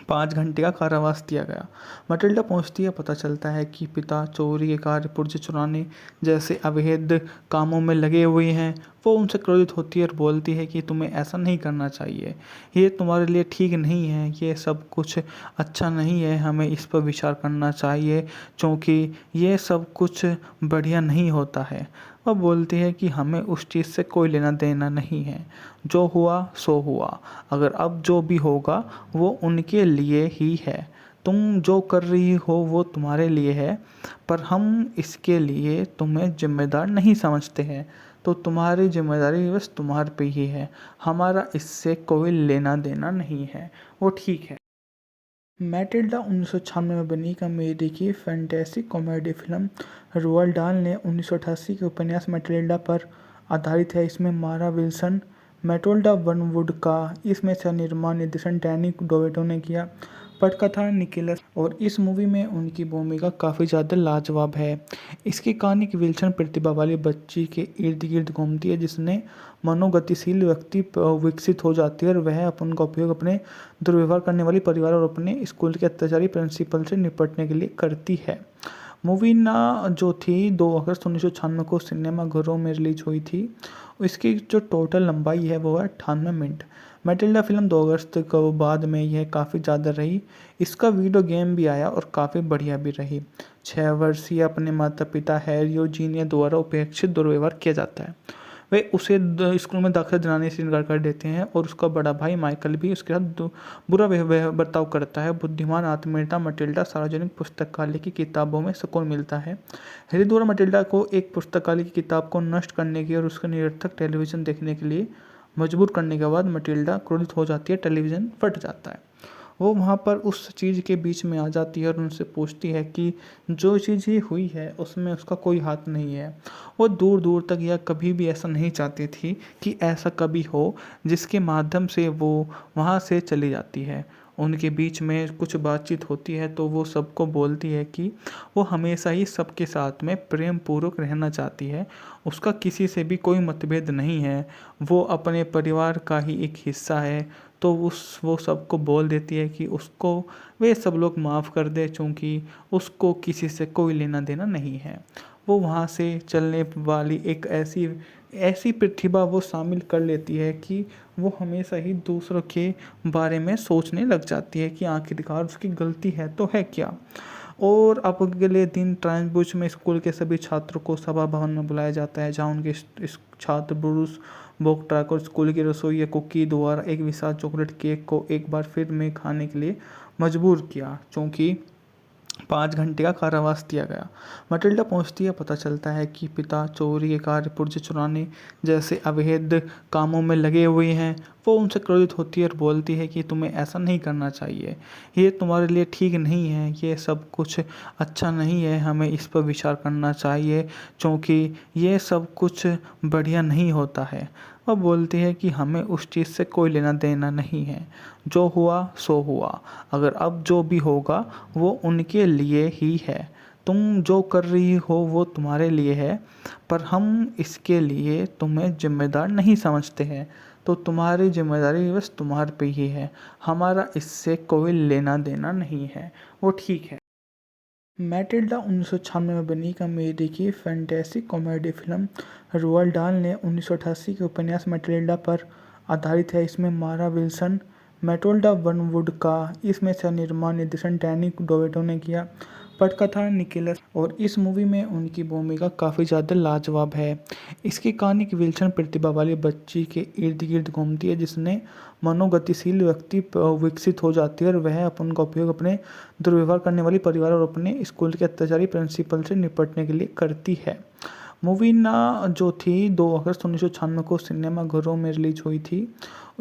5 घंटे का कारावास दिया गया। मटिल्डा पहुंचती है, पता चलता है कि पिता चोरी के कार्य, पुर्जे चुराने जैसे अवैध कामों में लगे हुए हैं। वो उनसे क्रोधित होती है और बोलती है कि तुम्हें ऐसा नहीं करना चाहिए, ये तुम्हारे लिए ठीक नहीं है, ये सब कुछ अच्छा नहीं है, हमें इस पर विचार करना चाहिए क्योंकि ये सब कुछ बढ़िया नहीं होता है। वह बोलती है कि हमें उस चीज़ से कोई लेना देना नहीं है, जो हुआ सो हुआ, अगर अब जो भी होगा वो उनके लिए ही है। तुम जो कर रही हो वो तुम्हारे लिए है, पर हम इसके लिए तुम्हें जिम्मेदार नहीं समझते हैं, तो तुम्हारी जिम्मेदारी बस तुम्हारे पे ही है, हमारा इससे कोई लेना देना नहीं है, वो ठीक है। मैटिल्डा 1996 में बनी एक अमेरिकी फैंटेसी कॉमेडी फिल्म। रोald डाल ने 1988 के उपन्यास मैटिल्डा पर आधारित है। इसमें मारा विल्सन, मैटिल्डा वनवुड का इसमें सह निर्माण निर्देशन डैनी डोवेटो ने किया। पटकथा निकोलस और इस मूवी में उनकी भूमिका काफ़ी ज़्यादा लाजवाब है। इसकी कहानी एक विल्सन प्रतिभा वाली बच्ची के इर्द गिर्द घूमती है, जिसने मनोगतिशील व्यक्ति विकसित हो जाती है और वह उनका उपयोग अपने दुर्व्यवहार करने वाली परिवार और अपने स्कूल के अत्याचारी प्रिंसिपल से निपटने के लिए करती है। मूवी ना जो थी 2 अगस्त 1996 को सिनेमाघरों में रिलीज हुई थी। इसकी जो टोटल लंबाई है वो है 98 मिनट। मैटिल्डा फिल्म 2 अगस्त को बाद में यह काफ़ी ज़्यादा रही। इसका वीडियो गेम भी आया और काफ़ी बढ़िया भी रही। 6 वर्षीय अपने माता पिता हैरी और जीनिया द्वारा उपेक्षित दुर्व्यवहार किया जाता है। वे उसे स्कूल में दाखिला दिलाने से इनकार कर देते हैं और उसका बड़ा भाई माइकल भी उसके साथ बुरा बर्ताव करता है। बुद्धिमान आत्मीयता मटिल्डा सार्वजनिक पुस्तकालय की किताबों में सुकून मिलता है। हैरी द्वारा मटिल्डा को एक पुस्तकालय की किताब को नष्ट करने की और उसके निरर्थक टेलीविज़न देखने के लिए मजबूर करने के बाद मटिल्डा क्रोधित हो जाती है। टेलीविज़न फट जाता है। वो वहाँ पर उस चीज़ के बीच में आ जाती है और उनसे पूछती है कि जो चीज़ ये हुई है उसमें उसका कोई हाथ नहीं है। वो दूर दूर तक या कभी भी ऐसा नहीं चाहती थी कि ऐसा कभी हो, जिसके माध्यम से वो वहाँ से चली जाती है। उनके बीच में कुछ बातचीत होती है तो वो सबको बोलती है कि वो हमेशा ही सबके साथ में प्रेम पूर्वक रहना चाहती है। उसका किसी से भी कोई मतभेद नहीं है। वो अपने परिवार का ही एक हिस्सा है। तो वो सबको बोल देती है कि उसको वे सब लोग माफ़ कर दे, क्योंकि उसको किसी से कोई लेना देना नहीं है। वो वहाँ से चलने वाली एक ऐसी ऐसी प्रतिभा वो शामिल कर लेती है कि वो हमेशा ही दूसरों के बारे में सोचने लग जाती है कि आखिरकार उसकी गलती है तो है क्या। और अब अगले दिन ट्रांसबुश में स्कूल के सभी छात्रों को सभा भवन में बुलाया जाता है, जहाँ उनके छात्र ब्रूस बोक्ट्राक और स्कूल की रसोई या कुकी द्वारा एक विशाल चॉकलेट केक को एक बार फिर में खाने के लिए मजबूर किया, क्योंकि 5 घंटे का कारावास दिया गया। मटिल्डा पहुंचती है, पता चलता है कि पिता चोरी के कार्य, पुर्जे चुराने जैसे अवैध कामों में लगे हुए हैं। वो उनसे क्रोधित होती है और बोलती है कि तुम्हें ऐसा नहीं करना चाहिए, ये तुम्हारे लिए ठीक नहीं है, ये सब कुछ अच्छा नहीं है, हमें इस पर विचार करना चाहिए, क्योंकि ये सब कुछ बढ़िया नहीं होता है। वह बोलती है कि हमें उस चीज़ से कोई लेना देना नहीं है, जो हुआ सो हुआ, अगर अब जो भी होगा वो उनके लिए ही है। तुम जो कर रही हो वो तुम्हारे लिए है, पर हम इसके लिए तुम्हें जिम्मेदार नहीं समझते हैं, तो तुम्हारी जिम्मेदारी बस तुम्हारे पे ही है, हमारा इससे कोई लेना देना नहीं है। वो ठीक है। मैटिल्डा 1996 में बनी एक अमेरिकी फैंटेसी कॉमेडी फिल्म। रोald डाल ने 1988 के उपन्यास मैटिल्डा पर आधारित है। इसमें मारा विल्सन, मैटिल्डा वनवुड का इसमें सह निर्माण निर्देशन डैनी डोवेटो ने किया। पटकथा निकोलस और इस मूवी में उनकी भूमिका काफ़ी ज़्यादा लाजवाब है। इसकी कहानी एक विल्सन प्रतिभा वाली बच्ची के इर्द गिर्द घूमती है, जिसने मनोगतिशील व्यक्ति विकसित हो जाती है और वह उनका उपयोग अपने दुर्व्यवहार करने वाली परिवार और अपने स्कूल के अत्याचारी प्रिंसिपल से निपटने के लिए करती है। मूवी ना जो थी 2 अगस्त 1996 को सिनेमाघरों में रिलीज हुई थी।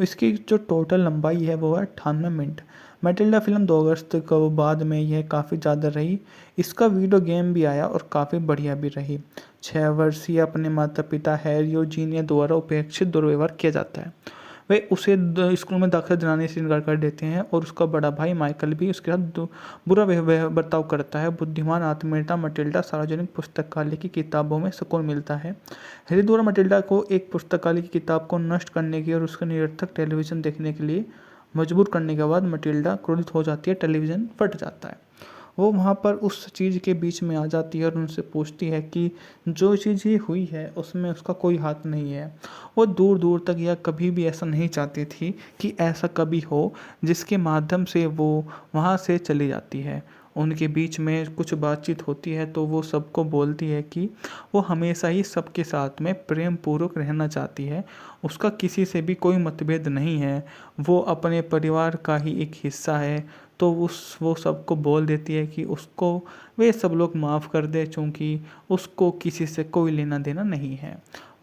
इसकी जो टोटल लंबाई है वो है 98 मिनट। मैटिल्डा फिल्म 2 अगस्त को बाद में यह काफ़ी ज़्यादा रही। इसका वीडियो गेम भी आया और काफ़ी बढ़िया भी रही। 6 वर्षीय अपने माता पिता हैरी और जीनिया द्वारा उपेक्षित दुर्व्यवहार किया जाता है। वे उसे स्कूल में दाखिला दिलाने से इनकार कर देते हैं और उसका बड़ा भाई माइकल भी उसके साथ बुरा बर्ताव करता है। बुद्धिमान आत्मीयता मटिल्डा सार्वजनिक पुस्तकालय की किताबों में सुकून मिलता है। हैरी द्वारा मटिल्डा को एक पुस्तकालय की किताब को नष्ट करने की और उसके निरर्थक टेलीविज़न देखने के लिए मजबूर करने के बाद मटिल्डा क्रोधित हो जाती है। टेलीविज़न फट जाता है। वो वहाँ पर उस चीज़ के बीच में आ जाती है और उनसे पूछती है कि जो चीज़ ये हुई है उसमें उसका कोई हाथ नहीं है। वो दूर दूर तक या कभी भी ऐसा नहीं चाहती थी कि ऐसा कभी हो, जिसके माध्यम से वो वहाँ से चली जाती है। उनके बीच में कुछ बातचीत होती है तो वो सबको बोलती है कि वो हमेशा ही सबके साथ में प्रेम पूर्वक रहना चाहती है। उसका किसी से भी कोई मतभेद नहीं है। वो अपने परिवार का ही एक हिस्सा है। तो वो सबको बोल देती है कि उसको वे सब लोग माफ़ कर दे, क्योंकि उसको किसी से कोई लेना देना नहीं है।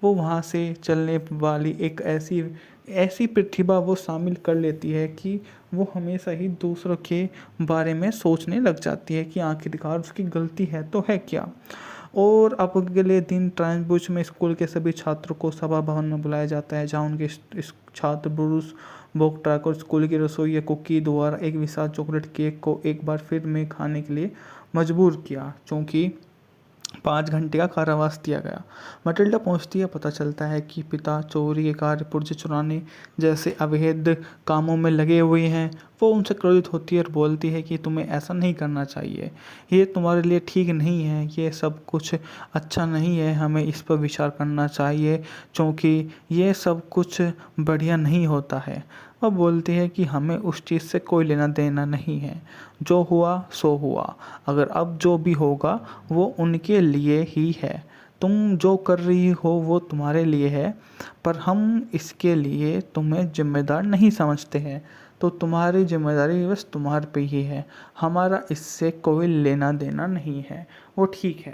वो वहाँ से चलने वाली एक ऐसी ऐसी प्रतिभा वो शामिल कर लेती है कि वो हमेशा ही दूसरों के बारे में सोचने लग जाती है कि आखिरकार उसकी गलती है तो है क्या। और अब अगले दिन ट्रांसबुश में स्कूल के सभी छात्रों को सभा भवन में बुलाया जाता है, जहाँ उनके छात्र ब्रूस बोक्ट्राक और स्कूल की रसोई या कुकी द्वारा एक विशाल चॉकलेट केक को एक बार फिर में खाने के लिए मजबूर किया, क्योंकि 5 घंटे का कारावास दिया गया। मटिल्डा पहुंचती है, पता चलता है कि पिता चोरी के कार्य, पुर्जे चुराने जैसे अवैध कामों में लगे हुए हैं। वो उनसे क्रोधित होती है और बोलती है कि तुम्हें ऐसा नहीं करना चाहिए, ये तुम्हारे लिए ठीक नहीं है, ये सब कुछ अच्छा नहीं है, हमें इस पर विचार करना चाहिए, क्योंकि ये सब कुछ बढ़िया नहीं होता है। वह बोलती है कि हमें उस चीज़ से कोई लेना देना नहीं है, जो हुआ सो हुआ, अगर अब जो भी होगा वो उनके लिए ही है, तुम जो कर रही हो वो तुम्हारे लिए है, पर हम इसके लिए तुम्हें जिम्मेदार नहीं समझते हैं। तो तुम्हारी जिम्मेदारी बस तुम्हारे पे ही है, हमारा इससे कोई लेना देना नहीं है। वो ठीक है।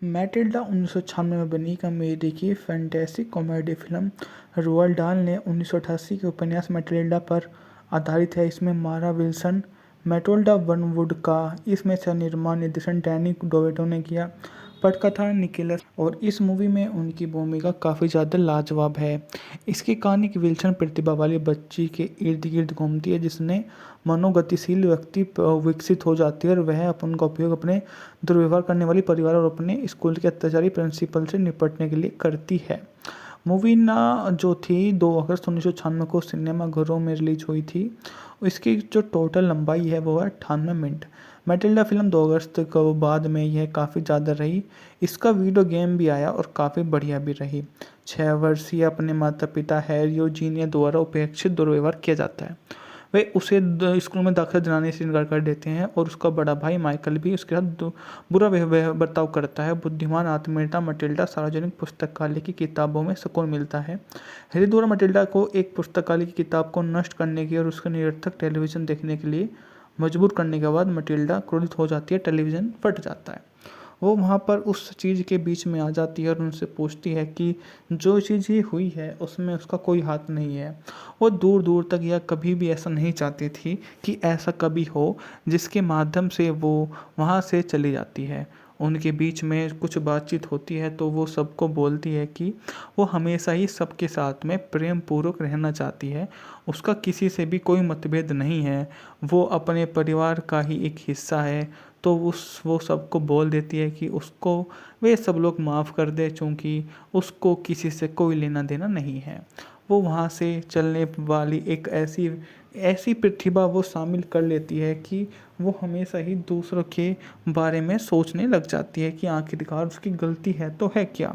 मैटिल्डा 1996 में बनी कॉमेडी की फैंटेसी कॉमेडी फिल्म रोअल्ड डाल ने 1988 के उपन्यास मैटिल्डा पर आधारित है। इसमें मारा विल्सन, मैटिल्डा वनवुड का इसमें सह निर्माण निर्देशन डैनी डोवेटो ने किया। पटकथा निकोलस और इस मूवी में उनकी भूमिका काफ़ी ज़्यादा लाजवाब है। इसकी कहानी की विल्सन प्रतिभा वाली बच्ची के इर्द गिर्द घूमती है, जिसने मनोगतिशील व्यक्ति विकसित हो जाती है और वह अपन का उपयोग अपने दुर्व्यवहार करने वाली परिवार और अपने स्कूल के अत्याचारी प्रिंसिपल से निपटने के लिए करती है। मूवी ना जो थी 2 अगस्त 1996 को सिनेमाघरों में रिलीज हुई थी। इसकी जो टोटल लंबाई है वो है 98 मिनट। मैटिल्डा फिल्म 2 अगस्त को बाद में यह काफ़ी ज़्यादा रही। इसका वीडियो गेम भी आया और काफ़ी बढ़िया भी रही। 6 वर्षीय अपने माता पिता हैरी और जीनिया द्वारा उपेक्षित दुर्व्यवहार किया जाता है। वे उसे स्कूल में दाखिला दिलाने से इनकार कर देते हैं और उसका बड़ा भाई माइकल भी उसके साथ बुरा बर्ताव करता है। बुद्धिमान आत्मनेता मटिल्डा सार्वजनिक पुस्तकालय की किताबों में सुकून मिलता है। हैरी द्वारा मटिल्डा को एक पुस्तकालय की किताब को नष्ट करने की और उसके निरर्थक टेलीविज़न देखने के लिए मजबूर करने के बाद मटिल्डा क्रोधित हो जाती है, टेलीविज़न फट जाता है। वो वहाँ पर उस चीज़ के बीच में आ जाती है और उनसे पूछती है कि जो चीज़ ये हुई है उसमें उसका कोई हाथ नहीं है। वो दूर दूर तक या कभी भी ऐसा नहीं चाहती थी कि ऐसा कभी हो, जिसके माध्यम से वो वहाँ से चली जाती है। उनके बीच में कुछ बातचीत होती है तो वो सबको बोलती है कि वो हमेशा ही सबके साथ में प्रेम पूर्वक रहना चाहती है। उसका किसी से भी कोई मतभेद नहीं है, वो अपने परिवार का ही एक हिस्सा है। तो वो सबको बोल देती है कि उसको वे सब लोग माफ़ कर दे, चूँकि उसको किसी से कोई लेना देना नहीं है। वो वहाँ से चलने वाली एक ऐसी ऐसी प्रतिभा वो शामिल कर लेती है कि वो हमेशा ही दूसरों के बारे में सोचने लग जाती है कि आखिरकार उसकी गलती है तो है क्या।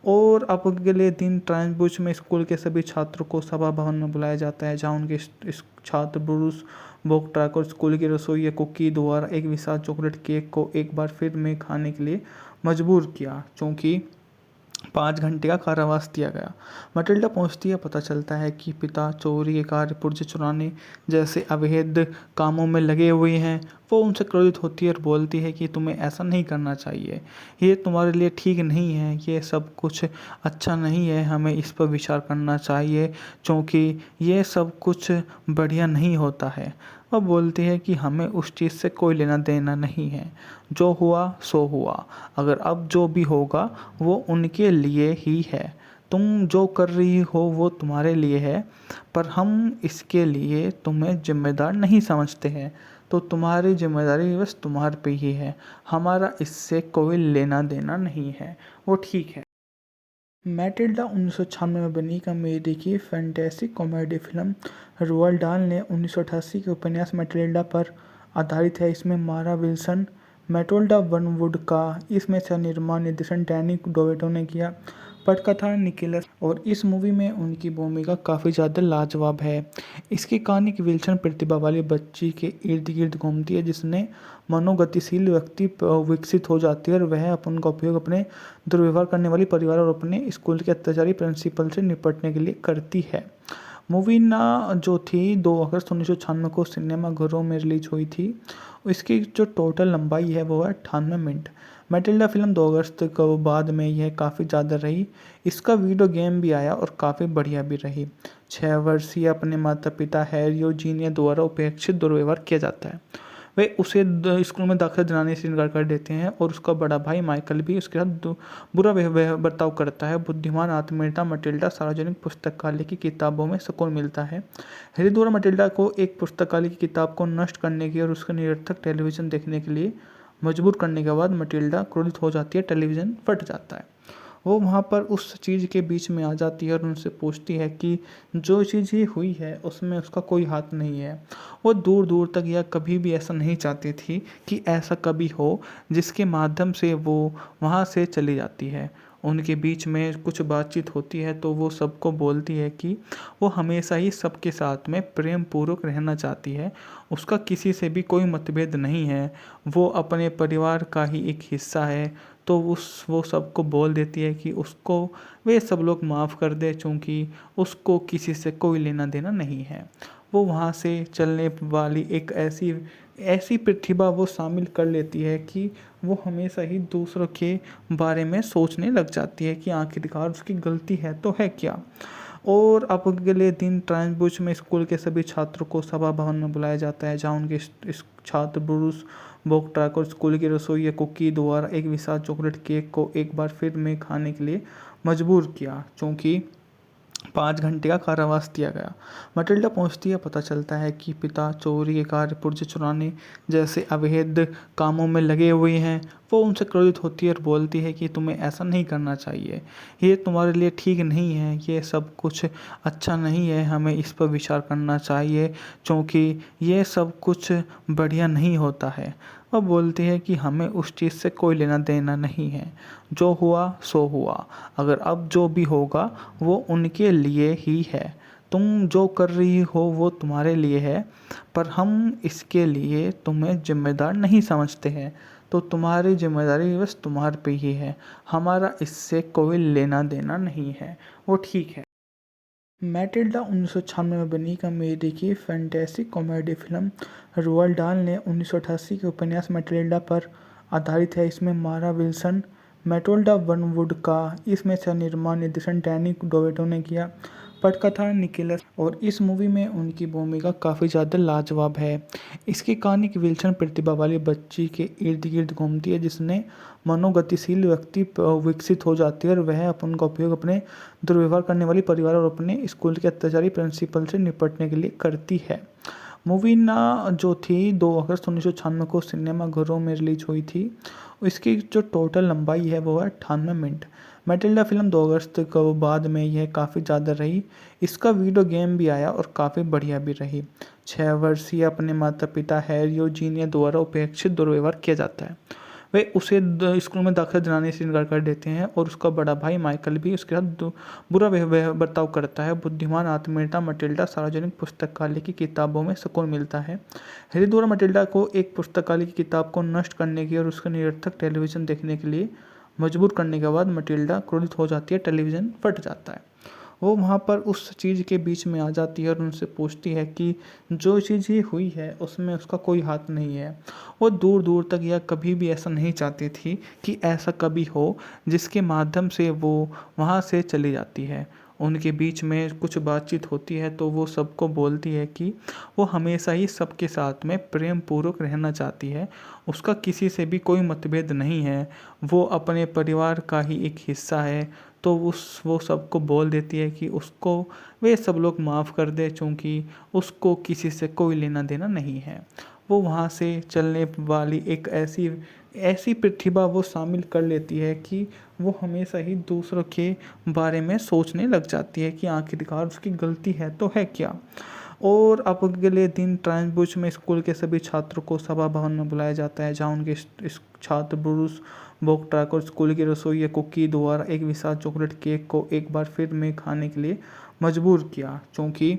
और अब अगले दिन ट्रांसबुश में स्कूल के सभी छात्रों को सभा भवन में बुलाया जाता है, जहाँ उनके इस छात्र ब्रूस बोक्ट्राक और स्कूल की रसोई कुकी द्वारा एक विशाल चॉकलेट केक को एक बार फिर में खाने के लिए मजबूर किया, क्योंकि 5 घंटे का कारावास दिया गया। मटिल्डा पहुंचती है, पता चलता है कि पिता चोरी के कार्य, पुर्जे चुराने जैसे अवैध कामों में लगे हुए हैं। वो उनसे क्रोधित होती है और बोलती है कि तुम्हें ऐसा नहीं करना चाहिए, ये तुम्हारे लिए ठीक नहीं है, ये सब कुछ अच्छा नहीं है, हमें इस पर विचार करना चाहिए, क्योंकि ये सब कुछ बढ़िया नहीं होता है। वह बोलती है कि हमें उस चीज़ से कोई लेना देना नहीं है, जो हुआ सो हुआ, अगर अब जो भी होगा वो उनके लिए ही है। तुम जो कर रही हो वो तुम्हारे लिए है, पर हम इसके लिए तुम्हें जिम्मेदार नहीं समझते हैं। तो तुम्हारी जिम्मेदारी बस तुम्हारे पे ही है, हमारा इससे कोई लेना देना नहीं है। वो ठीक है। मैटिल्डा 1996 में बनी कॉमेडी की फैंटेसी कॉमेडी फिल्म रोअल्ड डाल ने 1988 के उपन्यास मैटिल्डा पर आधारित है। इसमें मारा विल्सन, मैटिल्डा वनवुड का इसमें सह निर्माण निर्देशन डैनी डोवेटो ने किया। पटकथा निकोलस और इस मूवी में उनकी भूमिका काफ़ी ज़्यादा लाजवाब है। इसकी कहानी की विल्सन प्रतिभा वाली बच्ची के इर्द गिर्द घूमती है, जिसने मनोगतिशील व्यक्ति विकसित हो जाती है और वह अपन का उपयोग अपने दुर्व्यवहार करने वाली परिवार और अपने स्कूल के अत्याचारी प्रिंसिपल से निपटने के लिए करती है। मूवी ना जो थी 2 अगस्त 1996 को सिनेमाघरों में रिलीज हुई थी। इसकी जो टोटल लंबाई है वो है 98 मिनट। मैटिल्डा फिल्म 2 अगस्त को बाद में यह काफ़ी ज़्यादा रही। इसका वीडियो गेम भी आया और काफ़ी बढ़िया भी रही। 6 वर्षीय अपने माता पिता हैरी और जीनिया द्वारा उपेक्षित दुर्व्यवहार किया जाता है। वे उसे स्कूल में दाखिला दिलाने से इनकार कर देते हैं और उसका बड़ा भाई माइकल भी उसके साथ बुरा बर्ताव करता है। बुद्धिमान आत्मनेता मटिल्डा सार्वजनिक पुस्तकालय की किताबों में सुकून मिलता है। हैरी द्वारा मटिल्डा को एक पुस्तकालय की किताब को नष्ट करने की और उसके निरर्थक टेलीविज़न देखने के लिए मजबूर करने के बाद मटिल्डा क्रोधित हो जाती है, टेलीविज़न फट जाता है। वो वहाँ पर उस चीज़ के बीच में आ जाती है और उनसे पूछती है कि जो चीज़ ये हुई है उसमें उसका कोई हाथ नहीं है। वो दूर दूर तक या कभी भी ऐसा नहीं चाहती थी कि ऐसा कभी हो, जिसके माध्यम से वो वहाँ से चली जाती है। उनके बीच में कुछ बातचीत होती है तो वो सबको बोलती है कि वो हमेशा ही सबके साथ में प्रेम पूर्वक रहना चाहती है। उसका किसी से भी कोई मतभेद नहीं है, वो अपने परिवार का ही एक हिस्सा है। तो वो सबको बोल देती है कि उसको वे सब लोग माफ़ कर दे, चूँकि उसको किसी से कोई लेना देना नहीं है। वो वहाँ से चलने वाली एक ऐसी ऐसी प्रतिभा वो शामिल कर लेती है कि वो हमेशा ही दूसरों के बारे में सोचने लग जाती है कि आखिरकार उसकी गलती है तो है क्या। और अब अगले दिन ट्रांसबुश में स्कूल के सभी छात्रों को सभा भवन में बुलाया जाता है, जहाँ उनके इस छात्र ब्रूस बोक्ट्राक और स्कूल की रसोई कुकी द्वारा एक विशाल चॉकलेट केक को एक बार फिर में खाने के लिए मजबूर किया, क्योंकि 5 घंटे का कारावास दिया गया। मटिल्डा पहुंचती है, पता चलता है कि पिता चोरी के कार्य, पुर्जे चुराने जैसे अवैध कामों में लगे हुए हैं। वो उनसे क्रोधित होती है और बोलती है कि तुम्हें ऐसा नहीं करना चाहिए, ये तुम्हारे लिए ठीक नहीं है, ये सब कुछ अच्छा नहीं है, हमें इस पर विचार करना चाहिए, क्योंकि ये सब कुछ बढ़िया नहीं होता है। वह बोलती है कि हमें उस चीज़ से कोई लेना देना नहीं है, जो हुआ सो हुआ, अगर अब जो भी होगा वो उनके लिए ही है। तुम जो कर रही हो वो तुम्हारे लिए है, पर हम इसके लिए तुम्हें जिम्मेदार नहीं समझते हैं, तो तुम्हारी जिम्मेदारी बस तुम्हारे पे ही है, हमारा इससे कोई लेना देना नहीं है, वो ठीक है। मैटिल्डा 1996 में बनी कॉमेडी की फैंटेसी कॉमेडी फिल्म रोald डाल ने 1988 के उपन्यास मैटिल्डा पर आधारित है। इसमें मारा विल्सन, मैटिल्डा वनवुड का इसमें सह निर्माण निर्देशन डैनी डोवेटो ने किया। पटकथा निकोलस, और इस मूवी में उनकी भूमिका काफ़ी ज़्यादा लाजवाब है। इसकी कहानी की विल्सन प्रतिभा वाली बच्ची के इर्द गिर्द घूमती है, जिसने मनोगतिशील व्यक्ति विकसित हो जाती है और वह उनका उपयोग अपने दुर्व्यवहार करने वाली परिवार और अपने स्कूल के अत्याचारी प्रिंसिपल से निपटने के लिए करती है। मूवी ना जो थी 2 अगस्त 1996 को सिनेमा घरों में रिलीज हुई थी। इसकी जो टोटल लंबाई है वो है 98 मिनट। मैटिल्डा फिल्म 2 अगस्त को बाद में यह काफ़ी ज़्यादा रही। इसका वीडियो गेम भी आया और काफ़ी बढ़िया भी रही। 6 वर्षीय अपने माता पिता हैरी और जीनिया द्वारा उपेक्षित दुर्व्यवहार किया जाता है। वे उसे स्कूल में दाखिला दिलाने से इनकार कर देते हैं और उसका बड़ा भाई माइकल भी उसके साथ बुरा बर्ताव करता है। बुद्धिमान आत्मीयता मटिल्डा सार्वजनिक पुस्तकालय की किताबों में सुकून मिलता है। हैरी द्वारा मटिल्डा को एक पुस्तकालय की किताब को नष्ट करने की और उसका निरर्थक टेलीविज़न देखने के लिए मजबूर करने के बाद मटिल्डा क्रोधित हो जाती है, टेलीविज़न फट जाता है। वो वहाँ पर उस चीज़ के बीच में आ जाती है और उनसे पूछती है कि जो चीज़ ये हुई है उसमें उसका कोई हाथ नहीं है। वो दूर दूर तक या कभी भी ऐसा नहीं चाहती थी कि ऐसा कभी हो, जिसके माध्यम से वो वहाँ से चली जाती है। उनके बीच में कुछ बातचीत होती है तो वो सबको बोलती है कि वो हमेशा ही सबके साथ में प्रेम पूर्वक रहना चाहती है, उसका किसी से भी कोई मतभेद नहीं है, वो अपने परिवार का ही एक हिस्सा है। तो वो सबको बोल देती है कि उसको वे सब लोग माफ़ कर दे, चूँकि उसको किसी से कोई लेना देना नहीं है। वो वहाँ से चलने वाली एक ऐसी ऐसी प्रतिभा वो शामिल कर लेती है कि वो हमेशा ही दूसरों के बारे में सोचने लग जाती है कि आखिरकार उसकी गलती है तो है क्या। और अब अगले दिन ट्रांसबुश में स्कूल के सभी छात्रों को सभा भवन में बुलाया जाता है, जहाँ उनके इस छात्र ब्रूस बोक्ट्राक और स्कूल की रसोई कुकी द्वारा एक विशाल चॉकलेट केक को एक बार फिर में खाने के लिए मजबूर किया, क्योंकि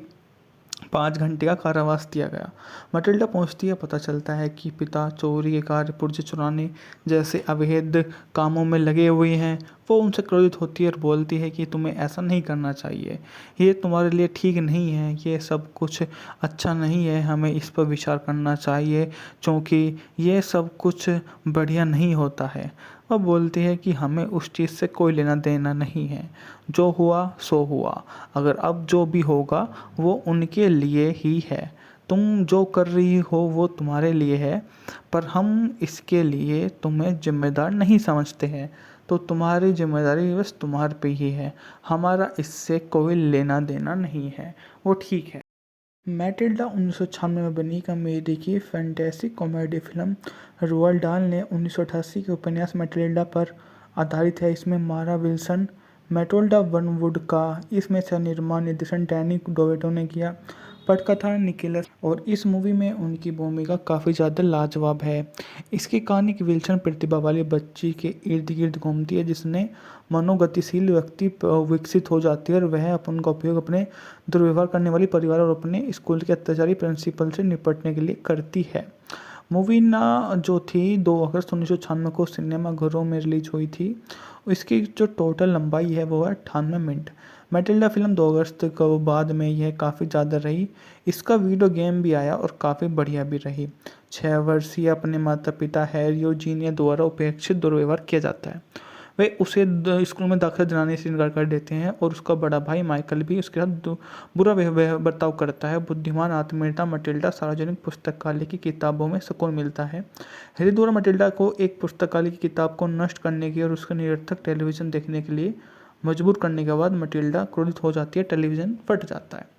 5 घंटे का कारावास दिया गया। मटिल्डा पहुंचती है, पता चलता है कि पिता चोरी के कार्य, पुर्जे चुराने जैसे अवैध कामों में लगे हुए हैं। वो उनसे क्रोधित होती है और बोलती है कि तुम्हें ऐसा नहीं करना चाहिए, ये तुम्हारे लिए ठीक नहीं है, ये सब कुछ अच्छा नहीं है, हमें इस पर विचार करना चाहिए, क्योंकि ये सब कुछ बढ़िया नहीं होता है। वह बोलती है कि हमें उस चीज़ से कोई लेना देना नहीं है, जो हुआ सो हुआ, अगर अब जो भी होगा वो उनके लिए ही है। तुम जो कर रही हो वो तुम्हारे लिए है, पर हम इसके लिए तुम्हें जिम्मेदार नहीं समझते हैं, तो तुम्हारी जिम्मेदारी बस तुम्हारे पे ही है, हमारा इससे कोई लेना देना नहीं है, वो ठीक है। मैटिल्डा 1996 में बनी कॉमेडी की फैंटेसी कॉमेडी फिल्म रोald डाल ने 1988 के उपन्यास मैटिल्डा पर आधारित है। इसमें मारा विल्सन, मैटिल्डा वनवुड का इसमें सह निर्माण निर्देशन डैनी डोवेटो ने किया। पटकथा निकोलस, और इस मूवी में उनकी भूमिका काफ़ी ज़्यादा लाजवाब है। इसकी कहानी की विल्सन प्रतिभा वाली बच्ची के इर्द गिर्द घूमती है, जिसने मनोगतिशील व्यक्ति विकसित हो जाती है और वह उनका उपयोग अपने दुर्व्यवहार करने वाली परिवार और अपने स्कूल के अत्याचारी प्रिंसिपल से निपटने के लिए करती है। मूवी ना जो थी 2 अगस्त 1996 को सिनेमाघरों में रिलीज हुई थी। इसकी जो टोटल लंबाई है वो है 98 मिनट। मैटिल्डा फिल्म 2 अगस्त को बाद में यह काफ़ी ज़्यादा रही। इसका वीडियो गेम भी आया और काफ़ी बढ़िया भी रही। 6 वर्षीय अपने माता पिता हैरी और जीनिया द्वारा उपेक्षित दुर्व्यवहार किया जाता है। वे उसे स्कूल में दाखिला दिलाने से इनकार कर देते हैं और उसका बड़ा भाई माइकल भी उसके साथ बुरा बर्ताव करता है। बुद्धिमान आत्मीयता मटिल्डा सार्वजनिक पुस्तकालय की किताबों में सुकून मिलता है। हैरी द्वारा मटिल्डा को एक पुस्तकालय की किताब को नष्ट करने की और उसका निरर्थक टेलीविज़न देखने के लिए मजबूर करने के बाद मटिल्डा क्रोधित हो जाती है, टेलीविज़न फट जाता है।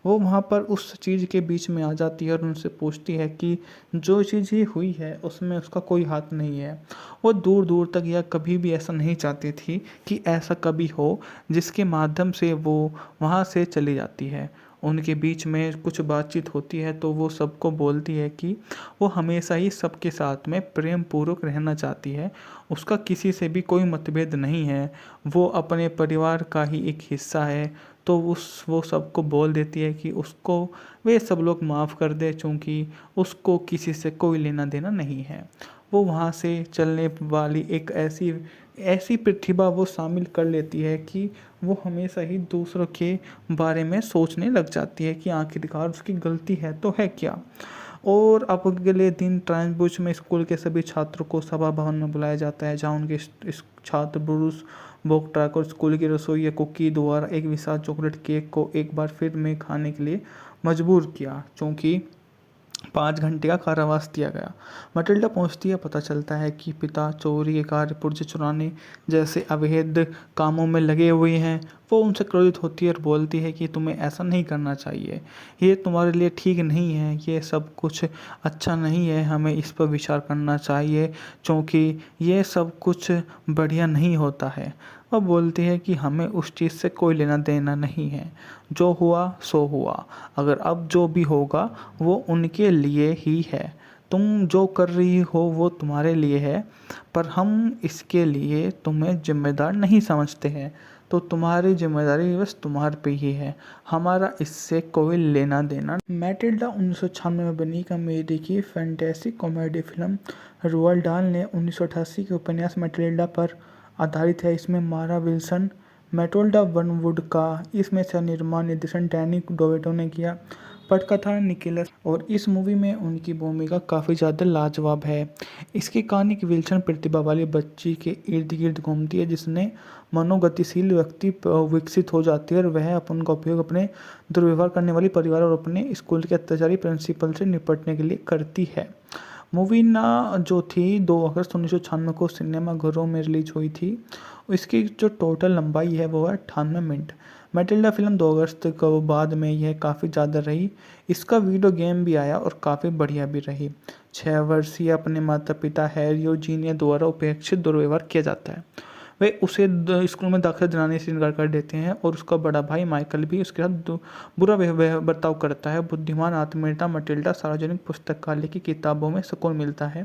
वो वहाँ पर उस चीज़ के बीच में आ जाती है और उनसे पूछती है कि जो चीज़ ये हुई है उसमें उसका कोई हाथ नहीं है। वो दूर दूर तक या कभी भी ऐसा नहीं चाहती थी कि ऐसा कभी हो, जिसके माध्यम से वो वहाँ से चली जाती है। उनके बीच में कुछ बातचीत होती है तो वो सबको बोलती है कि वो हमेशा ही सबके साथ में प्रेम पूर्वक रहना चाहती है। उसका किसी से भी कोई मतभेद नहीं है। वो अपने परिवार का ही एक हिस्सा है। तो वो सबको बोल देती है कि उसको वे सब लोग माफ़ कर दे, चूँकि उसको किसी से कोई लेना देना नहीं है। वो वहाँ से चलने वाली एक ऐसी ऐसी प्रतिभा वो शामिल कर लेती है कि वो हमेशा ही दूसरों के बारे में सोचने लग जाती है कि आखिरकार उसकी गलती है तो है क्या। और अब अगले दिन ट्रांसबुश में स्कूल के सभी छात्रों को सभा भवन में बुलाया जाता है, जहाँ उनके इस छात्र ब्रूस बोक्ट्राक और स्कूल की रसोई कुकी द्वारा एक विशाल चॉकलेट केक को एक बार फिर में खाने के लिए मजबूर किया, क्योंकि 5 घंटे का कारावास दिया गया। मटिल्डा पहुंचती है, पता चलता है कि पिता चोरी के कार्य, पुर्जे चुराने जैसे अवैध कामों में लगे हुए हैं। वो उनसे क्रोधित होती है और बोलती है कि तुम्हें ऐसा नहीं करना चाहिए, ये तुम्हारे लिए ठीक नहीं है, ये सब कुछ अच्छा नहीं है, हमें इस पर विचार करना चाहिए, क्योंकि ये सब कुछ बढ़िया नहीं होता है। वह बोलती है कि हमें उस चीज़ से कोई लेना देना नहीं है, जो हुआ सो हुआ, अगर अब जो भी होगा वो उनके लिए ही है। तुम जो कर रही हो वो तुम्हारे लिए है, पर हम इसके लिए तुम्हें जिम्मेदार नहीं समझते हैं, तो तुम्हारी जिम्मेदारी बस तुम्हारे पे ही है, हमारा इससे कोई लेना देना। मैटिल्डा 1996 में बनी कॉमेडी की फैंटेसी कॉमेडी फिल्म रोald डाल ने 1988 के उपन्यास मैटिल्डा पर आधारित है। इसमें मारा विल्सन, मैटिल्डा वनवुड का इसमें से निर्माण निर्देशन डैनी डोवेटो ने किया। पटकथा निकोलस और इस मूवी में उनकी भूमिका काफ़ी ज़्यादा लाजवाब है। इसकी कहानी की विल्सन प्रतिभा वाली बच्ची के इर्द गिर्द घूमती है, जिसने मनोगतिशील व्यक्ति विकसित हो जाती है और वह उनका उपयोग अपने दुर्व्यवहार करने वाली परिवार और अपने स्कूल के अत्याचारी प्रिंसिपल से निपटने के लिए करती है। मूवी ना जो थी 2 अगस्त 1996 को सिनेमाघरों में रिलीज हुई थी। इसकी जो टोटल लंबाई है वो है 98 मिनट। मैटिल्डा फिल्म 2 अगस्त को बाद में यह काफ़ी ज़्यादा रही। इसका वीडियो गेम भी आया और काफ़ी बढ़िया भी रही। 6 वर्षीय अपने माता पिता हैरी और जीनिया द्वारा उपेक्षित दुर्व्यवहार किया जाता है। वे उसे स्कूल में दाखिला दिलाने से इनकार कर देते हैं और उसका बड़ा भाई माइकल भी उसके साथ बुरा बर्ताव करता है। बुद्धिमान आत्मीयता मटिल्डा सार्वजनिक पुस्तकालय की किताबों में सुकून मिलता है।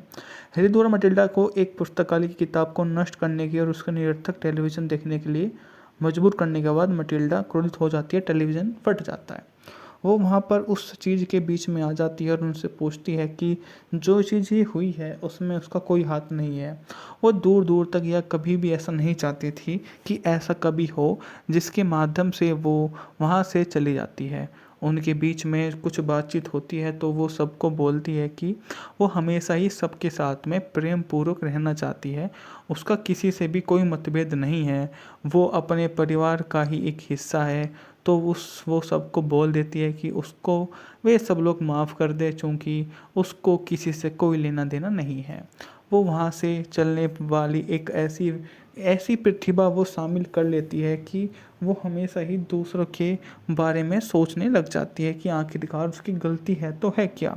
हैरी द्वारा मटिल्डा को एक पुस्तकालय की किताब को नष्ट करने की और उसका निरर्थक टेलीविज़न देखने के लिए मजबूर करने के बाद मटिल्डा क्रोधित हो जाती है, टेलीविज़न फट जाता है। वो वहाँ पर उस चीज़ के बीच में आ जाती है और उनसे पूछती है कि जो चीज़ ये हुई है उसमें उसका कोई हाथ नहीं है। वो दूर दूर तक या कभी भी ऐसा नहीं चाहती थी कि ऐसा कभी हो, जिसके माध्यम से वो वहाँ से चली जाती है। उनके बीच में कुछ बातचीत होती है तो वो सबको बोलती है कि वो हमेशा ही सबके साथ में प्रेम पूर्वक रहना चाहती है। उसका किसी से भी कोई मतभेद नहीं है। वो अपने परिवार का ही एक हिस्सा है। तो वो सबको बोल देती है कि उसको वे सब लोग माफ़ कर दे, चूँकि उसको किसी से कोई लेना देना नहीं है। वो वहाँ से चलने वाली एक ऐसी ऐसी प्रतिभा वो शामिल कर लेती है कि वो हमेशा ही दूसरों के बारे में सोचने लग जाती है कि आखिरकार उसकी गलती है तो है क्या।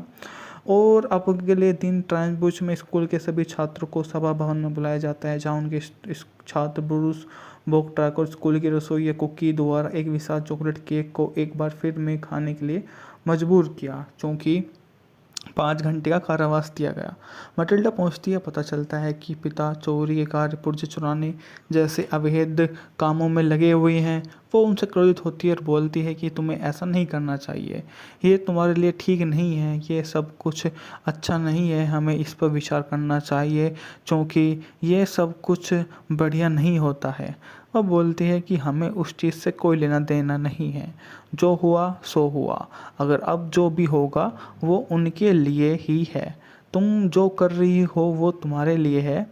और अब अगले दिन ट्रांसबुश में स्कूल के सभी छात्रों को सभा भवन में बुलाया जाता है, जहाँ उनके इस छात्र ब्रूस बोक्ट्राक और स्कूल की रसोई कुकी द्वारा एक विशाल चॉकलेट केक को एक बार फिर में खाने के लिए मजबूर किया, क्योंकि 5 घंटे का कारावास दिया गया। मटिल्डा पहुंचती है, पता चलता है कि पिता चोरी के कार्य, पुर्जे चुराने जैसे अवैध कामों में लगे हुए हैं। वो उनसे क्रोधित होती है और बोलती है कि तुम्हें ऐसा नहीं करना चाहिए, ये तुम्हारे लिए ठीक नहीं है, ये सब कुछ अच्छा नहीं है, हमें इस पर विचार करना चाहिए क्योंकि ये सब कुछ बढ़िया नहीं होता है। वह बोलती है कि हमें उस चीज़ से कोई लेना देना नहीं है, जो हुआ सो हुआ, अगर अब जो भी होगा वो उनके लिए ही है, तुम जो कर रही हो वो तुम्हारे लिए है,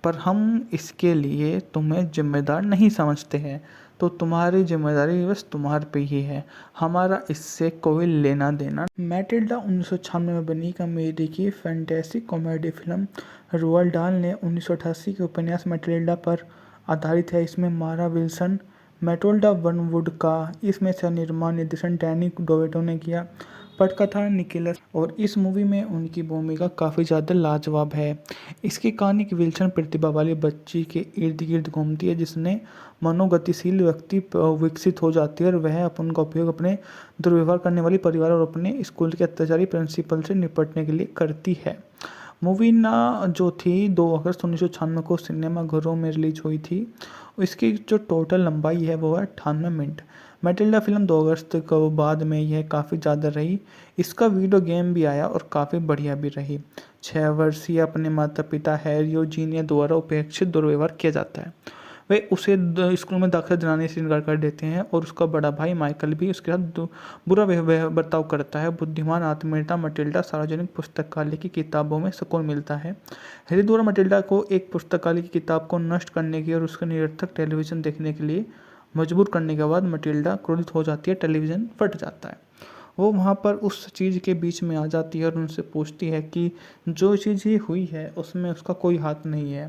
पर हम इसके लिए तुम्हें जिम्मेदार नहीं समझते हैं, तो तुम्हारी जिम्मेदारी बस तुम्हारे पे ही है, हमारा इससे कोई लेना देना। मैटिल्डा 1996 में बनी कॉमेडी की फैंटेसी कॉमेडी फिल्म। रोald डाल ने 1988 के उपन्यास मैटिल्डा पर आधारित है। इसमें मारा विल्सन, मैटिल्डा वनवुड का इसमें सह निर्माण निर्देशन डैनी डोवेटो ने किया। पटकथा निकोलस, और इस मूवी में उनकी भूमिका काफ़ी ज़्यादा लाजवाब है। इसकी कहानी की विल्सन प्रतिभा वाली बच्ची के इर्द गिर्द घूमती है, जिसने मनोगतिशील व्यक्ति विकसित हो जाती है और वह अपन का उपयोग अपने दुर्व्यवहार करने वाली परिवार और अपने स्कूल के अत्याचारी प्रिंसिपल से निपटने के लिए करती है। मूवी ना जो थी 2 अगस्त 1996 को सिनेमाघरों में रिलीज हुई थी। इसकी जो टोटल लंबाई है वो है 98 मिनट। मैटिल्डा फिल्म 2 अगस्त को बाद में यह काफ़ी ज़्यादा रही। इसका वीडियो गेम भी आया और काफ़ी बढ़िया भी रही। 6 वर्षीय अपने माता पिता हैरी और जीनिया द्वारा उपेक्षित दुर्व्यवहार किया जाता है। वे उसे स्कूल में दाखिला दिलाने से इनकार कर देते हैं और उसका बड़ा भाई माइकल भी उसके साथ बुरा बर्ताव करता है। बुद्धिमान आत्मनेता मटिल्डा सार्वजनिक पुस्तकालय की किताबों में सुकून मिलता है। हैरी द्वारा मटिल्डा को एक पुस्तकालय की किताब को नष्ट करने की और उसके निरर्थक टेलीविज़न देखने के लिए मजबूर करने के बाद मटिल्डा क्रोधित हो जाती है, टेलीविज़न फट जाता है। वो वहाँ पर उस चीज़ के बीच में आ जाती है और उनसे पूछती है कि जो चीज़ ये हुई है उसमें उसका कोई हाथ नहीं है।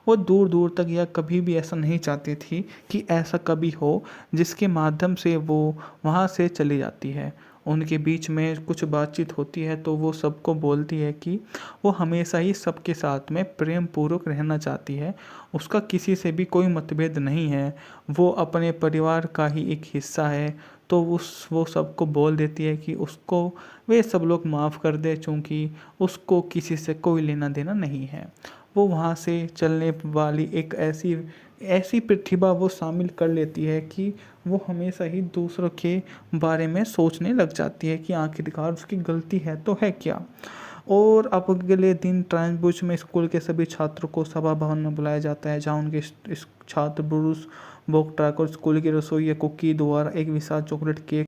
वो दूर दूर तक या कभी भी ऐसा नहीं चाहती थी कि ऐसा कभी हो, जिसके माध्यम से वो वहाँ से चली जाती है। उनके बीच में कुछ बातचीत होती है तो वो सबको बोलती है कि वो हमेशा ही सबके साथ में प्रेम पूर्वक रहना चाहती है, उसका किसी से भी कोई मतभेद नहीं है, वो अपने परिवार का ही एक हिस्सा है। तो वो सबको बोल देती है कि उसको वे सब लोग माफ़ कर दे क्योंकि उसको किसी से कोई लेना देना नहीं है। वो वहाँ से चलने वाली एक ऐसी ऐसी प्रतिभा वो शामिल कर लेती है कि वो हमेशा ही दूसरों के बारे में सोचने लग जाती है कि आखिरकार उसकी गलती है तो है क्या। और अब अगले दिन ट्रांसबुश में स्कूल के सभी छात्रों को सभा भवन में बुलाया जाता है, जहाँ उनके छात्र ब्रूस बोक्ट्राक और स्कूल की रसोई कुकी द्वारा एक विशाल चॉकलेट केक